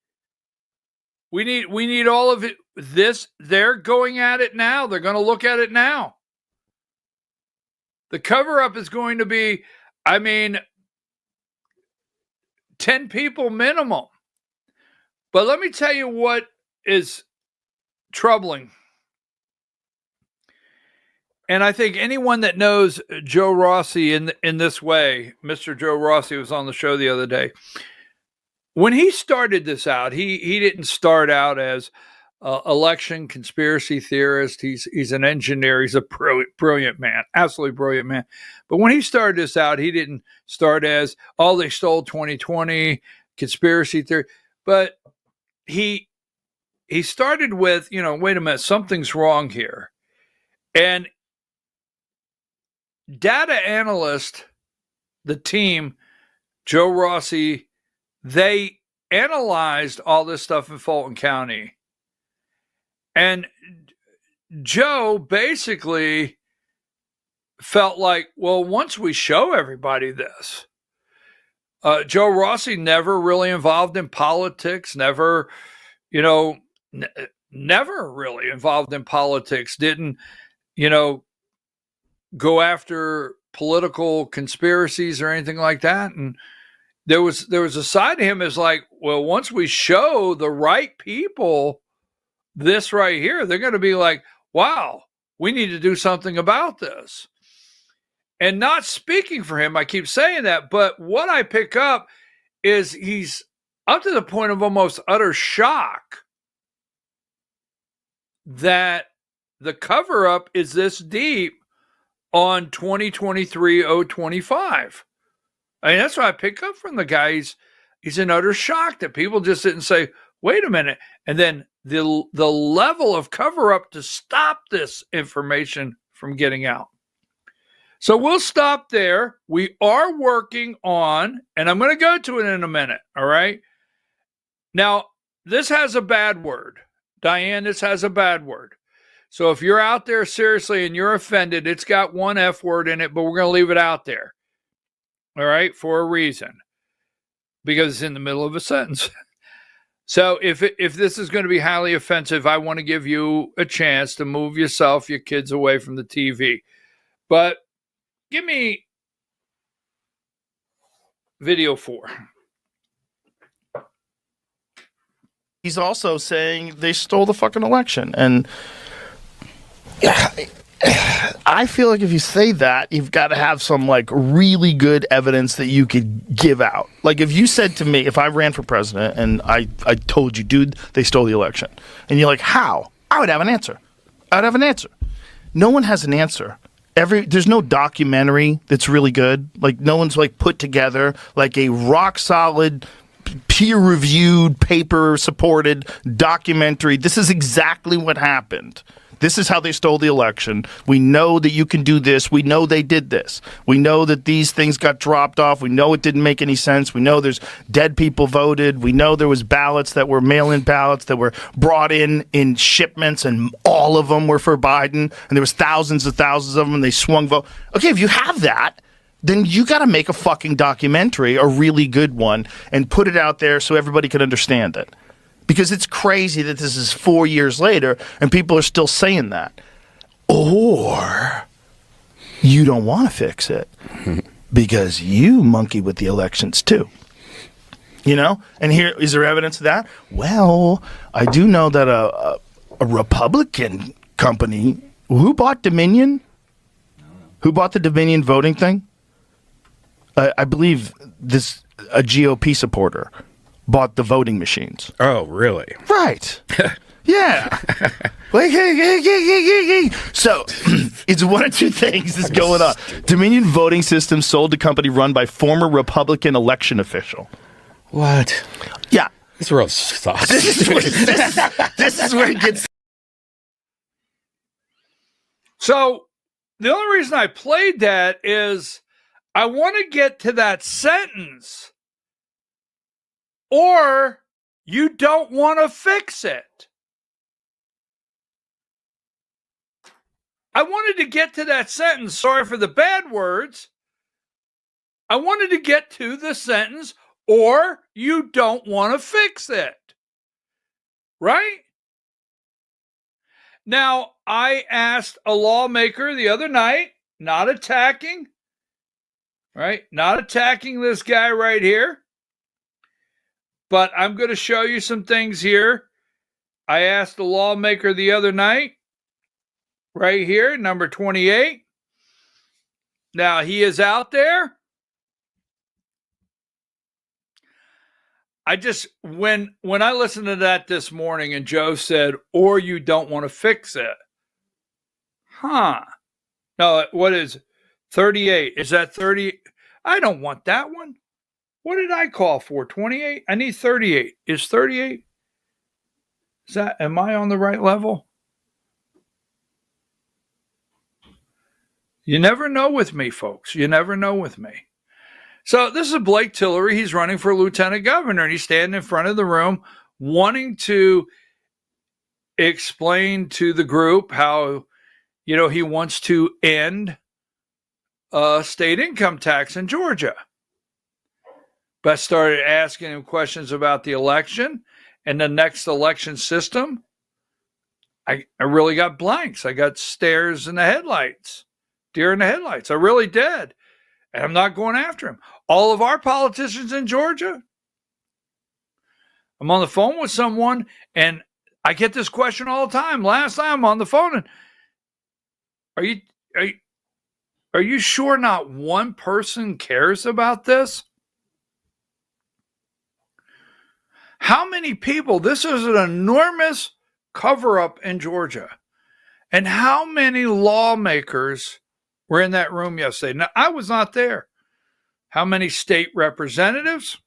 We need all of it. This, they're going at it now. They're going to look at it now. The cover-up is going to be, 10 people minimum. But let me tell you what is troubling. And I think anyone that knows Joe Rossi in this way, Mr. Joe Rossi was on the show the other day. When he started this out, he didn't start out as election conspiracy theorist. He's an engineer. He's a brilliant man, absolutely brilliant man. But when he started this out, he didn't start as, they stole 2020 conspiracy theory. But he started with, wait a minute, something's wrong here. And data analyst, the team, Joe Rossi, they analyzed all this stuff in Fulton County. And Joe basically felt like, well, once we show everybody this, Joe Rossi never really involved in politics, never, never really involved in politics, didn't, go after political conspiracies or anything like that. And there was a side to him is like, well, once we show the right people this right here, they're going to be like, wow, we need to do something about this. And not speaking for him, I keep saying that, but what I pick up is he's up to the point of almost utter shock that the cover-up is this deep on 2023-025. I mean, that's what I pick up from the guy. He's in utter shock that people just didn't say, wait a minute. And then the level of cover-up to stop this information from getting out. So we'll stop there. We are working on, and I'm going to go to it in a minute, all right? Now, this has a bad word. Diane, this has a bad word. So if you're out there seriously and you're offended, it's got one F word in it, but we're going to leave it out there. All right, for a reason. Because it's in the middle of a sentence. So if this is going to be highly offensive, I want to give you a chance to move yourself, your kids away from the TV. But give me video 4. He's also saying they stole the fucking election. And I feel like if you say that, you've got to have some like really good evidence that you could give out. Like if you said to me, if I ran for president and I told you, dude, they stole the election. And you're like, how? I would have an answer. No one has an answer. There's no documentary that's really good. Like no one's like put together like a rock solid, peer-reviewed, paper-supported documentary. This is exactly what happened. This is how they stole the election. We know that you can do this. We know they did this. We know that these things got dropped off. We know it didn't make any sense. We know there's dead people voted. We know there was ballots that were mail-in ballots that were brought in shipments, and all of them were for Biden. And there was thousands of them, and they swung vote. Okay, if you have that, then you got to make a fucking documentary, a really good one, and put it out there so everybody can understand it. Because it's crazy that this is 4 years later and people are still saying that. Or you don't want to fix it because you monkey with the elections too. You know? And here, is there evidence of that? Well, I do know that a Republican company, who bought Dominion? Who bought the Dominion voting thing? I believe a GOP supporter bought the voting machines. Oh, really? Right. Yeah. So it's one of two things is going on. Dominion voting system sold to company run by former Republican election official. What? Yeah. This world sucks. This is where it gets. So the only reason I played that is I want to get to that sentence. Or you don't want to fix it. I wanted to get to that sentence. Sorry for the bad words. I wanted to get to the sentence, or you don't want to fix it. Right? Now, I asked a lawmaker the other night, not attacking this guy right here. But I'm going to show you some things here. I asked the lawmaker the other night, right here, number 28. Now, he is out there. When I listened to that this morning and Joe said, or you don't want to fix it. No, what is 38? Is that 30? I don't want that one. What did I call for? 28? I need 38. Is 38? Am I on the right level? You never know with me, folks. You never know with me. So this is Blake Tillery. He's running for lieutenant governor, and he's standing in front of the room wanting to explain to the group how, he wants to end state income tax in Georgia. But I started asking him questions about the election and the next election system. I really got blanks. I got stares in the headlights, deer in the headlights. I really did. And I'm not going after him. All of our politicians in Georgia, I'm on the phone with someone and I get this question all the time. Last time I'm on the phone, and are you sure not one person cares about this? How many people? This is an enormous cover-up in Georgia. And how many lawmakers were in that room yesterday? Now, I was not there. How many state representatives?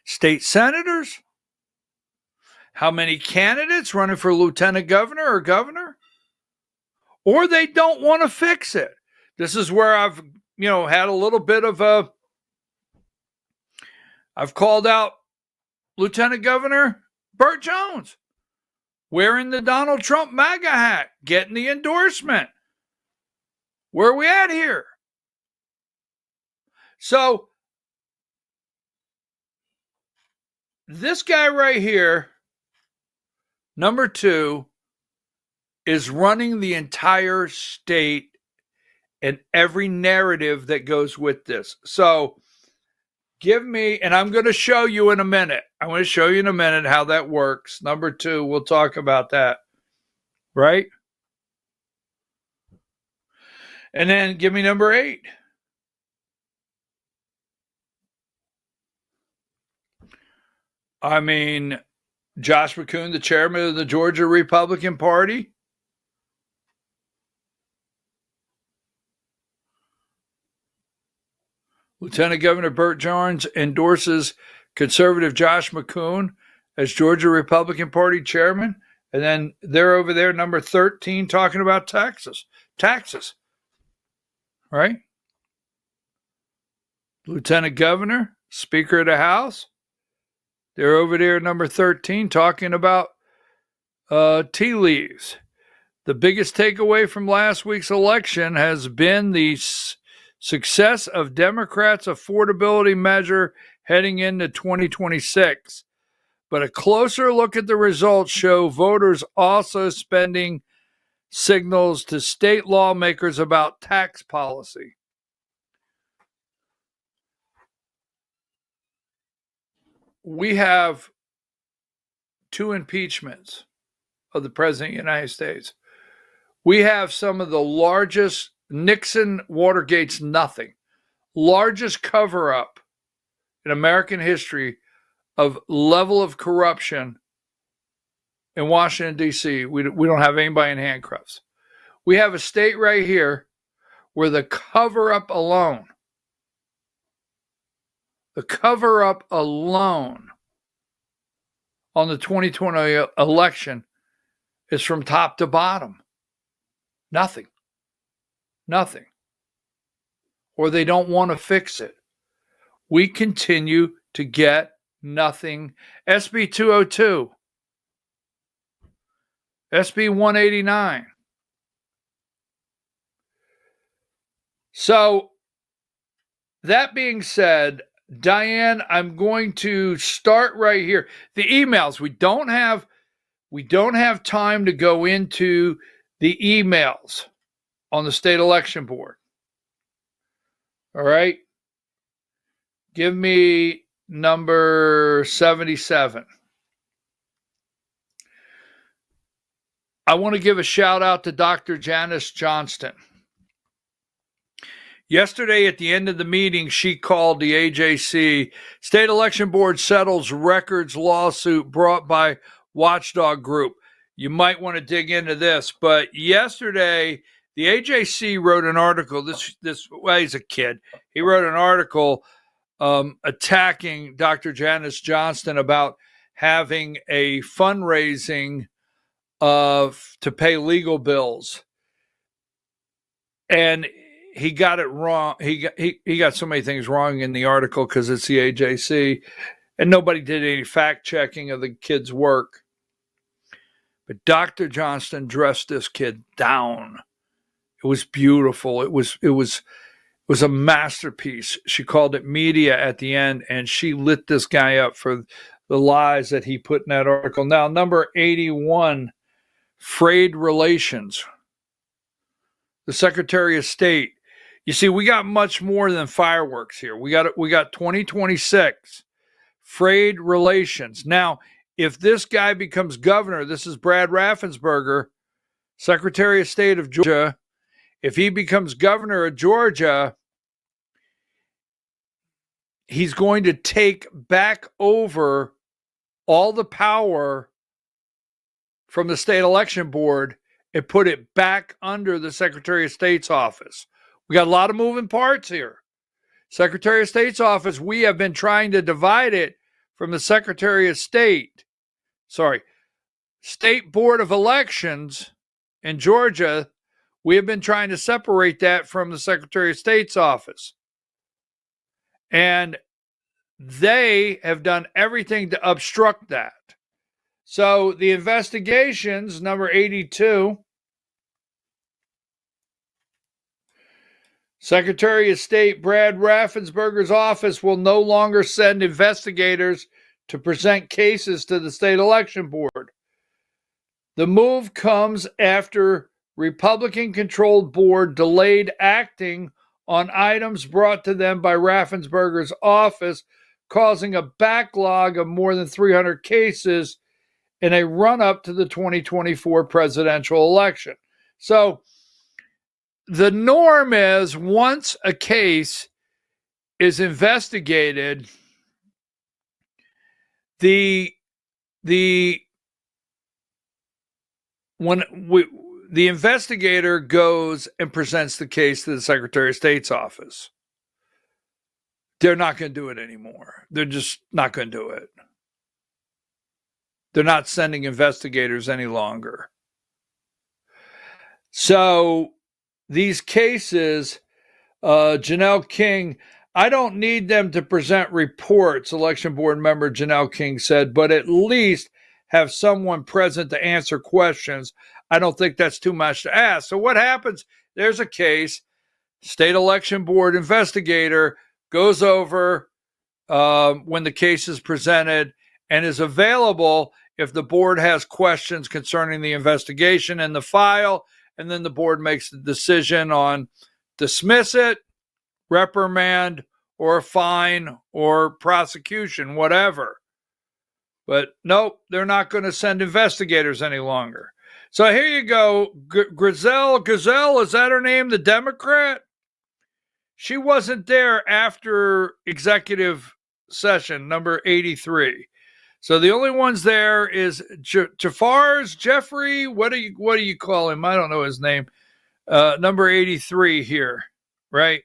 State senators? How many candidates running for lieutenant governor or governor? Or they don't want to fix it. This is where I've, had a little bit of I've called out Lieutenant Governor Burt Jones, wearing the Donald Trump MAGA hat, getting the endorsement. Where are we at here? So, this guy right here, number 2, is running the entire state and every narrative that goes with this. So, give me, and I'm going to show you in a minute. I'm going to show you in a minute how that works. Number 2, we'll talk about that. Right? And then give me number 8. I mean, Josh McCoon, the chairman of the Georgia Republican Party. Lieutenant Governor Burt Jones endorses conservative Josh McCoon as Georgia Republican Party chairman. And then they're over there, number 13, talking about taxes. Right? Lieutenant Governor, Speaker of the House. They're over there, number 13, talking about tea leaves. The biggest takeaway from last week's election has been the success of Democrats' affordability measure heading into 2026. But a closer look at the results show voters also spending signals to state lawmakers about tax policy. We have 2 impeachments of the President of the United States. We have some of the largest, Nixon, Watergate's nothing, largest cover-up in American history of level of corruption in Washington, D.C. We don't have anybody in handcuffs. We have a state right here where the cover-up alone on the 2020 election is from top to bottom. Nothing. Or they don't want to fix it. We continue to get nothing. SB 202, SB 189. So, that being said, Diane, I'm going to start right here. The emails, we don't have time to go into the emails on the state election board. All right. Give me number 77. I want to give a shout out to Dr. Janice Johnston. Yesterday at the end of the meeting, she called the AJC. State Election Board settles records lawsuit brought by Watchdog Group. You might want to dig into this, but yesterday the AJC wrote an article. Well, he's a kid. He wrote an article attacking Dr. Janice Johnston about having a fundraising to pay legal bills, and he got it wrong. He got so many things wrong in the article because it's the AJC, and nobody did any fact checking of the kid's work. But Dr. Johnston dressed this kid down It was beautiful. It was a masterpiece. She called it media at the end, and she lit this guy up for the lies that he put in that article. Now, number 81, frayed relations. The Secretary of State. You see, we got much more than fireworks here. We got 2026, frayed relations. Now, if this guy becomes governor, this is Brad Raffensperger, Secretary of State of Georgia. If he becomes governor of Georgia, he's going to take back over all the power from the state election board and put it back under the Secretary of State's office. We got a lot of moving parts here. Secretary of State's office, we have been trying to divide it from the Secretary of State. State Board of Elections in Georgia. We have been trying to separate that from the Secretary of State's office. And they have done everything to obstruct that. So the investigations, number 82, Secretary of State Brad Raffensperger's office will no longer send investigators to present cases to the state election board. The move comes after Republican-controlled board delayed acting on items brought to them by Raffensperger's office, causing a backlog of more than 300 cases in a run-up to the 2024 presidential election. So the norm is once a case is investigated, the investigator goes and presents the case to the Secretary of State's office. They're not going to do it anymore. They're just not going to do it. They're not sending investigators any longer. So these cases, Janelle King, I don't need them to present reports, election board member Janelle King said, but at least have someone present to answer questions. I don't think that's too much to ask. So what happens? There's a case, state election board investigator goes over when the case is presented and is available if the board has questions concerning the investigation and the file, and then the board makes the decision on dismiss it, reprimand, or fine, or prosecution, whatever. But nope, they're not going to send investigators any longer. So here you go. Gazelle, is that her name? The Democrat? She wasn't there after executive session number 83. So the only ones there is Jeffrey. What do you call him? I don't know his name. Number 83 here, right?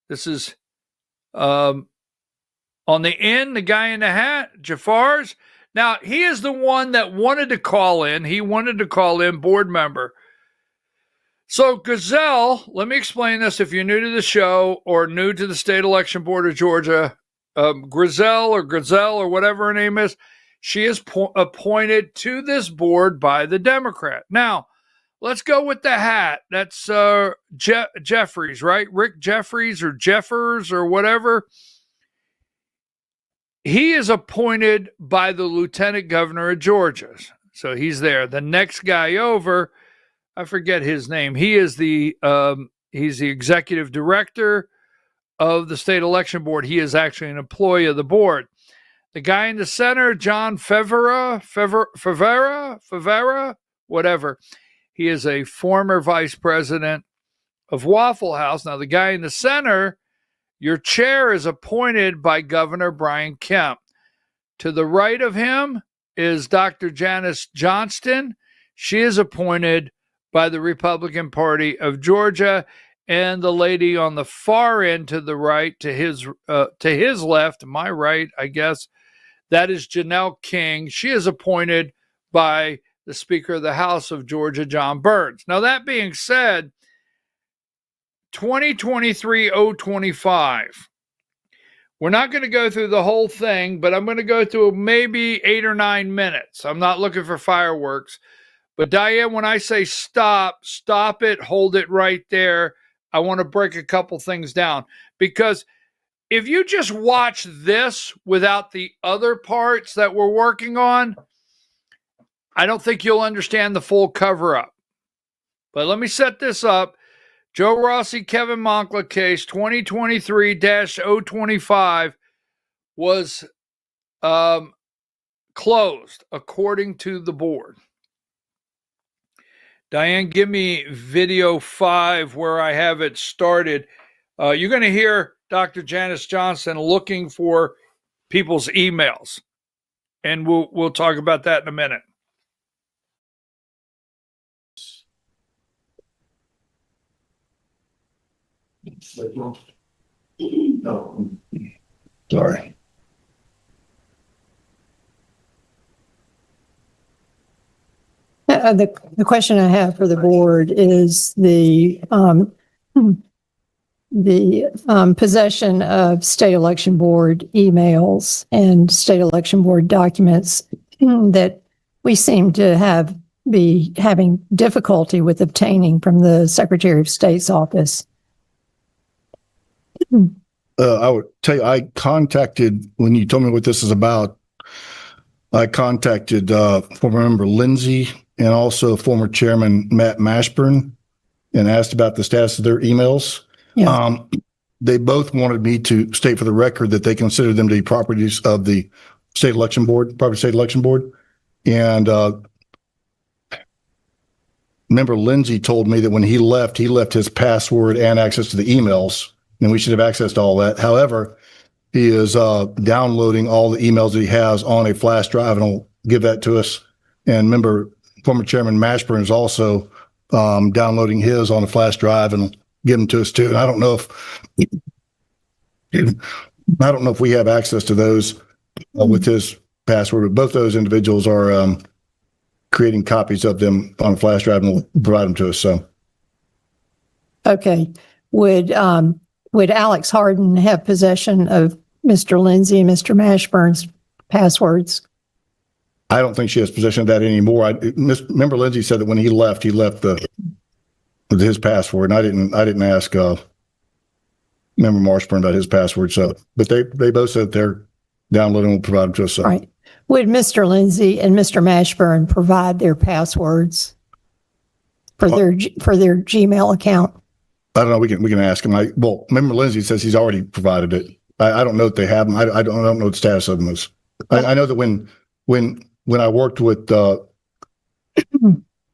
This is on the end, the guy in the hat, Jafar's. Now, he is the one that wanted to call in. He wanted to call in, board member. So, Gazelle, let me explain this if you're new to the show or new to the state election board of Georgia. Gazelle or whatever her name is, she is appointed to this board by the Democrat. Now, let's go with the hat. That's Jeffries, right? Rick Jeffries or Jeffers or whatever. He is appointed by the lieutenant governor of Georgia. So he's there. The next guy over, I forget his name. He is he's the executive director of the state election board. He is actually an employee of the board. The guy in the center, John Favera, whatever. He is a former vice president of Waffle House. Now, the guy in the center, your chair is appointed by Governor Brian Kemp. To the right of him is Dr. Janice Johnston. She is appointed by the Republican Party of Georgia. And the lady on the far end to the right, to his left, my right, I guess, that is Janelle King. She is appointed by the Speaker of the House of Georgia, John Burns. Now, that being said, 2023-025. We're not going to go through the whole thing, but I'm going to go through maybe 8 or 9 minutes. I'm not looking for fireworks. But Diane, when I say stop it, hold it right there. I want to break a couple things down, because if you just watch this without the other parts that we're working on, I don't think you'll understand the full cover up. But let me set this up. Joe Rossi, Kevin Moncla case 2023-025 was closed according to the board. Diane, give me video 5 where I have it started. You're going to hear Dr. Janice Johnson looking for people's emails, and we'll talk about that in a minute. Sorry. The question I have for the board is the possession of state election board emails and state election board documents that we seem to be having difficulty with obtaining from the Secretary of State's office. I would tell you, I contacted, when you told me what this is about, I contacted former member Lindsay and also former chairman Matt Mashburn and asked about the status of their emails. Yeah. They both wanted me to state for the record that they consider them to be properties of the state election board. And member Lindsay told me that when he left his password and access to the emails, and we should have access to all that. However, he is downloading all the emails that he has on a flash drive, and he'll give that to us. And remember, former Chairman Mashburn is also downloading his on a flash drive and give them to us too. And I don't know if we have access to those with his password, but both those individuals are creating copies of them on a flash drive and will provide them to us. So, okay, would Alex Harden have possession of Mr. Lindsay and Mr. Mashburn's passwords? I don't think she has possession of that anymore. Member Lindsay said that when he left with his password, and I didn't ask Member Mashburn about his password. So, but they both said they're downloading and will provide them to us. So. Right. Would Mr. Lindsay and Mr. Mashburn provide their passwords for their Gmail account? I don't know. We can ask him. Member Lindsay says he's already provided it. I don't know if they have them. I don't know what the status of them is. I know that when I worked with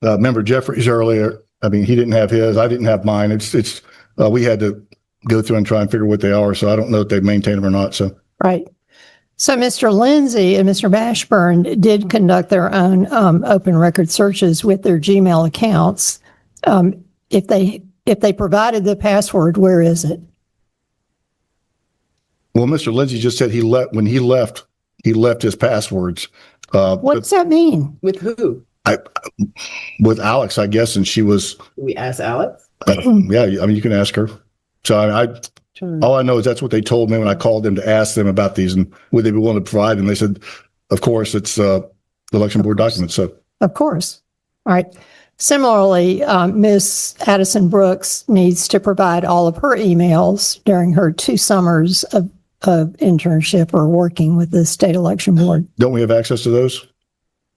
Member Jeffries earlier, I mean, he didn't have his. I didn't have mine. We had to go through and try and figure what they are. So I don't know if they've maintained them or not. So right. So Mr. Lindsay and Mr. Mashburn did conduct their own open record searches with their Gmail accounts. If they provided the password, where is it? Well, Mr. Lindsay just said when he left his passwords. What does that mean? With who? With Alex, I guess, and she was. We asked Alex? Yeah, I mean, you can ask her. So all I know is that's what they told me when I called them to ask them about these and would they be willing to provide. And they said, of course, it's election board documents. So of course. All right. Similarly, Ms. Addison Brooks needs to provide all of her emails during her 2 summers of internship or working with the state election board. Don't we have access to those?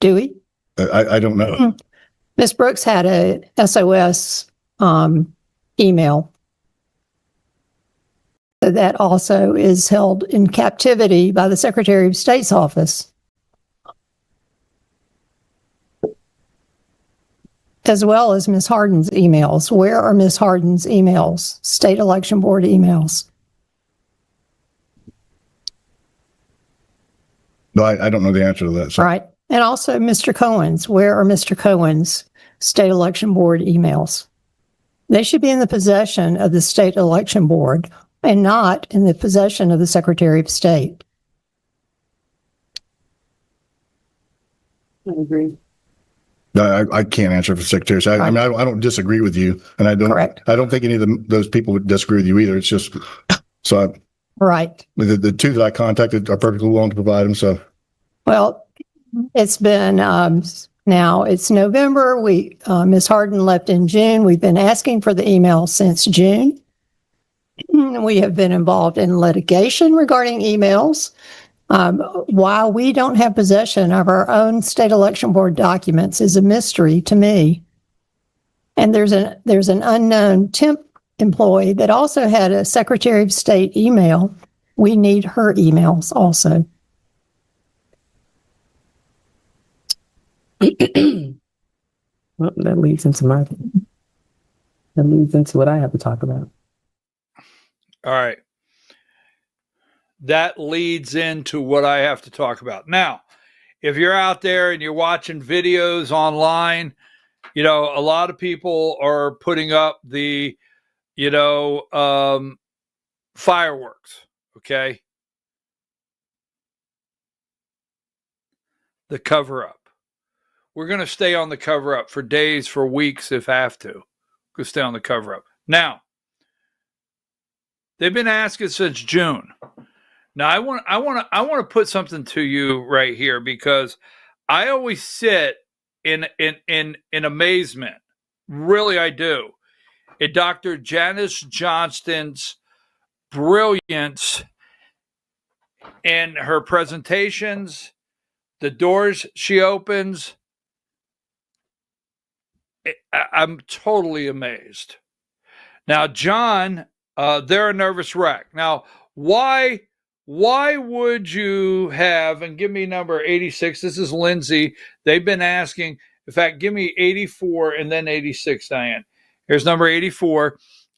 Do we? I don't know. Ms. Brooks had a SOS email that also is held in captivity by the Secretary of State's office, as well as Ms. Harden's emails. Where are Ms. Harden's emails, state election board emails? No, I don't know the answer to that. So. Right. And also Mr. Cohen's. Where are Mr. Cohen's state election board emails? They should be in the possession of the state election board and not in the possession of the Secretary of State. I agree. I can't answer for Secretary of State. I mean, I don't disagree with you, and I don't think any of those people would disagree with you either. It's just so. Right. The 2 that I contacted are perfectly willing to provide them. So. Well, it's been Now it's November. Ms. Harden left in June. We've been asking for the email since June. We have been involved in litigation regarding emails. While we don't have possession of our own state election board documents is a mystery to me. And there's an unknown temp employee that also had a Secretary of State email. We need her emails also. Well, that leads into what I have to talk about. All right. That leads into what I have to talk about. Now, if you're out there and you're watching videos online, a lot of people are putting up the, fireworks, okay? The cover-up. We're going to stay on the cover-up for days, for weeks, if have to. We'll stay on the cover-up. Now, they've been asking since June. Now, I want to put something to you right here, because I always sit in amazement. Really, I do. At Dr. Janice Johnston's brilliance in her presentations, the doors she opens. I'm totally amazed. Now, John, they're a nervous wreck. Now, why would you have, and give me number 86, this is Lindsay. They've been asking, in fact, give me 84 and then 86, Diane. Here's number 84.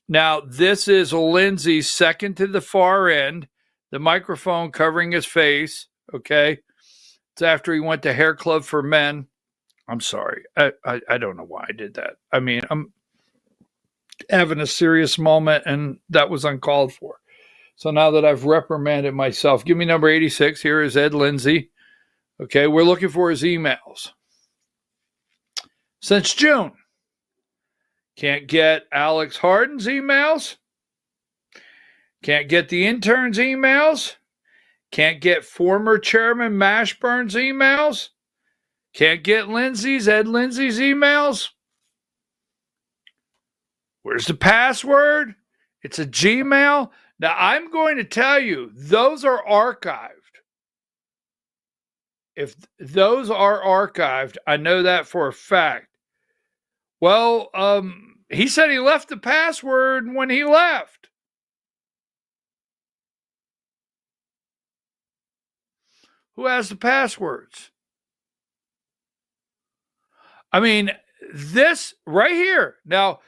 Now, this is Lindsay's second to the far end, the microphone covering his face, okay? It's after he went to Hair Club for Men. I'm sorry. I don't know why I did that. I mean, I'm having a serious moment, and that was uncalled for. So now that I've reprimanded myself, give me number 86. Here is Ed Lindsay. Okay, we're looking for his emails. Since June. Can't get Alex Harden's emails. Can't get the intern's emails. Can't get former Chairman Mashburn's emails. Can't get Ed Lindsay's emails. Where's the password? It's a Gmail. Now, I'm going to tell you, those are archived. If those are archived, I know that for a fact. Well, he said he left the password when he left. Who has the passwords? I mean, this right here. Now,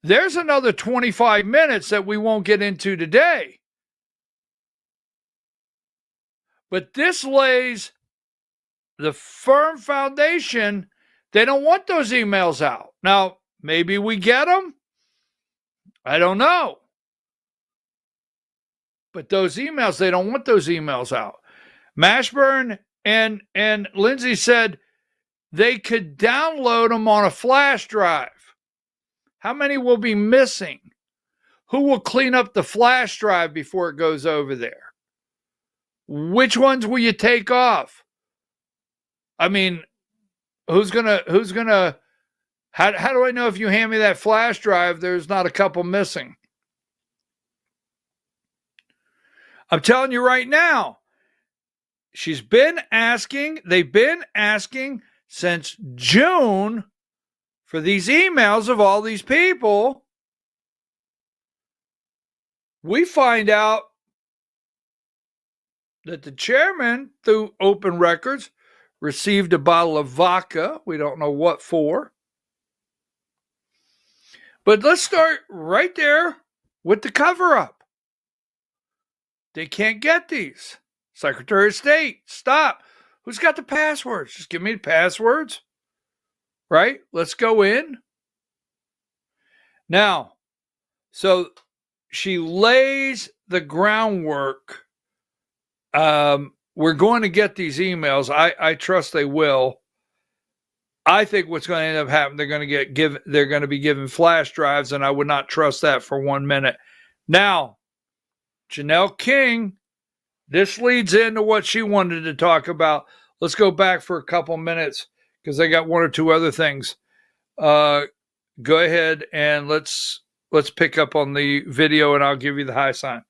there's another 25 minutes that we won't get into today. But this lays the firm foundation. They don't want those emails out. Now, maybe we get them. I don't know. But those emails, they don't want those emails out. Mashburn and Lindsay said they could download them on a flash drive. How many will be missing? Who will clean up the flash drive before it goes over there? Which ones will you take off? I mean, who's gonna how do I know if you hand me that flash drive there's not a couple missing? I'm telling you right now, they've been asking since June for these emails of all these people. We find out that the chairman, through open records, received a bottle of vodka. We don't know what for. But let's start right there with the cover-up. They can't get these. Secretary of State, stop. Who's got the passwords? Just give me the passwords. Right? Let's go in. Now, so she lays the groundwork. We're going to get these emails. I trust they will. I think what's going to end up happening, they're going to be given flash drives, and I would not trust that for 1 minute. Now, Janelle King, this leads into what she wanted to talk about. Let's go back for a couple minutes. because I got one or two other things. Go ahead and let's pick up on the video, and I'll give you the high sign.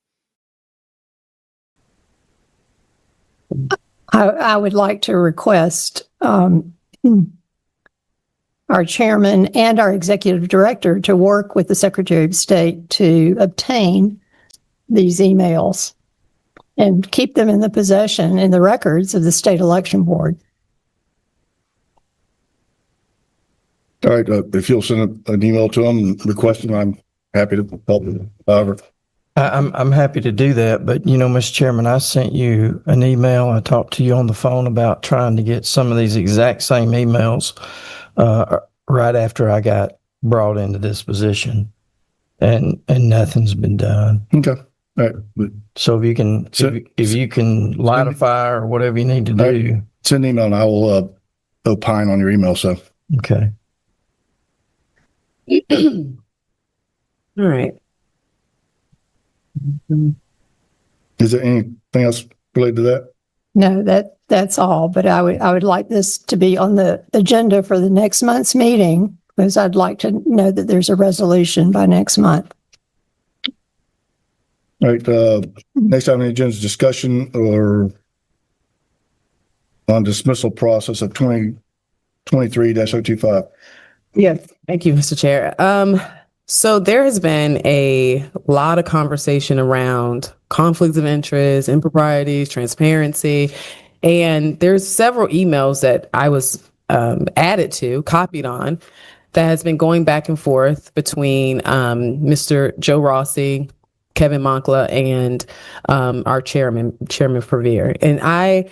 I would like to request our chairman and our executive director to work with the Secretary of State to obtain these emails and keep them in the possession in the records of the state election board. All right. If you'll send an email to them requesting, I'm happy to help. However, I'm happy to do that, but Mr. Chairman, I sent you an email. I talked to you on the phone about trying to get some of these exact same emails right after I got brought into this position, and nothing's been done. Okay. All right. So if you can lightify or whatever you need to do, right. Send an email and I will opine on your email. So okay. All right. Is there anything else related to that? No, that's all. But I would like this to be on the agenda for the next month's meeting, because I'd like to know that there's a resolution by next month. All right. Next item on the agenda is discussion or on dismissal process of 2023-025. Yes, thank you, Mr. Chair. So there has been a lot of conversation around conflicts of interest, improprieties, transparency, and there's several emails that I was copied on, that has been going back and forth between Mr. Joe Rossi, Kevin Moncla, and our Chairman Verveer. And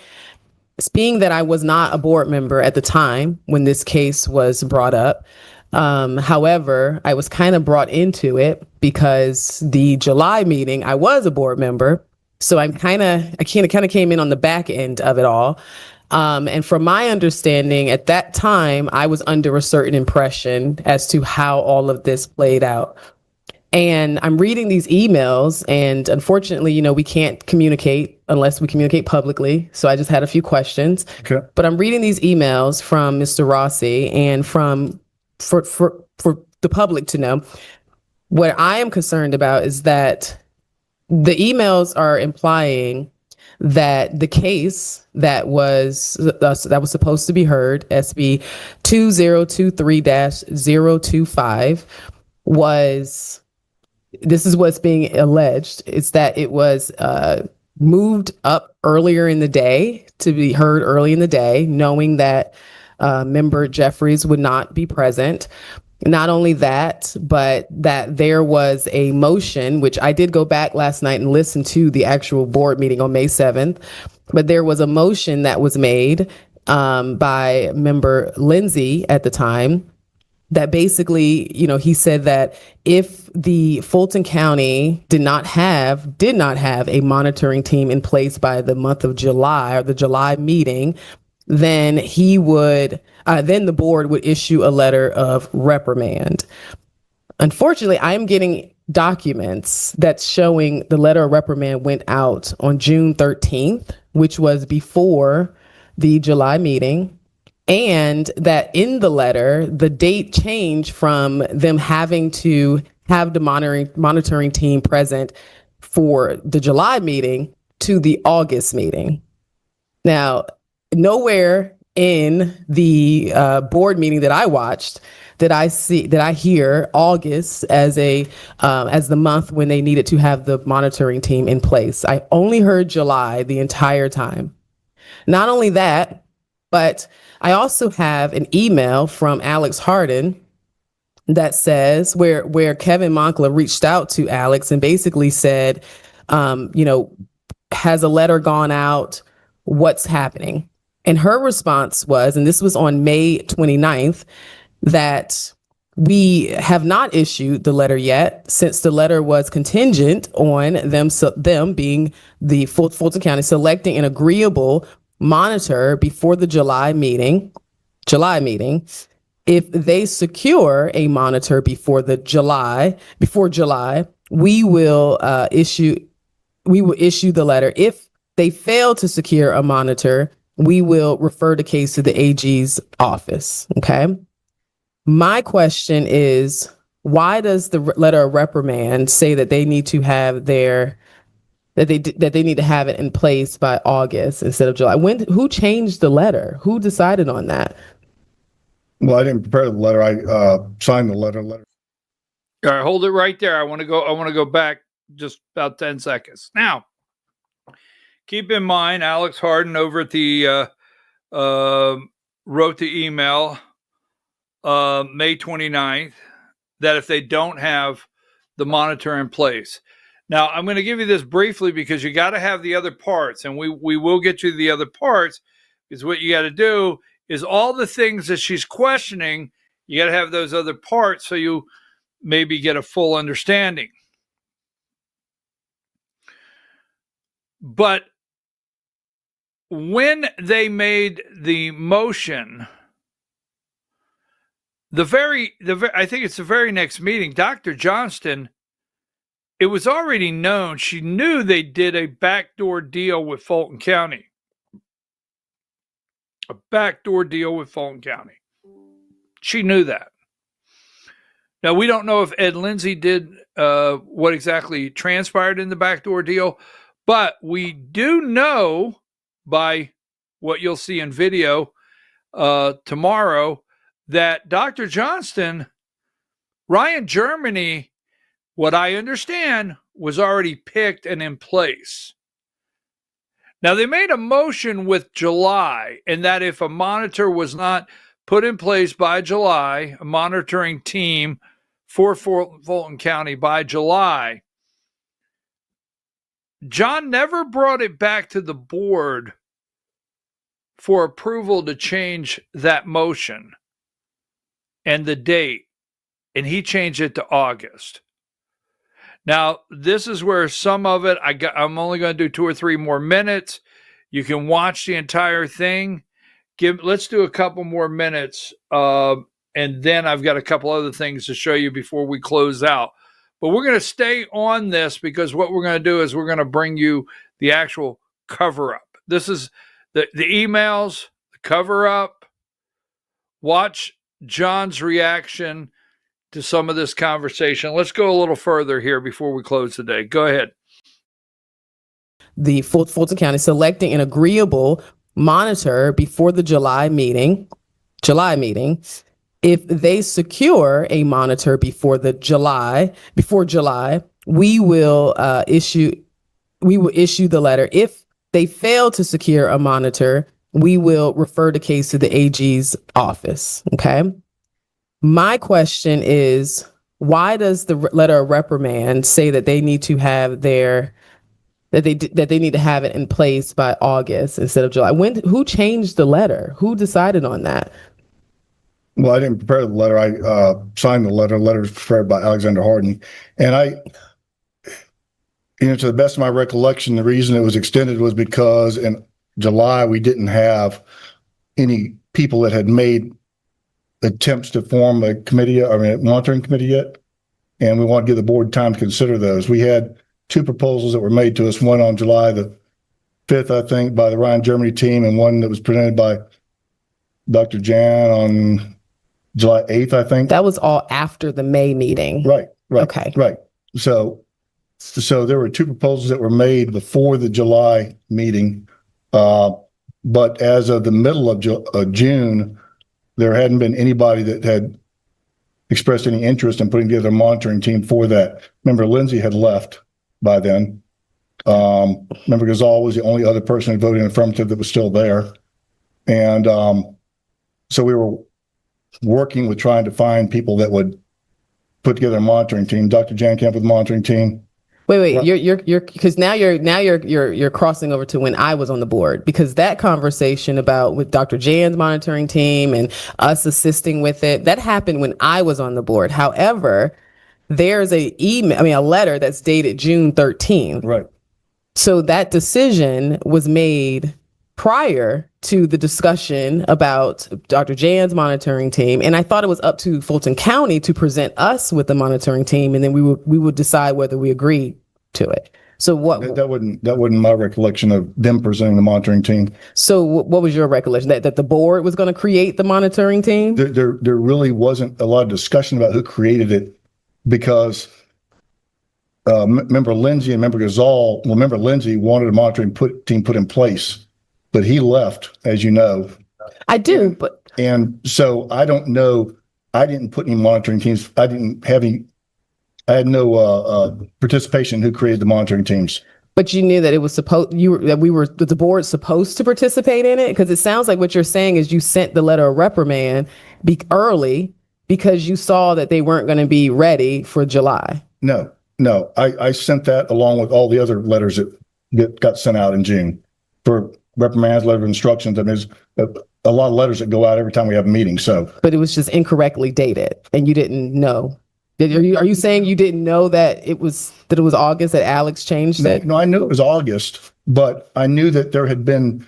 being that I was not a board member at the time when this case was brought up, however, I was kind of brought into it because the July meeting, I was a board member. So I kind of came in on the back end of it all. And from my understanding at that time, I was under a certain impression as to how all of this played out. And I'm reading these emails, and unfortunately, we can't communicate unless we communicate publicly. So I just had a few questions. Okay. But I'm reading these emails from Mr. Rossi, and for the public to know, what I am concerned about is that the emails are implying that the case that was supposed to be heard, SB 2023-025, this is what's being alleged, is that it was moved up earlier in the day to be heard early in the day, knowing that member Jeffries would not be present. Not only that, but that there was a motion, which I did go back last night and listen to the actual board meeting on May 7th, but there was a motion that was made by member Lindsay at the time that basically, he said that if the Fulton County did not have a monitoring team in place by the month of July, or the July meeting, then then the board would issue a letter of reprimand. Unfortunately, I am getting documents that's showing the letter of reprimand went out on June 13th, which was before the July meeting. And that in the letter, the date changed from them having to have the monitoring team present for the July meeting to the August meeting. Now, nowhere in the board meeting that I watched did I hear August as the month when they needed to have the monitoring team in place. I only heard July the entire time. Not only that, but I also have an email from Alex Harden that says where Kevin Moncla reached out to Alex and basically said, has a letter gone out? What's happening? And her response was, and this was on May 29th, that we have not issued the letter yet, since the letter was contingent on them being the Fulton County selecting an agreeable monitor before the July meeting. If they secure a monitor before July, we will issue the letter. If they fail to secure a monitor, we will refer the case to the AG's office. Okay. My question is, why does the letter of reprimand say that they need to have that they need to have it in place by August instead of July? Who changed the letter? Who decided on that? Well, I didn't prepare the letter. I signed the letter. All right, hold it right there. I want to go back just about 10 seconds. Now, keep in mind, Alex Harden over at the wrote the email May 29th that if they don't have the monitor in place. Now, I'm going to give you this briefly because you got to have the other parts, and we will get you the other parts, because what you got to do is all the things that she's questioning, you got to have those other parts so you maybe get a full understanding. But when they made the motion, I think it's the very next meeting, Dr. Johnston, it was already known. She knew they did a backdoor deal with Fulton County. A backdoor deal with Fulton County. She knew that. Now, we don't know if Ed Lindsay did what exactly transpired in the backdoor deal, but we do know by what you'll see in video tomorrow that Dr. Johnston, Ryan Germany, what I understand, was already picked and in place. Now, they made a motion with July, and that if a monitor was not put in place by July, a monitoring team for Fulton County by July, John never brought it back to the board for approval to change that motion and the date, and he changed it to August. Now, this is where some of it, I'm only going to do 2 or 3 more minutes. You can watch the entire thing. Let's do a couple more minutes, and then I've got a couple other things to show you before we close out. But we're going to stay on this because what we're going to do is we're going to bring you the actual cover-up. This is the emails, the cover-up. Watch John's reaction to some of this conversation. Let's go a little further here before we close today. Go ahead. The Fulton County selecting an agreeable monitor before the July meeting. If they secure a monitor before July, we will issue the letter. If they fail to secure a monitor, we will refer the case to the AG's office. Okay. My question is, why does the letter of reprimand say that they need to have that they need to have it in place by August instead of July? Who changed the letter? Who decided on that? Well, I didn't prepare the letter. I signed the letter. The letter was prepared by Alexander Harden. And to the best of my recollection, the reason it was extended was because in July, we didn't have any people that had made attempts to form a monitoring committee yet. And we want to give the board time to consider those. We had 2 proposals that were made to us, one on July the 5th, I think, by the Ryan Germany team, and one that was presented by Dr. Jan on July 8th, I think. That was all after the May meeting. Right. Okay. Right. So there were 2 proposals that were made before the July meeting. But as of the middle of June, there hadn't been anybody that had expressed any interest in putting together a monitoring team for that. Remember, Lindsay had left by then. Member Gazal was the only other person who voted in affirmative that was still there. And so we were working with trying to find people that would put together a monitoring team. Dr. Jan Camp with the monitoring team. Wait, you're because now you're crossing over to when I was on the board, because that conversation with Dr. Jan's monitoring team and us assisting with it, that happened when I was on the board. However, there's a letter that's dated June 13th. Right. So that decision was made prior to the discussion about Dr. Jan's monitoring team. And I thought it was up to Fulton County to present us with the monitoring team, and then we would decide whether we agreed to it. So what? That wasn't my recollection of them presenting the monitoring team. So what was your recollection that the board was going to create the monitoring team? There really wasn't a lot of discussion about who created it because member Lindsay and member Gazal. Well, member Lindsay wanted a monitoring team put in place, but he left, as you know. I do, and so I don't know. I didn't put any monitoring teams. I had no participation in who created the monitoring teams. But you knew that it was supposed that the board supposed to participate in it, because it sounds like what you're saying is you sent the letter of reprimand early because you saw that they weren't going to be ready for July. No, I sent that along with all the other letters that got sent out in June for reprimands, letter of instructions. I mean, there's a lot of letters that go out every time we have a meeting. So, but it was just incorrectly dated, and you didn't know. Are you saying you didn't know that it was August that Alex changed it? No, I knew it was August, but I knew that there had been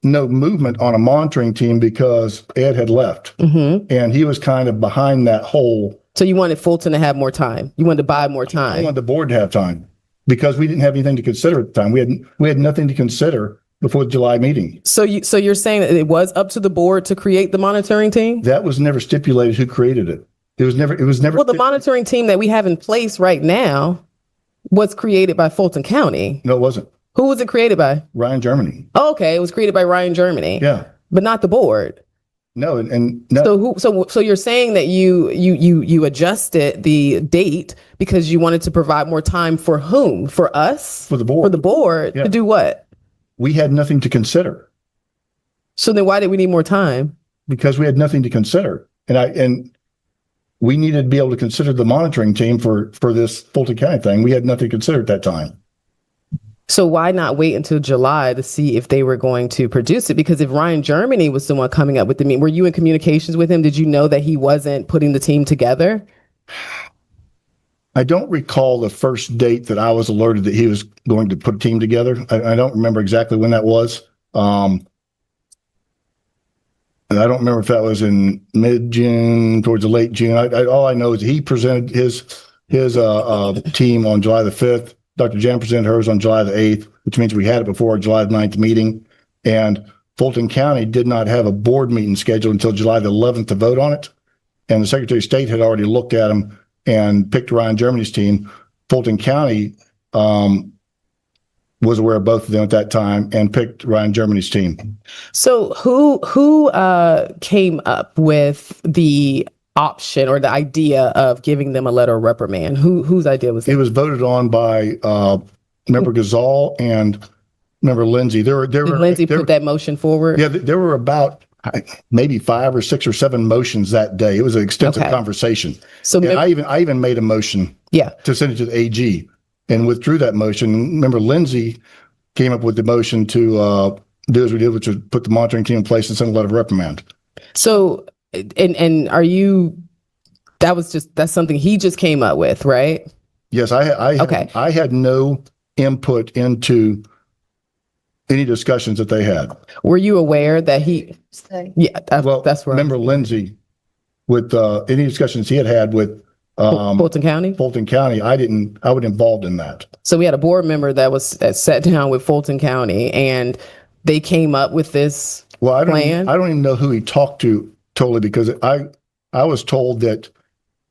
no movement on a monitoring team because Ed had left, and he was kind of behind that whole. So you wanted Fulton to have more time. You wanted to buy more time. I wanted the board to have time because we didn't have anything to consider at the time. We had nothing to consider before the July meeting. So you're saying that it was up to the board to create the monitoring team? That was never stipulated who created it. It was never. Well, the monitoring team that we have in place right now was created by Fulton County. No, it wasn't. Who was it created by? Ryan Germany. Oh, okay, it was created by Ryan Germany. Yeah, but not the board. No, and no. So you're saying that you adjusted the date because you wanted to provide more time for whom? For us? For the board. For the board to do what? We had nothing to consider. So then why did we need more time? Because we had nothing to consider, and we needed to be able to consider the monitoring team for this Fulton County thing. We had nothing to consider at that time. So why not wait until July to see if they were going to produce it? Because if Ryan Germany was the one coming up with the meeting, were you in communications with him? Did you know that he wasn't putting the team together? I don't recall the first date that I was alerted that he was going to put a team together. I don't remember exactly when that was. And I don't remember if that was in mid-June, towards the late June. All I know is he presented his team on July the 5th. Dr. Jan presented hers on July the 8th, which means we had it before our July the 9th meeting. And Fulton County did not have a board meeting scheduled until July the 11th to vote on it. And the Secretary of State had already looked at them and picked Ryan Germany's team. Fulton County was aware of both of them at that time and picked Ryan Germany's team. So who came up with the option or the idea of giving them a letter of reprimand? Whose idea was it? It was voted on by Member Gazal and Member Lindsay. Did Lindsay put that motion forward? Yeah, there were about maybe 5 or 6 or 7 motions that day. It was an extensive conversation. So I even made a motion to send it to the AG and withdrew that motion. Remember, Lindsay came up with the motion to do as we did, which was put the monitoring team in place and send a letter of reprimand. So, and are you? That's something he just came up with, right? Yes, I had no input into any discussions that they had. Were you aware that he? Yeah, that's where. Remember Lindsay with any discussions he had with. Fulton County? Fulton County. I wasn't involved in that. So we had a board member that sat down with Fulton County and they came up with this plan. I don't even know who he talked to totally, because I was told that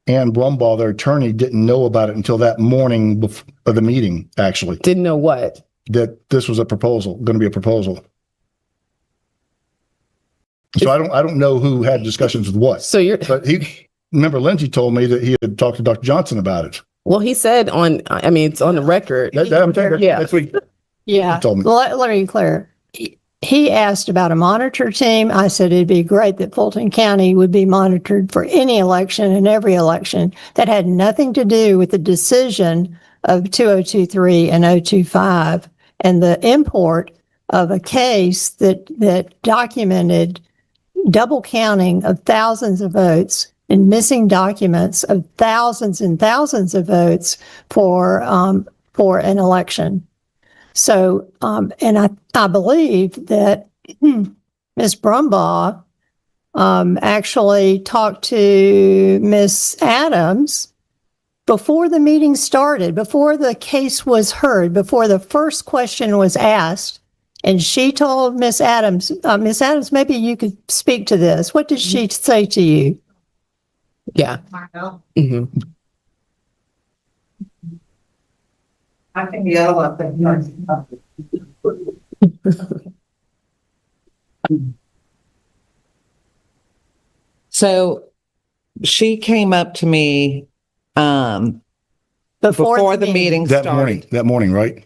Ann Brumbaugh, their attorney, didn't know about it until that morning of the meeting, actually. Didn't know what? That this was going to be a proposal. So I don't know who had discussions with what. Remember, Lindsay told me that he had talked to Dr. Johnson about it. Well, he said it's on the record. That's what he told me. Let me clear. He asked about a monitor team. I said it'd be great that Fulton County would be monitored for any election and every election. That had nothing to do with the decision of 2023 and 025 and the import of a case that documented double counting of thousands of votes and missing documents of thousands and thousands of votes for an election. So, and I believe that Ms. Brumbaugh actually talked to Ms. Adams before the meeting started, before the case was heard, before the first question was asked, and she told Miss Adams, maybe you could speak to this. What did she say to you? Yeah. Mm-hmm. I can yell at them. So she came up to me before the meeting started. That morning, right?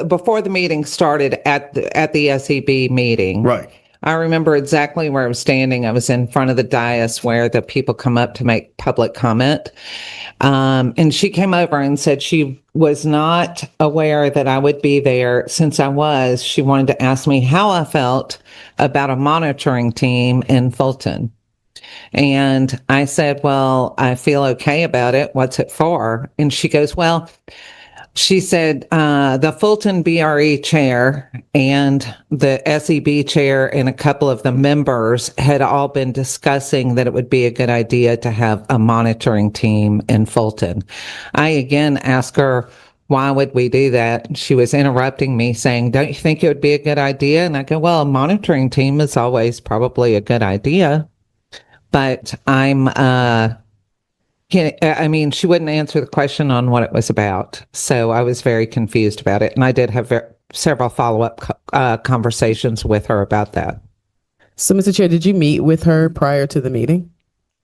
Before the meeting started at the SEB meeting. Right. I remember exactly where I was standing. I was in front of the dais where the people come up to make public comment. And she came over and said she was not aware that I would be there. Since I was, she wanted to ask me how I felt about a monitoring team in Fulton. And I said, well, I feel okay about it. What's it for? And she goes, well, she said, the Fulton BRE chair and the SEB chair and a couple of the members had all been discussing that it would be a good idea to have a monitoring team in Fulton. I again asked her, why would we do that? She was interrupting me saying, don't you think it would be a good idea? And I go, well, a monitoring team is always probably a good idea. But she wouldn't answer the question on what it was about. So I was very confused about it. And I did have several follow-up conversations with her about that. So, Mr. Chair, did you meet with her prior to the meeting?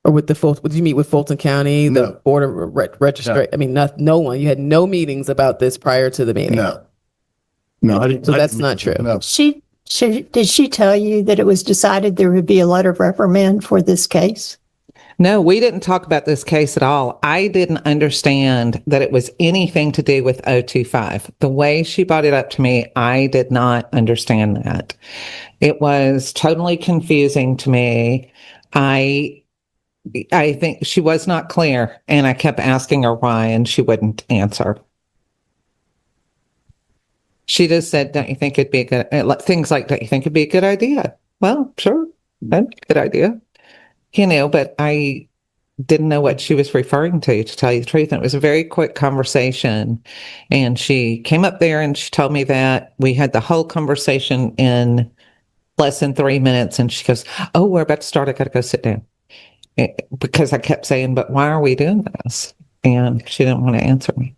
Or did you meet with Fulton County, the Board of Registration? I mean, no one. You had no meetings about this prior to the meeting? No, So that's not true. No. Did she tell you that it was decided there would be a letter of reprimand for this case? No, we didn't talk about this case at all. I didn't understand that it was anything to do with 025. The way she brought it up to me, I did not understand that. It was totally confusing to me. I think she was not clear, and I kept asking her why, and she wouldn't answer. She just said, don't you think it'd be a good, things like, don't you think it'd be a good idea? Well, sure, that'd be a good idea. But I didn't know what she was referring to tell you the truth. And it was a very quick conversation. And she came up there and she told me that we had the whole conversation in less than 3 minutes. And she goes, oh, we're about to start. I got to go sit down. Because I kept saying, but why are we doing this? And she didn't want to answer me.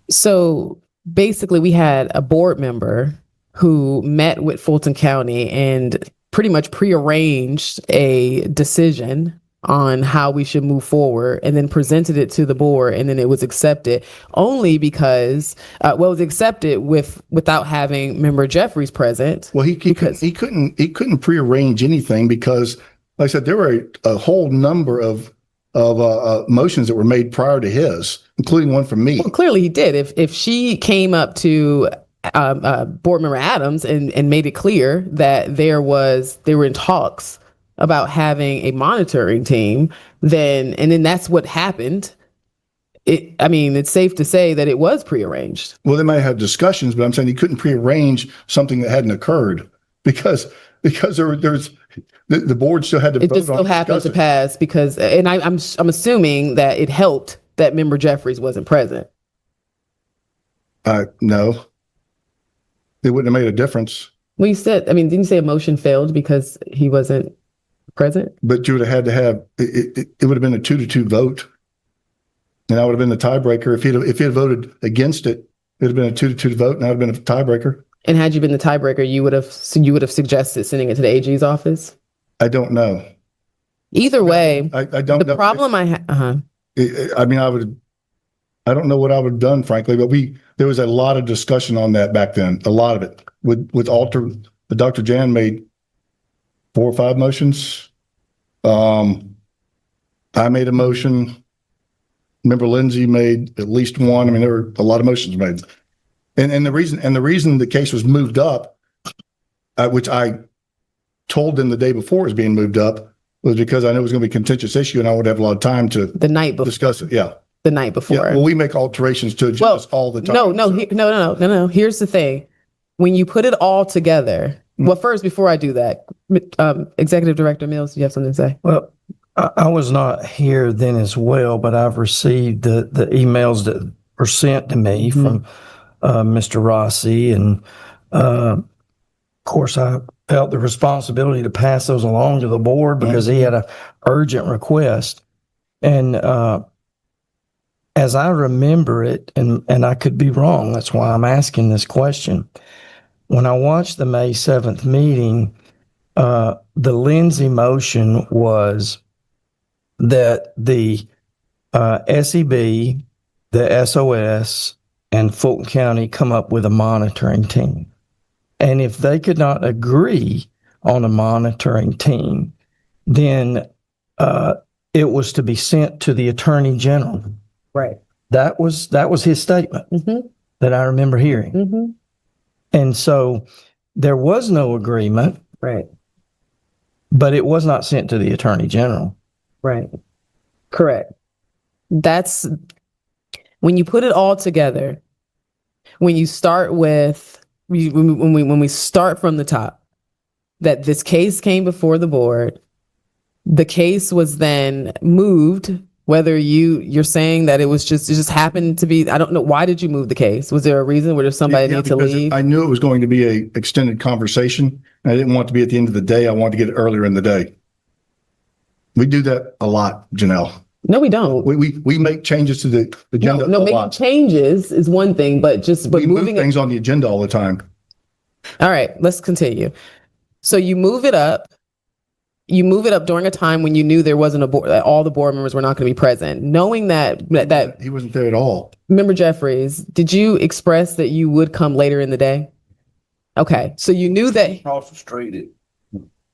So basically, we had a board member who met with Fulton County and pretty much prearranged a decision on how we should move forward, and then presented it to the board, and then it was accepted only because it was accepted without having member Jeffries present. Well, he couldn't prearrange anything because, like I said, there were a whole number of motions that were made prior to his, including one from me. Well, clearly he did. If she came up to board member Adams and made it clear that they were in talks about having a monitoring team, then that's what happened. It's safe to say that it was prearranged. Well, they might have discussions, but I'm saying he couldn't prearrange something that hadn't occurred because there's the board still had to vote on it. It just so happened to pass because, and I'm assuming that it helped that member Jeffries wasn't present. No, it wouldn't have made a difference. Well, you said, didn't you say a motion failed because he wasn't present? But you would have had to have it would have been a 2-2 vote, and I would have been the tiebreaker. If he had voted against it, it would have been a 2-2 vote, and I would have been a tiebreaker. And had you been the tiebreaker, you would have suggested sending it to the AG's office? I don't know. Either way, I don't know. The problem I don't know what I would have done, frankly, but there was a lot of discussion on that back then. A lot of it with Dr. Jan made 4 or 5 motions. I made a motion. Member Lindsay made at least one. There were a lot of motions made. And the reason the case was moved up, which I told them the day before it was being moved up, was because I knew it was going to be a contentious issue and I would have a lot of time to discuss it. Yeah. The night before. Yeah, well, we make alterations to agendas all the time. No. Here's the thing. When you put it all together, well, first, before I do that, Executive Director Mills, you have something to say? Well, I was not here then as well, but I've received the emails that were sent to me from Mr. Rossi. And of course, I felt the responsibility to pass those along to the board because he had an urgent request. And as I remember it, and I could be wrong, that's why I'm asking this question. When I watched the May 7th meeting, the Lindsay motion was that the SEB, the SOS, and Fulton County come up with a monitoring team. And if they could not agree on a monitoring team, then it was to be sent to the Attorney General. Right. That was his statement that I remember hearing. And so there was no agreement. Right. But it was not sent to the Attorney General. Right. Correct. That's when you put it all together. When you start with when we start from the top, that this case came before the board. The case was then moved. Whether you're saying that it just happened to be, I don't know. Why did you move the case? Was there a reason? Where somebody need to leave? I knew it was going to be a extended conversation. And I didn't want it to be at the end of the day. I wanted to get it earlier in the day. We do that a lot, Janelle. No, we don't. We make changes to the agenda. No, making changes is one thing, but we moving things on the agenda all the time. All right, let's continue. So you move it up. You move it up during a time when you knew there wasn't a board, that all the board members were not going to be present, knowing that he wasn't there at all. Member Jeffries, did you express that you would come later in the day? Okay, so you knew that across the street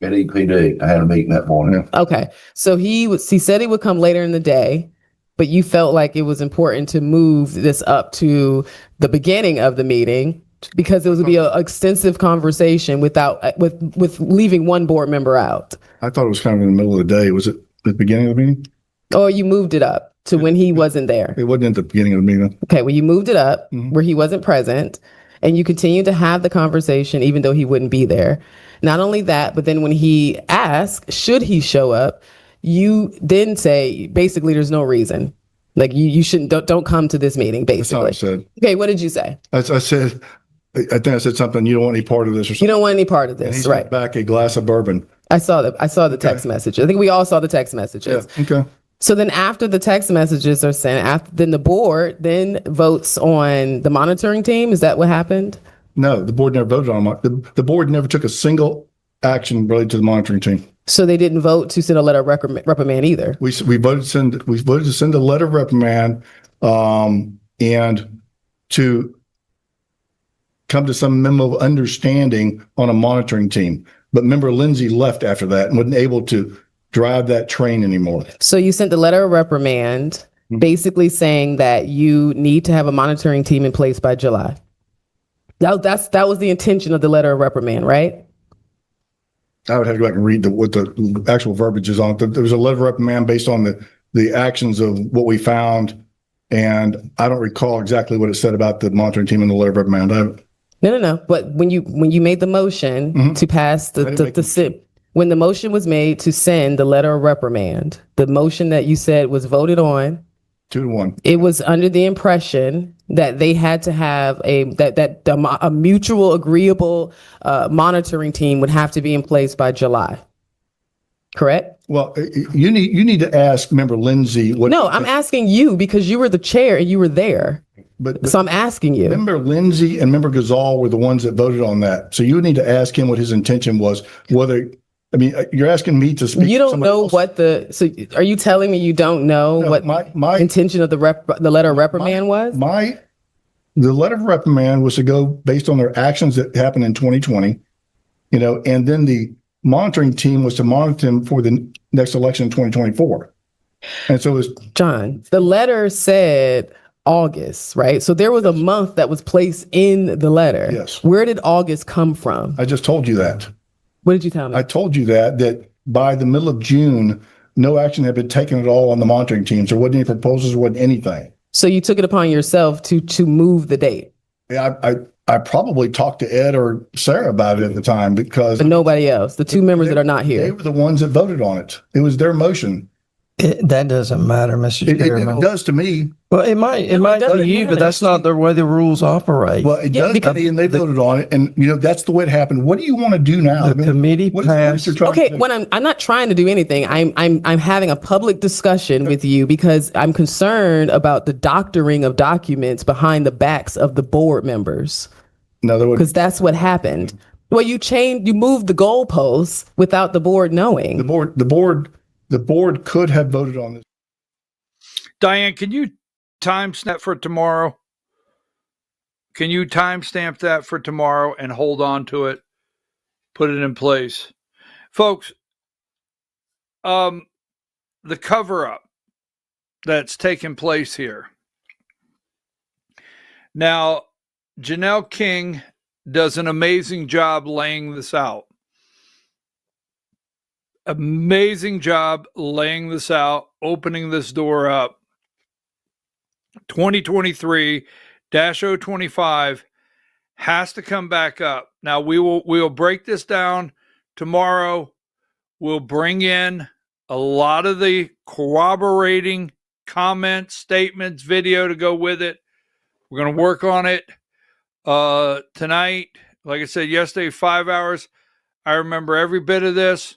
at EPD. I had a meeting that morning. Okay, so he said he would come later in the day, but you felt like it was important to move this up to the beginning of the meeting because it would be an extensive conversation with leaving one board member out. I thought it was kind of in the middle of the day. Was it the beginning of the meeting? Or you moved it up to when he wasn't there? It wasn't at the beginning of the meeting. Okay, well, you moved it up where he wasn't present, and you continued to have the conversation even though he wouldn't be there. Not only that, but then when he asked, should he show up, you then say, basically, there's no reason. Like you shouldn't, don't come to this meeting, basically. That's what I said. Okay, what did you say? I think I said something, you don't want any part of this or something. You don't want any part of this, and he right? sent back a glass of bourbon. I saw the text message. I think we all saw the text messages. Yeah, okay. So then after the text messages are sent, then the board then votes on the monitoring team. Is that what happened? No, the board never voted on it. The board never took a single action related to the monitoring team. So they didn't vote to send a letter of reprimand either. We voted to send a letter of reprimand and to come to some memo of understanding on a monitoring team. But member Lindsay left after that and wasn't able to drive that train anymore. So you sent the letter of reprimand, basically saying that you need to have a monitoring team in place by July. That was the intention of the letter of reprimand, right? I would have to go back and read what the actual verbiage is on it. There was a letter of reprimand based on the actions of what we found, and I don't recall exactly what it said about the monitoring team in the letter of reprimand. No. But when you made the motion to pass when the motion was made to send the letter of reprimand, the motion that you said was voted on 2-1. It was under the impression that they had to have a mutual agreeable monitoring team would have to be in place by July. Correct? Well, you need to ask member Lindsay what. No, I'm asking you because you were the chair and you were there. But so I'm asking you. Member Lindsay and member Gazal were the ones that voted on that. So you need to ask him what his intention was. You're asking me to speak. You don't know so are you telling me you don't know what my intention of the letter of reprimand was? The letter of reprimand was to go based on their actions that happened in 2020, and then the monitoring team was to monitor them for the next election in 2024. And so it was John, the letter said August, right? So there was a month that was placed in the letter. Yes. Where did August come from? I just told you that. What did you tell me? I told you that by the middle of June, no action had been taken at all on the monitoring teams. There wasn't any proposals, there wasn't anything. So you took it upon yourself to move the date. Yeah, I probably talked to Ed or Sarah about it at the time but nobody else. The two members that are not here. They were the ones that voted on it. It was their motion. That doesn't matter, Mr. Chairman. It does to me. Well, it might to you, but that's not the way the rules operate. Well, it does to me, and they voted on it, and that's the way it happened. What do you want to do now? The committee passed. Okay, when I'm not trying to do anything. I'm having a public discussion with you because I'm concerned about the doctoring of documents behind the backs of the board members. Because that's what happened. Well, you moved the goalposts without the board knowing. The board could have voted on this. Diane, can you timestamp for tomorrow? Can you timestamp that for tomorrow and hold on to it? Put it in place. Folks, the cover-up that's taken place here. Now, Janelle King does an amazing job laying this out. Amazing job laying this out, opening this door up. 2023-025 has to come back up. Now we'll break this down tomorrow. We'll bring in a lot of the corroborating comments, statements, video to go with it. We're going to work on it tonight. Like I said yesterday, 5 hours. I remember every bit of this.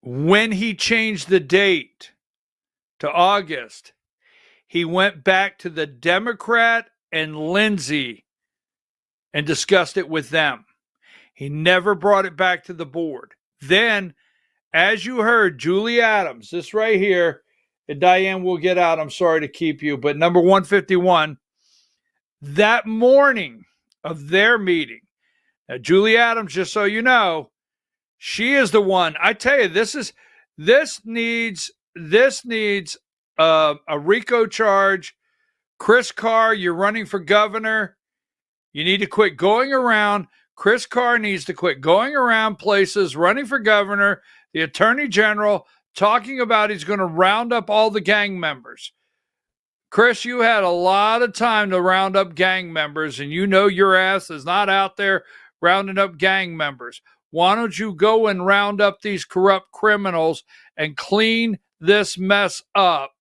When he changed the date to August, he went back to the Democrat and Lindsay and discussed it with them. He never brought it back to the board. Then, as you heard, Julie Adams, this right here, and Diane will get out. I'm sorry to keep you, but number 151, that morning of their meeting. Now, Julie Adams, just so you know, she is the one. I tell you, this needs a RICO charge. Chris Carr, you're running for governor. You need to quit going around. Chris Carr needs to quit going around places, running for governor, the attorney general, talking about he's going to round up all the gang members. Chris, you had a lot of time to round up gang members, and you know your ass is not out there rounding up gang members. Why don't you go and round up these corrupt criminals and clean this mess up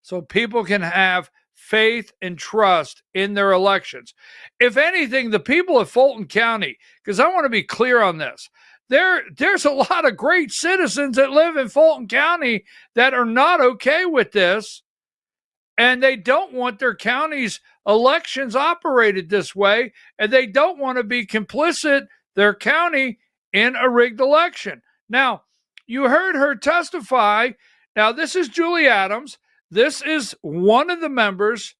so people can have faith and trust in their elections? If anything, the people of Fulton County, because I want to be clear on this, there's a lot of great citizens that live in Fulton County that are not okay with this, and they don't want their county's elections operated this way, and they don't want to be complicit, their county, in a rigged election. Now, you heard her testify. Now, this is Julie Adams. This is one of the members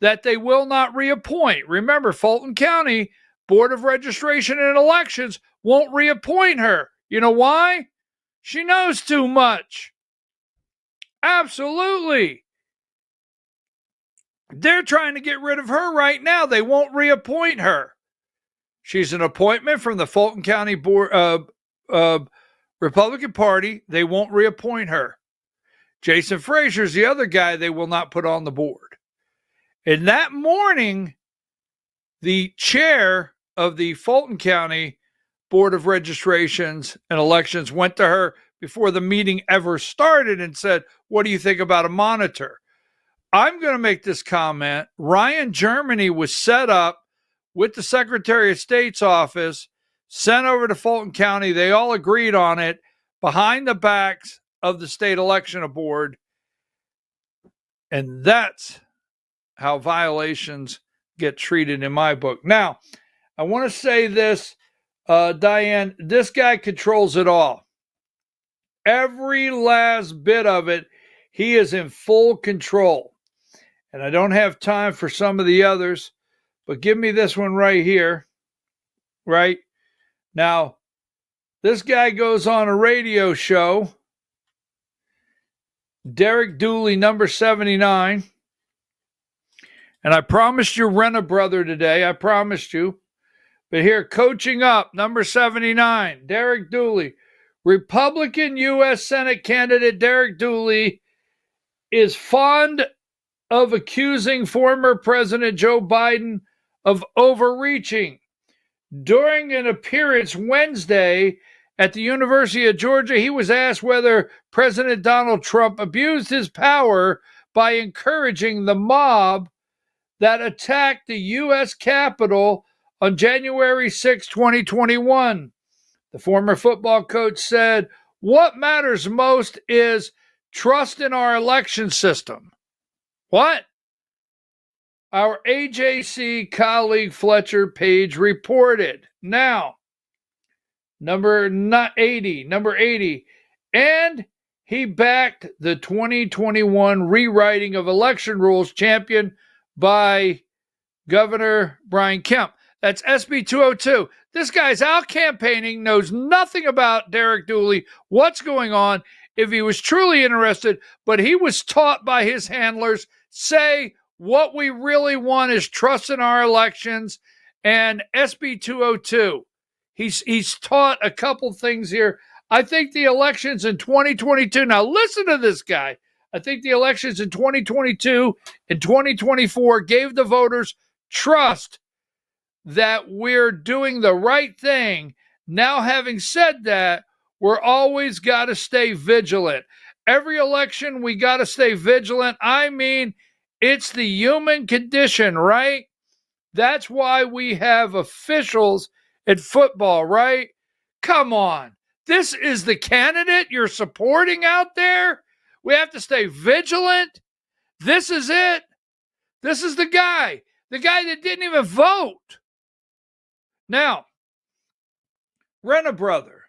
that they will not reappoint. Remember, Fulton County Board of Registration and Elections won't reappoint her. You know why? She knows too much. Absolutely. They're trying to get rid of her right now. They won't reappoint her. She's an appointment from the Fulton County Board, Republican Party. They won't reappoint her. Jason Frazier's the other guy they will not put on the board. And that morning, the chair of the Fulton County Board of Registrations and Elections went to her before the meeting ever started and said, what do you think about a monitor? I'm going to make this comment. Ryan Germany was set up with the Secretary of State's office, sent over to Fulton County. They all agreed on it behind the backs of the state election board. And that's how violations get treated in my book. Now, I want to say this, Diane, this guy controls it all. Every last bit of it, he is in full control. And I don't have time for some of the others, but give me this one right here. Right? Now, this guy goes on a radio show, Derek Dooley, number 79. And I promised you Renna Brother today. I promised you. But here, coaching up, number 79, Derek Dooley. Republican U.S. Senate candidate Derek Dooley is fond of accusing former President Joe Biden of overreaching. During an appearance Wednesday at the University of Georgia, he was asked whether President Donald Trump abused his power by encouraging the mob that attacked the U.S. Capitol on January 6, 2021. The former football coach said, "What matters most is trust in our election system." What? Our AJC colleague Fletcher Page reported. Now, number 80. And he backed the 2021 rewriting of election rules championed by Governor Brian Kemp. That's SB 202. This guy's out campaigning, knows nothing about Derek Dooley, what's going on, if he was truly interested, but he was taught by his handlers, say what we really want is trust in our elections, and SB 202. He's taught a couple things here. I think the elections in 2022, now listen to this guy. I think the elections in 2022 and 2024 gave the voters trust that we're doing the right thing. Now, having said that, we're always got to stay vigilant. Every election, we got to stay vigilant. I mean, it's the human condition, right? That's why we have officials at football, right? Come on. This is the candidate you're supporting out there? We have to stay vigilant. This is it. This is the guy that didn't even vote. Now, rent a brother,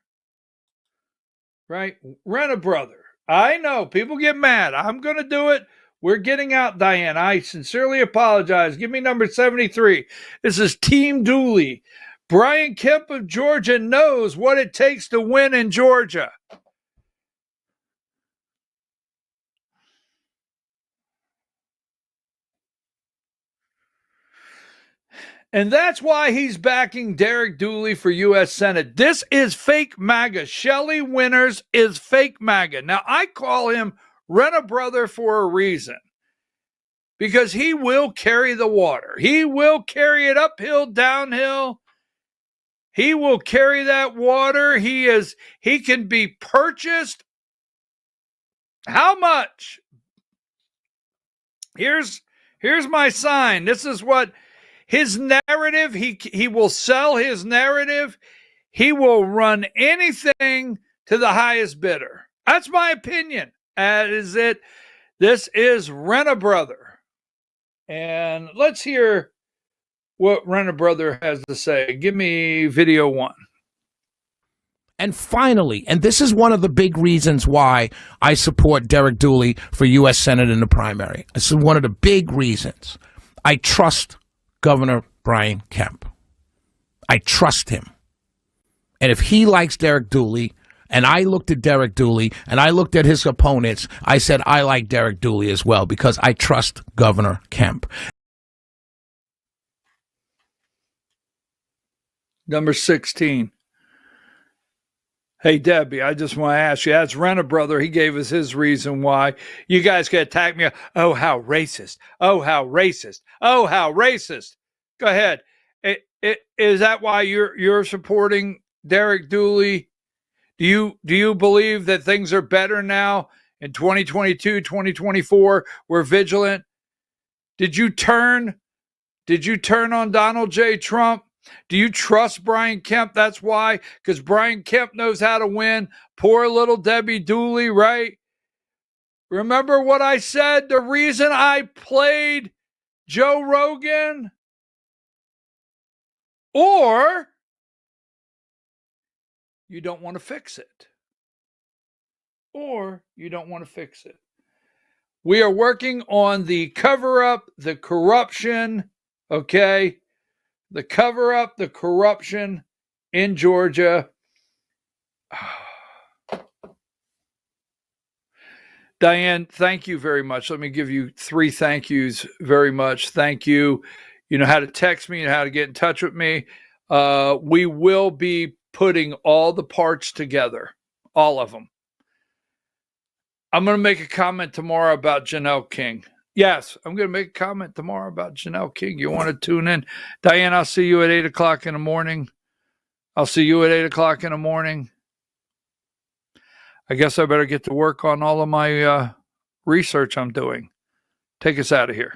right? Rent a brother. I know people get mad. I'm going to do it. We're getting out, Diane. I sincerely apologize. Give me number 73. This is Team Dooley. Brian Kemp of Georgia knows what it takes to win in Georgia. And that's why he's backing Derek Dooley for U.S. Senate. This is fake MAGA. Shelley Winters is fake MAGA. Now, I call him Rent-A-Brother for a reason. Because he will carry the water. He will carry it uphill, downhill. He will carry that water. He can be purchased. How much? Here's my sign. This is what his narrative, he will sell his narrative. He will run anything to the highest bidder. That's my opinion. That is it. This is Rent-A-Brother. And let's hear what Rent-A-Brother has to say. Give me video 1. And finally, and this is one of the big reasons why I support Derek Dooley for U.S. Senate in the primary. This is one of the big reasons. I trust Governor Brian Kemp. I trust him. And if he likes Derek Dooley, and I looked at Derek Dooley, and I looked at his opponents, I said, I like Derek Dooley as well, because I trust Governor Kemp. Number 16. Hey, Debbie, I just want to ask you, that's Rent-A-Brother. He gave us his reason why. You guys can attack me. Oh, how racist. Oh, how racist. Oh, how racist. Go ahead. Is that why you're supporting Derek Dooley? Do you believe that things are better now in 2022, 2024? We're vigilant. Did you turn on Donald J. Trump? Do you trust Brian Kemp? That's why, because Brian Kemp knows how to win. Poor little Debbie Dooley, right? Remember what I said? The reason I played Joe Rogan? Or you don't want to fix it. Or you don't want to fix it. We are working on the cover-up, the corruption, okay? The cover-up, the corruption in Georgia. Diane, thank you very much. Let me give you 3 thank yous very much. Thank you. You know how to text me and how to get in touch with me. We will be putting all the parts together, all of them. I'm going to make a comment tomorrow about Janelle King. Yes, I'm going to make a comment tomorrow about Janelle King. You want to tune in? Diane, I'll see you at 8 o'clock in the morning. I'll see you at 8 o'clock in the morning. I guess I better get to work on all of my research I'm doing. Take us out of here.